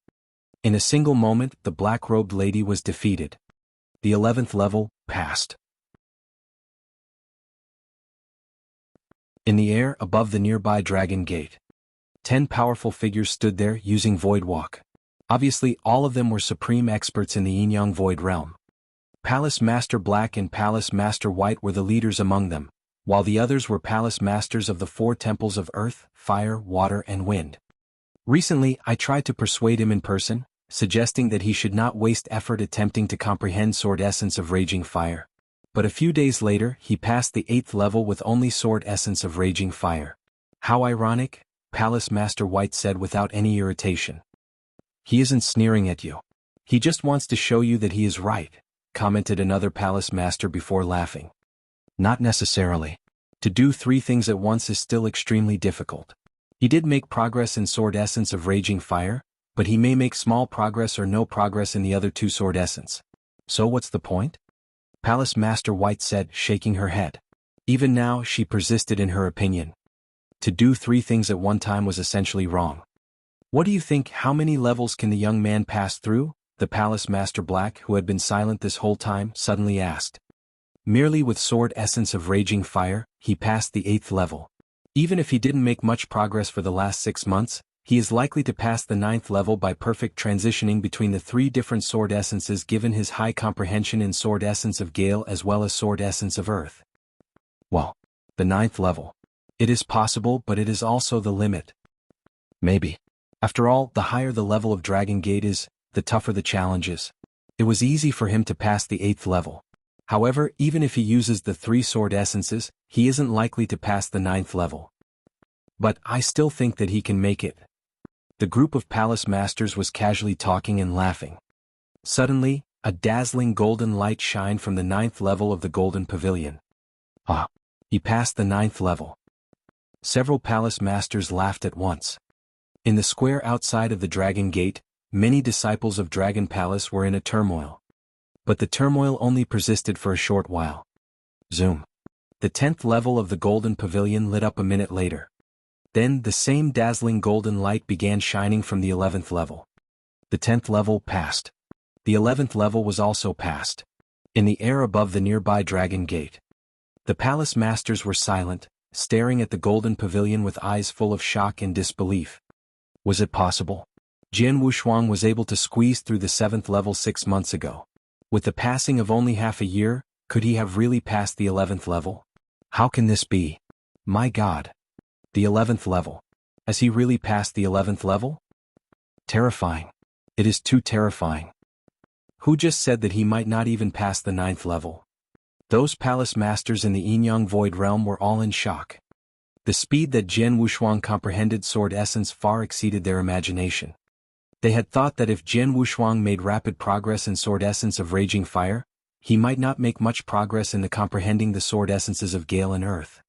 In a single moment, the black-robed lady was defeated. The 11th level passed. In the air above the nearby Dragon Gate, 10 powerful figures stood there using Void Walk. Obviously, all of them were supreme experts in the Yin-Yang Void Realm. Palace Master Black and Palace Master White were the leaders among them, while the others were Palace Masters of the 4 temples of Earth, Fire, Water, and Wind. Recently, I tried to persuade him in person, suggesting that he should not waste effort attempting to comprehend Sword Essence of Raging Fire. But a few days later, he passed the 8th level with only Sword Essence of Raging Fire. How ironic, Palace Master White said without any irritation. He isn't sneering at you. He just wants to show you that he is right, commented another Palace Master before laughing. Not necessarily. To do 3 things at once is still extremely difficult. He did make progress in Sword Essence of Raging Fire, but he may make small progress or no progress in the other 2 Sword Essence. So what's the point? Palace Master White said, shaking her head. Even now, she persisted in her opinion. To do 3 things at one time was essentially wrong. What do you think? How many levels can the young man pass through? The Palace Master Black, who had been silent this whole time, suddenly asked. Merely with Sword Essence of Raging Fire, he passed the 8th level. Even if he didn't make much progress for the last 6 months, he is likely to pass the 9th level by perfect transitioning between the 3 different Sword Essences given his high comprehension in Sword Essence of Gale as well as Sword Essence of Earth. Well, the 9th level. It is possible, but it is also the limit. Maybe. After all, the higher the level of Dragon Gate is, the tougher the challenge is. It was easy for him to pass the 8th level. However, even if he uses the 3 Sword Essences, he isn't likely to pass the 9th level. But I still think that he can make it. The group of Palace Masters was casually talking and laughing. Suddenly, a dazzling golden light shined from the 9th level of the Golden Pavilion. Ah! He passed the 9th level. Several Palace Masters laughed at once. In the square outside of the Dragon Gate, many disciples of Dragon Palace were in a turmoil. But the turmoil only persisted for a short while. Zoom. The 10th level of the Golden Pavilion lit up a minute later. Then the same dazzling golden light began shining from the 11th level. The 10th level passed. The 11th level was also passed. In the air above the nearby Dragon Gate, the Palace Masters were silent, staring at the Golden Pavilion with eyes full of shock and disbelief. Was it possible? Jianghu was able to squeeze through the 7th level 6 months ago. With the passing of only half a year, could he have really passed the 11th level? How can this be? My God. The 11th level. Has he really passed the 11th level? Terrifying. It is too terrifying. Who just said that he might not even pass the 9th level? Those Palace Masters in the Yin-Yang Void Realm were all in shock. The speed that Jianghu comprehended Sword Essence far exceeded their imagination. They had thought that if Jianghu made rapid progress in Sword Essence of Raging Fire, he might not make much progress in the comprehending the Sword Essences of Gale and Earth.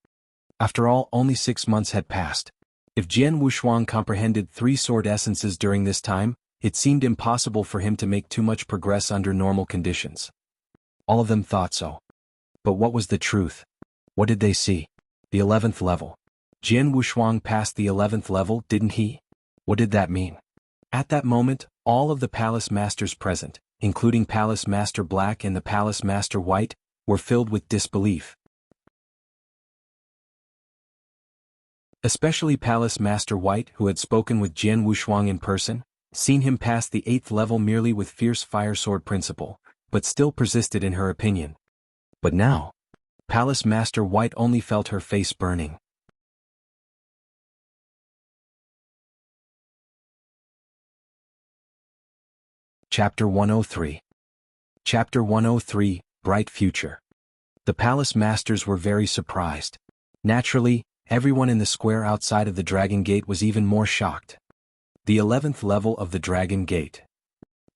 After all, only 6 months had passed. If Jianghu comprehended 3 Sword Essences during this time, it seemed impossible for him to make too much progress under normal conditions. All of them thought so. But what was the truth? What did they see? The 11th level. Jianghu passed the 11th level, didn't he? What did that mean? At that moment, all of the Palace Masters present, including Palace Master Black and the Palace Master White, were filled with disbelief. Especially Palace Master White, who had spoken with Jianghu in person, seen him pass the 8th level merely with fierce fire sword principle, but still persisted in her opinion. But now, Palace Master White only felt her face burning. Chapter 103. Chapter 103, Bright Future. The Palace Masters were very surprised. Naturally, everyone in the square outside of the Dragon Gate was even more shocked. The 11th level of the Dragon Gate.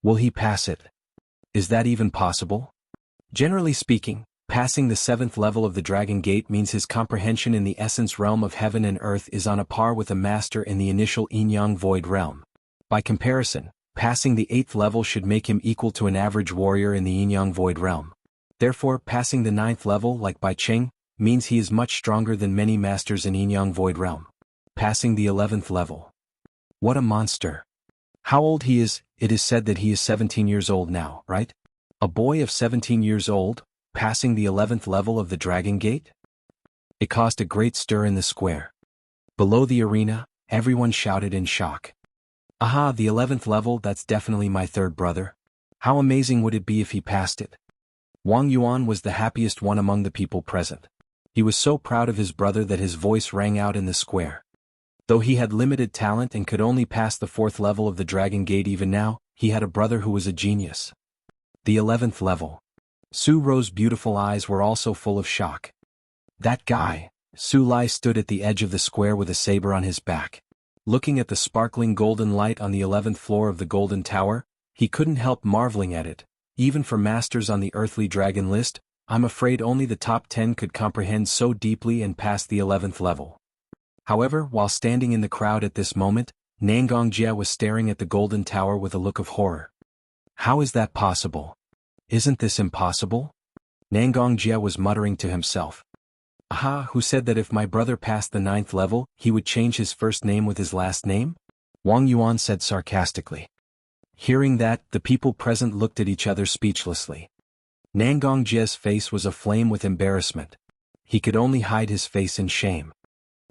Will he pass it? Is that even possible? Generally speaking, passing the 7th level of the Dragon Gate means his comprehension in the essence realm of heaven and earth is on a par with a master in the initial Yin-Yang Void realm. By comparison, passing the 8th level should make him equal to an average warrior in the Yin-Yang Void realm. Therefore, passing the 9th level, like Bai Cheng, means he is much stronger than many masters in Yin-Yang Void realm. Passing the 11th level. What a monster. How old he is, it is said that he is 17 years old now, right? A boy of 17 years old, passing the 11th level of the Dragon Gate? It caused a great stir in the square. Below the arena, everyone shouted in shock. Aha, the 11th level, that's definitely my third brother. How amazing would it be if he passed it? Wang Yuan was the happiest one among the people present. He was so proud of his brother that his voice rang out in the square. Though he had limited talent and could only pass the 4th level of the Dragon Gate even now, he had a brother who was a genius. The 11th level. Su Ro's beautiful eyes were also full of shock. That guy. Su Lai stood at the edge of the square with a saber on his back. Looking at the sparkling golden light on the 11th floor of the Golden Tower, he couldn't help marveling at it. Even for masters on the earthly dragon list, I'm afraid only the top 10 could comprehend so deeply and pass the 11th level. However, while standing in the crowd at this moment, Nangong Jie was staring at the Golden Tower with a look of horror. How is that possible? Isn't this impossible? Nangong Jie was muttering to himself. Aha, who said that if my brother passed the 9th level, he would change his first name with his last name? Wang Yuan said sarcastically. Hearing that, the people present looked at each other speechlessly. Nangong Jie's face was aflame with embarrassment. He could only hide his face in shame.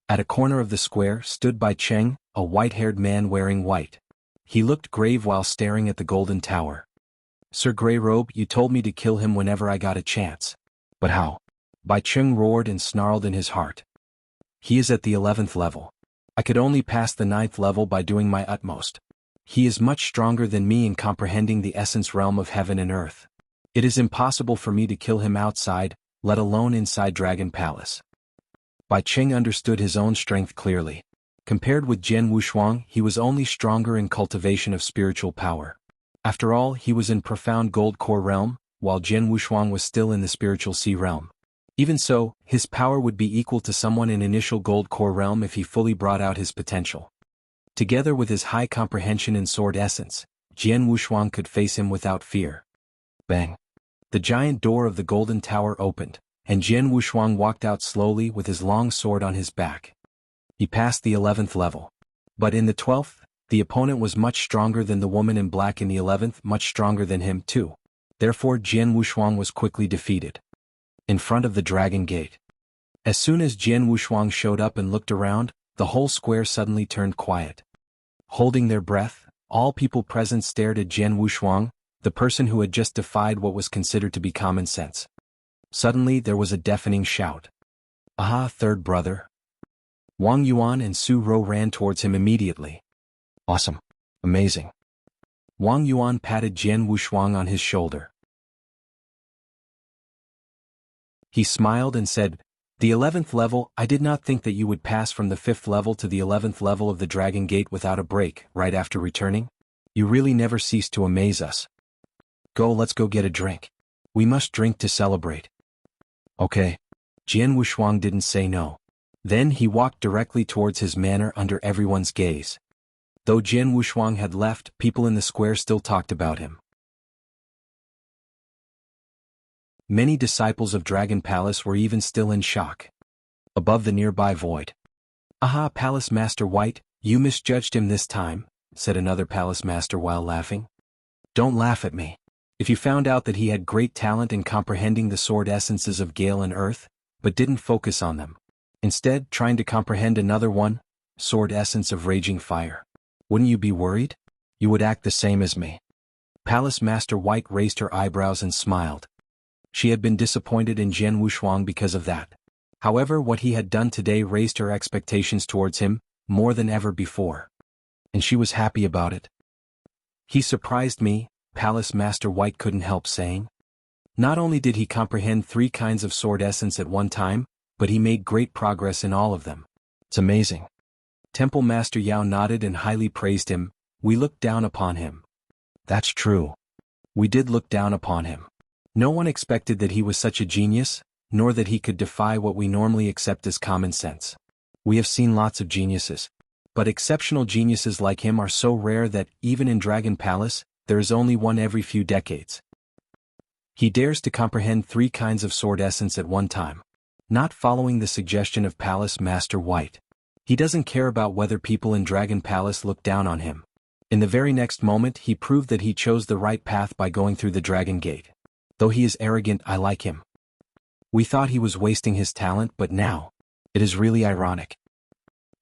At a corner of the square stood Bai Cheng, a white-haired man wearing white. He looked grave while staring at the Golden Tower. Sir Grey Robe, you told me to kill him whenever I got a chance. But how? Bai Cheng roared and snarled in his heart. He is at the 11th level. I could only pass the 9th level by doing my utmost. He is much stronger than me in comprehending the essence realm of heaven and earth. It is impossible for me to kill him outside, let alone inside Dragon Palace. Bai Cheng understood his own strength clearly. Compared with Jian Wushuang, he was only stronger in cultivation of spiritual power. After all, he was in profound gold core realm, while Jian Wushuang was still in the spiritual sea realm. Even so, his power would be equal to someone in initial gold core realm if he fully brought out his potential. Together with his high comprehension in sword essence, Jian Wushuang could face him without fear. Bang! The giant door of the Golden Tower opened, and Jian Wushuang walked out slowly with his long sword on his back. He passed the 11th level. But in the 12th, the opponent was much stronger than the woman in black in the 11th, much stronger than him too. Therefore Jian Wushuang was quickly defeated. In front of the Dragon Gate. As soon as Jian Wushuang showed up and looked around, the whole square suddenly turned quiet. Holding their breath, all people present stared at Jian Wushuang, the person who had just defied what was considered to be common sense. Suddenly there was a deafening shout. Aha, third brother. Wang Yuan and Su Ro ran towards him immediately. Awesome. Amazing. Wang Yuan patted Jian Wushuang on his shoulder. He smiled and said, The 11th level, I did not think that you would pass from the 5th level to the 11th level of the Dragon Gate without a break, right after returning. You really never cease to amaze us. Go, let's go get a drink. We must drink to celebrate. Okay. Jian Wushuang didn't say no. Then he walked directly towards his manor under everyone's gaze. Though Jian Wushuang had left, people in the square still talked about him. Many disciples of Dragon Palace were even still in shock. Above the nearby void. Aha, Palace Master White, you misjudged him this time, said another Palace Master while laughing. Don't laugh at me. If you found out that he had great talent in comprehending the sword essences of Gale and Earth, but didn't focus on them, instead trying to comprehend another one, sword essence of Raging Fire, wouldn't you be worried? You would act the same as me. Palace Master White raised her eyebrows and smiled. She had been disappointed in Jian Wushuang because of that. However, what he had done today raised her expectations towards him, more than ever before. And she was happy about it. He surprised me, Palace Master White couldn't help saying. Not only did he comprehend 3 kinds of sword essence at one time, but he made great progress in all of them. It's amazing. Temple Master Yao nodded and highly praised him. We looked down upon him. That's true. We did look down upon him. No one expected that he was such a genius, nor that he could defy what we normally accept as common sense. We have seen lots of geniuses. But exceptional geniuses like him are so rare that, even in Dragon Palace, there is only one every few decades. He dares to comprehend 3 kinds of sword essence at one time. Not following the suggestion of Palace Master White. He doesn't care about whether people in Dragon Palace look down on him. In the very next moment he proved that he chose the right path by going through the Dragon Gate. Though he is arrogant, I like him. We thought he was wasting his talent, but now, it is really ironic.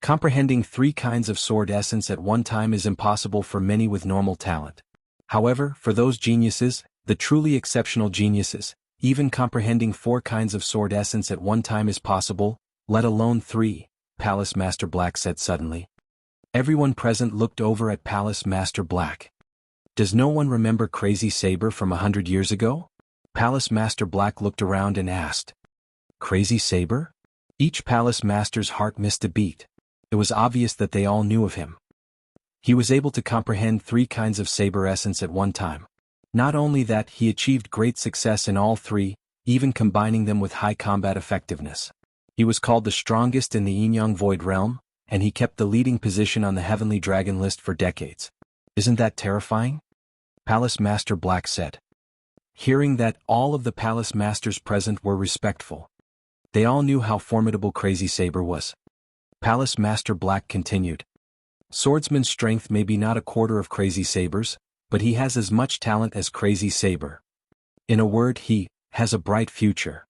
Comprehending 3 kinds of sword essence at one time is impossible for many with normal talent. However, for those geniuses, the truly exceptional geniuses, even comprehending 4 kinds of sword essence at one time is possible, let alone 3, Palace Master Black said suddenly. Everyone present looked over at Palace Master Black. Does no one remember Crazy Saber from 100 years ago? Palace Master Black looked around and asked. Crazy Saber? Each Palace Master's heart missed a beat. It was obvious that they all knew of him. He was able to comprehend 3 kinds of saber essence at one time. Not only that, he achieved great success in all 3, even combining them with high combat effectiveness. He was called the strongest in the Yin-Yang Void Realm, and he kept the leading position on the Heavenly Dragon list for decades. Isn't that terrifying? Palace Master Black said. Hearing that, all of the Palace Masters present were respectful. They all knew how formidable Crazy Saber was. Palace Master Black continued. Swordsman's strength may be not a quarter of Crazy Saber's, but he has as much talent as Crazy Saber. In a word, he has a bright future.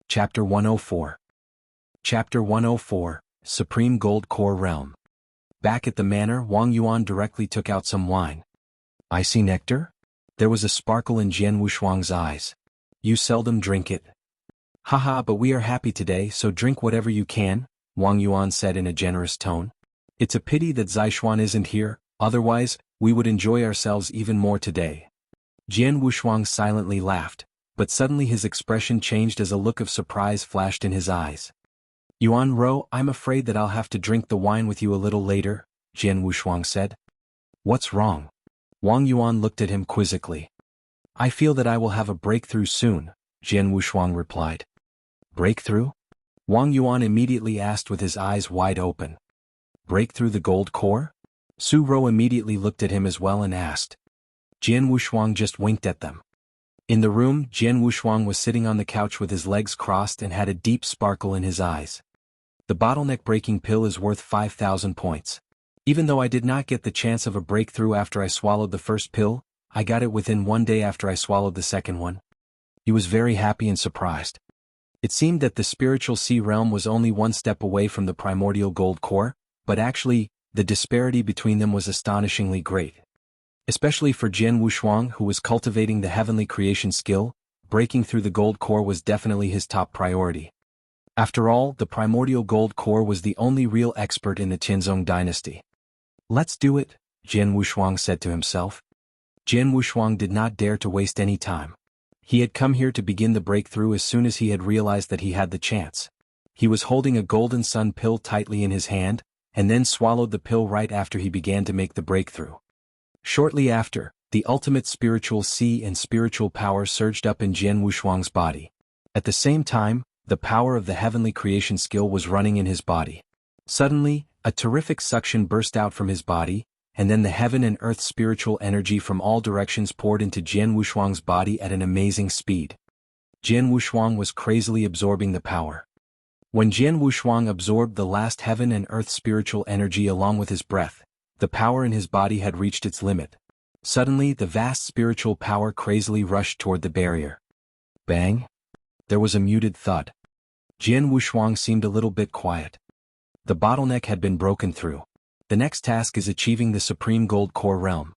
Chapter 104. Chapter 104, Supreme Gold Core Realm. Back at the manor, Wang Yuan directly took out some wine. Icy nectar? There was a sparkle in Jianghu Shuang's eyes. You seldom drink it. Haha, but we are happy today, so drink whatever you can, Wang Yuan said in a generous tone. It's a pity that Zishuan isn't here, otherwise, we would enjoy ourselves even more today. Jianghu Shuang silently laughed, but suddenly his expression changed as a look of surprise flashed in his eyes. Yuan Ro, I'm afraid that I'll have to drink the wine with you a little later, Jianghu Shuang said. What's wrong? Wang Yuan looked at him quizzically. I feel that I will have a breakthrough soon, Jianghu Shuang replied. Breakthrough? Wang Yuan immediately asked with his eyes wide open. Break through the gold core? Su Ro immediately looked at him as well and asked. Jianghu Shuang just winked at them. In the room, Jianghu Shuang was sitting on the couch with his legs crossed and had a deep sparkle in his eyes. The bottleneck breaking pill is worth 5,000 points. Even though I did not get the chance of a breakthrough after I swallowed the first pill, I got it within 1 day after I swallowed the second one. He was very happy and surprised. It seemed that the spiritual sea realm was only 1 step away from the primordial gold core, but actually, the disparity between them was astonishingly great. Especially for Jianghu Shuang, who was cultivating the heavenly creation skill, breaking through the gold core was definitely his top priority. After all, the primordial gold core was the only real expert in the Tianzong dynasty. Let's do it, Jianghu Shuang said to himself. Jianghu Shuang did not dare to waste any time. He had come here to begin the breakthrough as soon as he had realized that he had the chance. He was holding a golden sun pill tightly in his hand, and then swallowed the pill right after he began to make the breakthrough. Shortly after, the ultimate spiritual sea and spiritual power surged up in Jianghu Shuang's body. At the same time, the power of the heavenly creation skill was running in his body. Suddenly, a terrific suction burst out from his body, and then the heaven and earth spiritual energy from all directions poured into Jianghu Shuang's body at an amazing speed. Jianghu Shuang was crazily absorbing the power. When Jianghu Shuang absorbed the last heaven and earth spiritual energy along with his breath, the power in his body had reached its limit. Suddenly, the vast spiritual power crazily rushed toward the barrier. Bang! There was a muted thud. Jianghu Shuang seemed a little bit quiet. The bottleneck had been broken through. The next task is achieving the supreme gold core realm.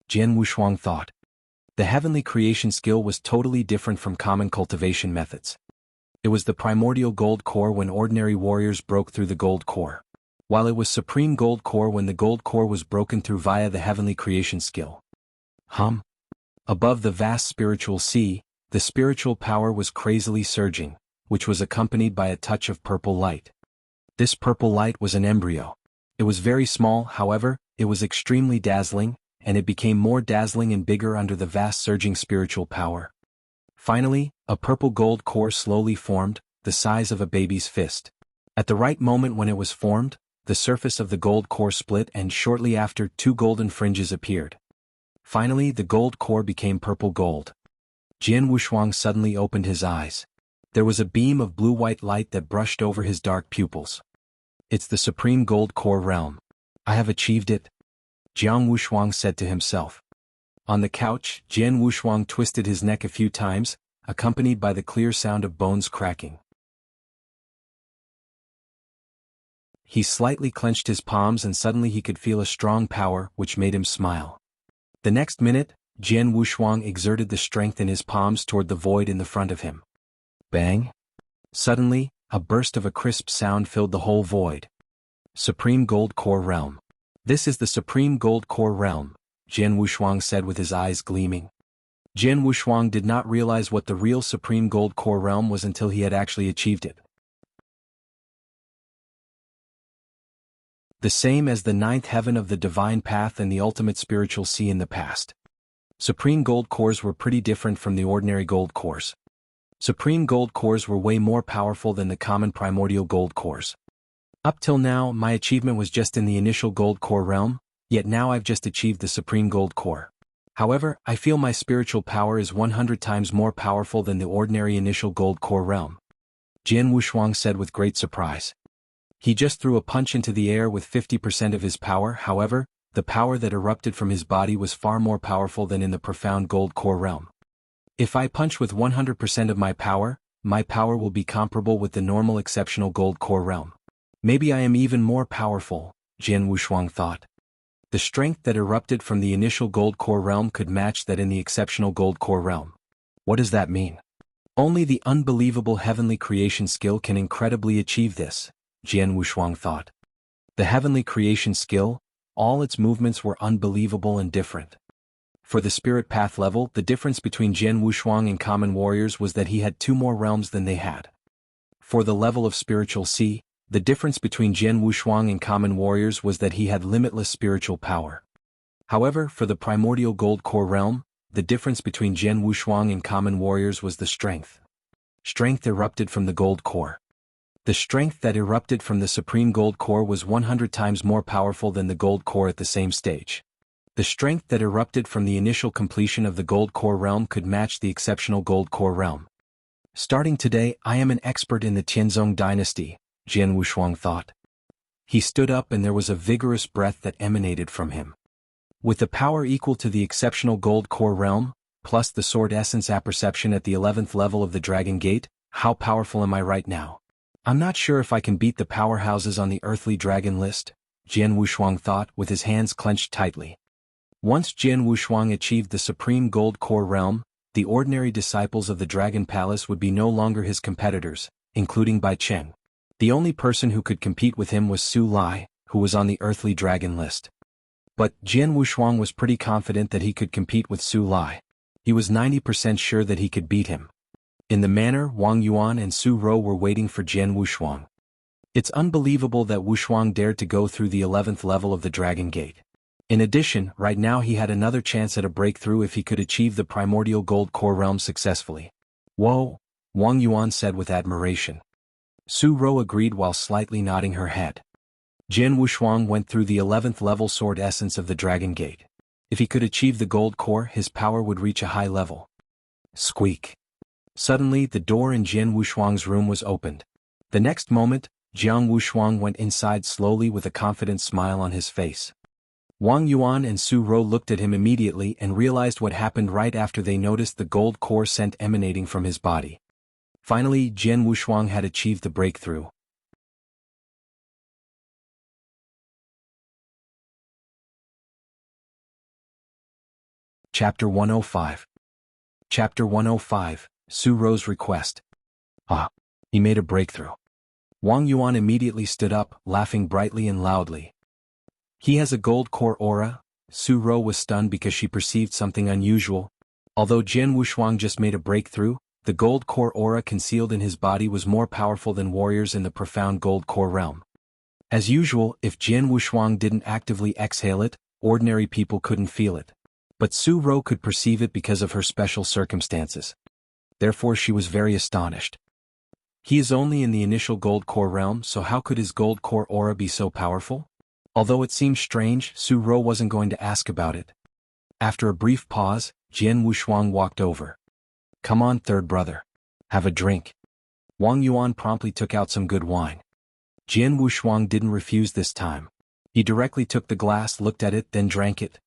Jianghu Shuang thought. The heavenly creation skill was totally different from common cultivation methods. It was the primordial gold core when ordinary warriors broke through the gold core, while it was supreme gold core when the gold core was broken through via the heavenly creation skill. Above the vast spiritual sea, the spiritual power was crazily surging, which was accompanied by a touch of purple light. This purple light was an embryo. It was very small, however, it was extremely dazzling, and it became more dazzling and bigger under the vast surging spiritual power. Finally, a purple gold core slowly formed, the size of a baby's fist. At the right moment when it was formed, the surface of the gold core split and shortly after 2 golden fringes appeared. Finally, the gold core became purple gold. Jian Wushuang suddenly opened his eyes. There was a beam of blue-white light that brushed over his dark pupils. It's the Supreme Gold Core Realm. I have achieved it, Jiang Wushuang said to himself. On the couch, Jian Wushuang twisted his neck a few times, accompanied by the clear sound of bones cracking. He slightly clenched his palms and suddenly he could feel a strong power which made him smile. The next minute, Jian Wushuang exerted the strength in his palms toward the void in the front of him. Bang! Suddenly, a burst of a crisp sound filled the whole void. Supreme Gold Core Realm. This is the Supreme Gold Core Realm, Jian Wushuang said with his eyes gleaming. Jian Wushuang did not realize what the real Supreme Gold Core Realm was until he had actually achieved it. The same as the ninth heaven of the divine path and the ultimate spiritual sea in the past. Supreme Gold Cores were pretty different from the ordinary Gold Cores. Supreme Gold Cores were way more powerful than the common primordial Gold Cores. Up till now, my achievement was just in the initial Gold Core realm, yet now I've just achieved the Supreme Gold Core. However, I feel my spiritual power is 100 times more powerful than the ordinary initial Gold Core realm, Jian Wushuang said with great surprise. He just threw a punch into the air with 50% of his power. However, the power that erupted from his body was far more powerful than in the profound Gold Core realm. If I punch with 100% of my power will be comparable with the normal exceptional Gold Core realm. Maybe I am even more powerful, Jian Wushuang thought. The strength that erupted from the initial Gold Core realm could match that in the exceptional Gold Core realm. What does that mean? Only the unbelievable heavenly creation skill can incredibly achieve this, Jian Wushuang thought. The heavenly creation skill, all its movements were unbelievable and different. For the spirit path level, the difference between Jian Wushuang and common warriors was that he had 2 more realms than they had. For the level of spiritual sea, the difference between Jian Wushuang and common warriors was that he had limitless spiritual power. However, for the primordial Gold Core realm, the difference between Jian Wushuang and common warriors was the strength. Strength erupted from the Gold Core. The strength that erupted from the Supreme Gold Core was 100 times more powerful than the Gold Core at the same stage. The strength that erupted from the initial completion of the Gold Core realm could match the exceptional Gold Core realm. Starting today, I am an expert in the Tianzong dynasty, Jian Wushuang thought. He stood up and there was a vigorous breath that emanated from him. With the power equal to the exceptional Gold Core realm, plus the sword essence apperception at the 11th level of the Dragon Gate, how powerful am I right now? I'm not sure if I can beat the powerhouses on the earthly dragon list, Jian Wushuang thought with his hands clenched tightly. Once Jian Wushuang achieved the Supreme Gold Core realm, the ordinary disciples of the Dragon Palace would be no longer his competitors, including Bai Cheng. The only person who could compete with him was Su Lai, who was on the earthly dragon list. But Jian Wushuang was pretty confident that he could compete with Su Lai. He was 90% sure that he could beat him. In the manner, Wang Yuan and Su Rou were waiting for Jian Wushuang. It's unbelievable that Wushuang dared to go through the 11th level of the Dragon Gate. In addition, right now he had another chance at a breakthrough if he could achieve the primordial Gold Core realm successfully. Whoa, Wang Yuan said with admiration. Su Rou agreed while slightly nodding her head. Jian Wushuang went through the 11th level sword essence of the Dragon Gate. If he could achieve the Gold Core, his power would reach a high level. Squeak. Suddenly, the door in Jian Wushuang's room was opened. The next moment, Jiang Wushuang went inside slowly with a confident smile on his face. Wang Yuan and Su Rou looked at him immediately and realized what happened right after they noticed the Gold Core scent emanating from his body. Finally, Jian Wushuang had achieved the breakthrough. Chapter 105. Chapter 105, Su Rou's Request. Ah, he made a breakthrough. Wang Yuan immediately stood up, laughing brightly and loudly. He has a Gold Core aura. Su Rou was stunned because she perceived something unusual. Although Jian Wushuang just made a breakthrough, the Gold Core aura concealed in his body was more powerful than warriors in the profound Gold Core realm. As usual, if Jian Wushuang didn't actively exhale it, ordinary people couldn't feel it. But Su Rou could perceive it because of her special circumstances. Therefore she was very astonished. He is only in the initial Gold Core realm, so how could his Gold Core aura be so powerful? Although it seemed strange, Su Rou wasn't going to ask about it. After a brief pause, Jian Wushuang walked over. Come on, third brother. Have a drink. Wang Yuan promptly took out some good wine. Jian Wushuang didn't refuse this time. He directly took the glass, looked at it, then drank it.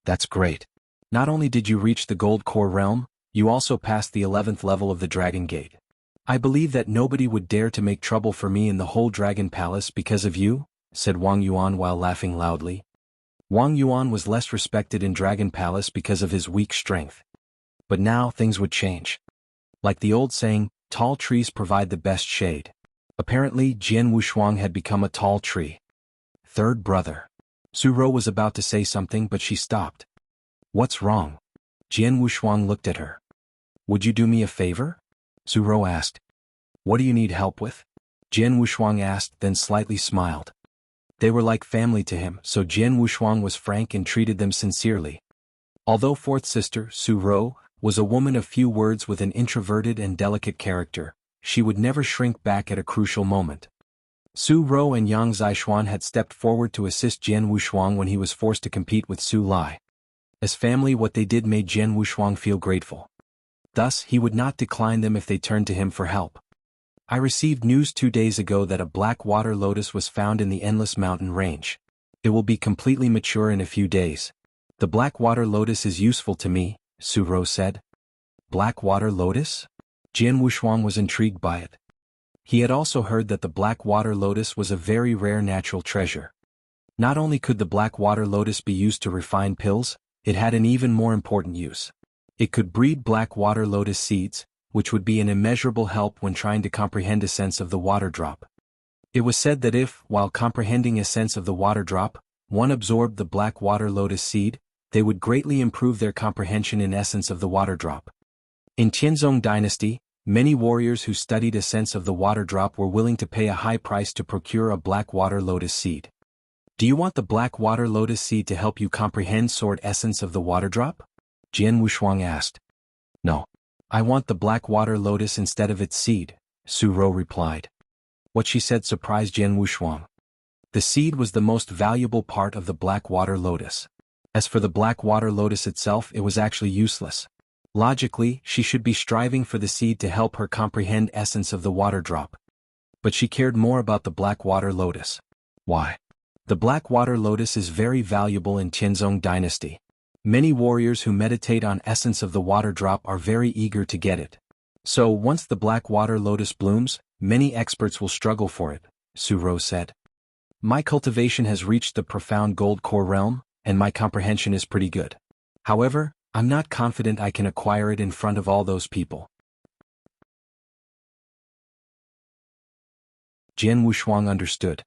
That's great. Not only did you reach the Gold Core realm, you also passed the 11th level of the Dragon Gate. I believe that nobody would dare to make trouble for me in the whole Dragon Palace because of you, said Wang Yuan while laughing loudly. Wang Yuan was less respected in Dragon Palace because of his weak strength. But now things would change. Like the old saying, tall trees provide the best shade. Apparently, Jian Wushuang had become a tall tree. Third brother. Su Rou was about to say something but she stopped. What's wrong? Jian Wushuang looked at her. Would you do me a favor? Su Rou asked. What do you need help with? Jian Wushuang asked, then slightly smiled. They were like family to him, so Jian Wushuang was frank and treated them sincerely. Although fourth sister, Su Rou, was a woman of few words with an introverted and delicate character, she would never shrink back at a crucial moment. Su Rou and Yang Zixuan had stepped forward to assist Jian Wushuang when he was forced to compete with Su Lai. As family, what they did made Jian Wushuang feel grateful. Thus, he would not decline them if they turned to him for help. I received news 2 days ago that a black water lotus was found in the Endless Mountain Range. It will be completely mature in a few days. The black water lotus is useful to me, Su Rou said. Black water lotus? Jian Wushuang was intrigued by it. He had also heard that the black water lotus was a very rare natural treasure. Not only could the black water lotus be used to refine pills, it had an even more important use. It could breed black water lotus seeds, which would be an immeasurable help when trying to comprehend a sense of the water drop. It was said that if, while comprehending a sense of the water drop, one absorbed the black water lotus seed, they would greatly improve their comprehension in essence of the water drop. In Qianzong Dynasty, many warriors who studied a sense of the water drop were willing to pay a high price to procure a black water lotus seed. Do you want the black water lotus seed to help you comprehend sword essence of the water drop? Jian Wushuang asked. No. I want the black water lotus instead of its seed, Su Rou replied. What she said surprised Jian Wushuang. The seed was the most valuable part of the black water lotus. As for the black water lotus itself, it was actually useless. Logically, she should be striving for the seed to help her comprehend essence of the water drop. But she cared more about the black water lotus. Why? The black water lotus is very valuable in Qianzong Dynasty. Many warriors who meditate on essence of the water drop are very eager to get it. So once the black water lotus blooms, many experts will struggle for it, Su Rou said. My cultivation has reached the profound gold core realm, and my comprehension is pretty good. However, I'm not confident I can acquire it in front of all those people. Jian Wushuang understood.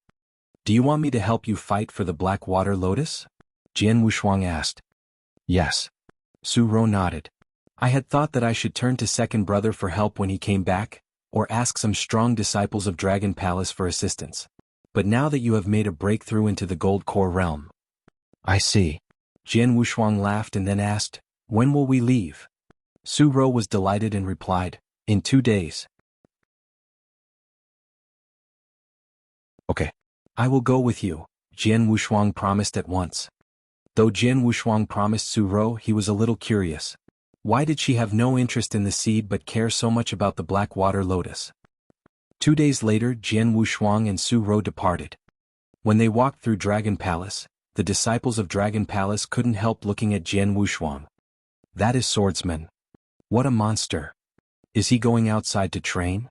Do you want me to help you fight for the black water lotus? Jian Wushuang asked. Yes. Su Rou nodded. I had thought that I should turn to second brother for help when he came back, or ask some strong disciples of Dragon Palace for assistance. But now that you have made a breakthrough into the Gold Core realm. I see. Jian Wushuang laughed and then asked, when will we leave? Su Rou was delighted and replied, in 2 days. Okay. I will go with you, Jian Wushuang promised at once. Though Jian Wushuang promised Su Rou, he was a little curious. Why did she have no interest in the seed but care so much about the black water lotus? 2 days later, Jian Wushuang and Su Rou departed. When they walked through Dragon Palace, the disciples of Dragon Palace couldn't help looking at Jian Wushuang. That is Swordsman. What a monster. Is he going outside to train?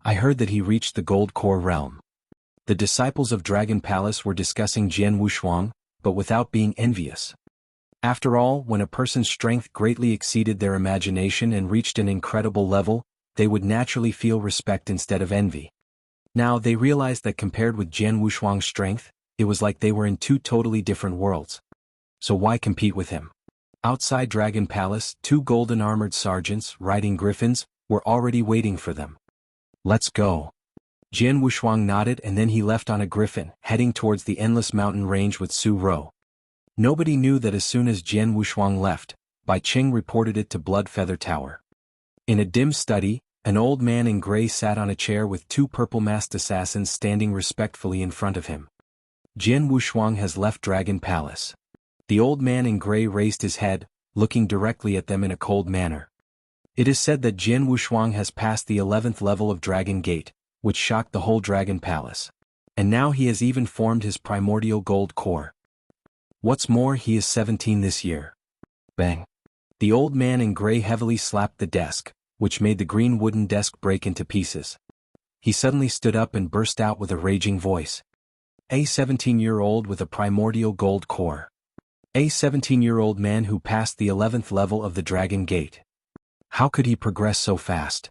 I heard that he reached the Gold Core realm. The disciples of Dragon Palace were discussing Jian Wushuang, but without being envious. After all, when a person's strength greatly exceeded their imagination and reached an incredible level, they would naturally feel respect instead of envy. Now they realized that compared with Jian Wushuang's strength, it was like they were in 2 totally different worlds. So why compete with him? Outside Dragon Palace, 2 golden-armored sergeants, riding griffins, were already waiting for them. Let's go. Jian Wushuang nodded and then he left on a griffin, heading towards the Endless Mountain Range with Su Rou. Nobody knew that as soon as Jian Wushuang left, Bai Qing reported it to Blood Feather Tower. In a dim study, an old man in gray sat on a chair with 2 purple-masked assassins standing respectfully in front of him. Jian Wushuang has left Dragon Palace. The old man in gray raised his head, looking directly at them in a cold manner. It is said that Jianghu Shuang has passed the 11th level of Dragon Gate, which shocked the whole Dragon Palace. And now he has even formed his primordial gold core. What's more, he is 17 this year. Bang. The old man in gray heavily slapped the desk, which made the green wooden desk break into pieces. He suddenly stood up and burst out with a raging voice. A 17-year-old with a primordial gold core. A 17-year-old man who passed the 11th level of the Dragon Gate. How could he progress so fast?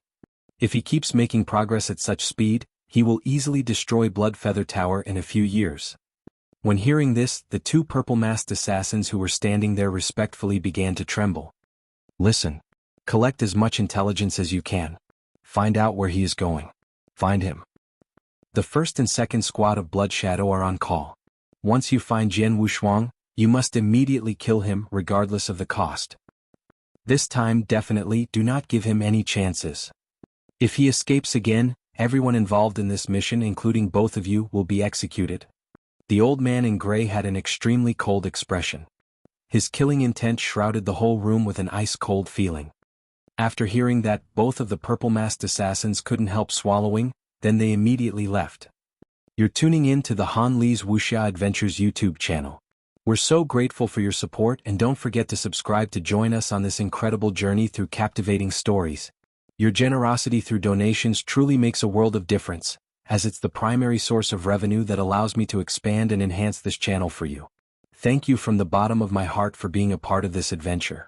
If he keeps making progress at such speed, he will easily destroy Bloodfeather Tower in a few years. When hearing this, the two purple-masked assassins who were standing there respectfully began to tremble. Listen. Collect as much intelligence as you can. Find out where he is going. Find him. The first and second squad of Blood Shadow are on call. Once you find Jianghu Shuang, you must immediately kill him regardless of the cost. This time definitely do not give him any chances. If he escapes again, everyone involved in this mission including both of you will be executed. The old man in gray had an extremely cold expression. His killing intent shrouded the whole room with an ice-cold feeling. After hearing that, both of the purple-masked assassins couldn't help swallowing, then they immediately left. You're tuning in to the Han Li's Wuxia Adventures YouTube channel. We're so grateful for your support and don't forget to subscribe to join us on this incredible journey through captivating stories. Your generosity through donations truly makes a world of difference, as it's the primary source of revenue that allows me to expand and enhance this channel for you. Thank you from the bottom of my heart for being a part of this adventure.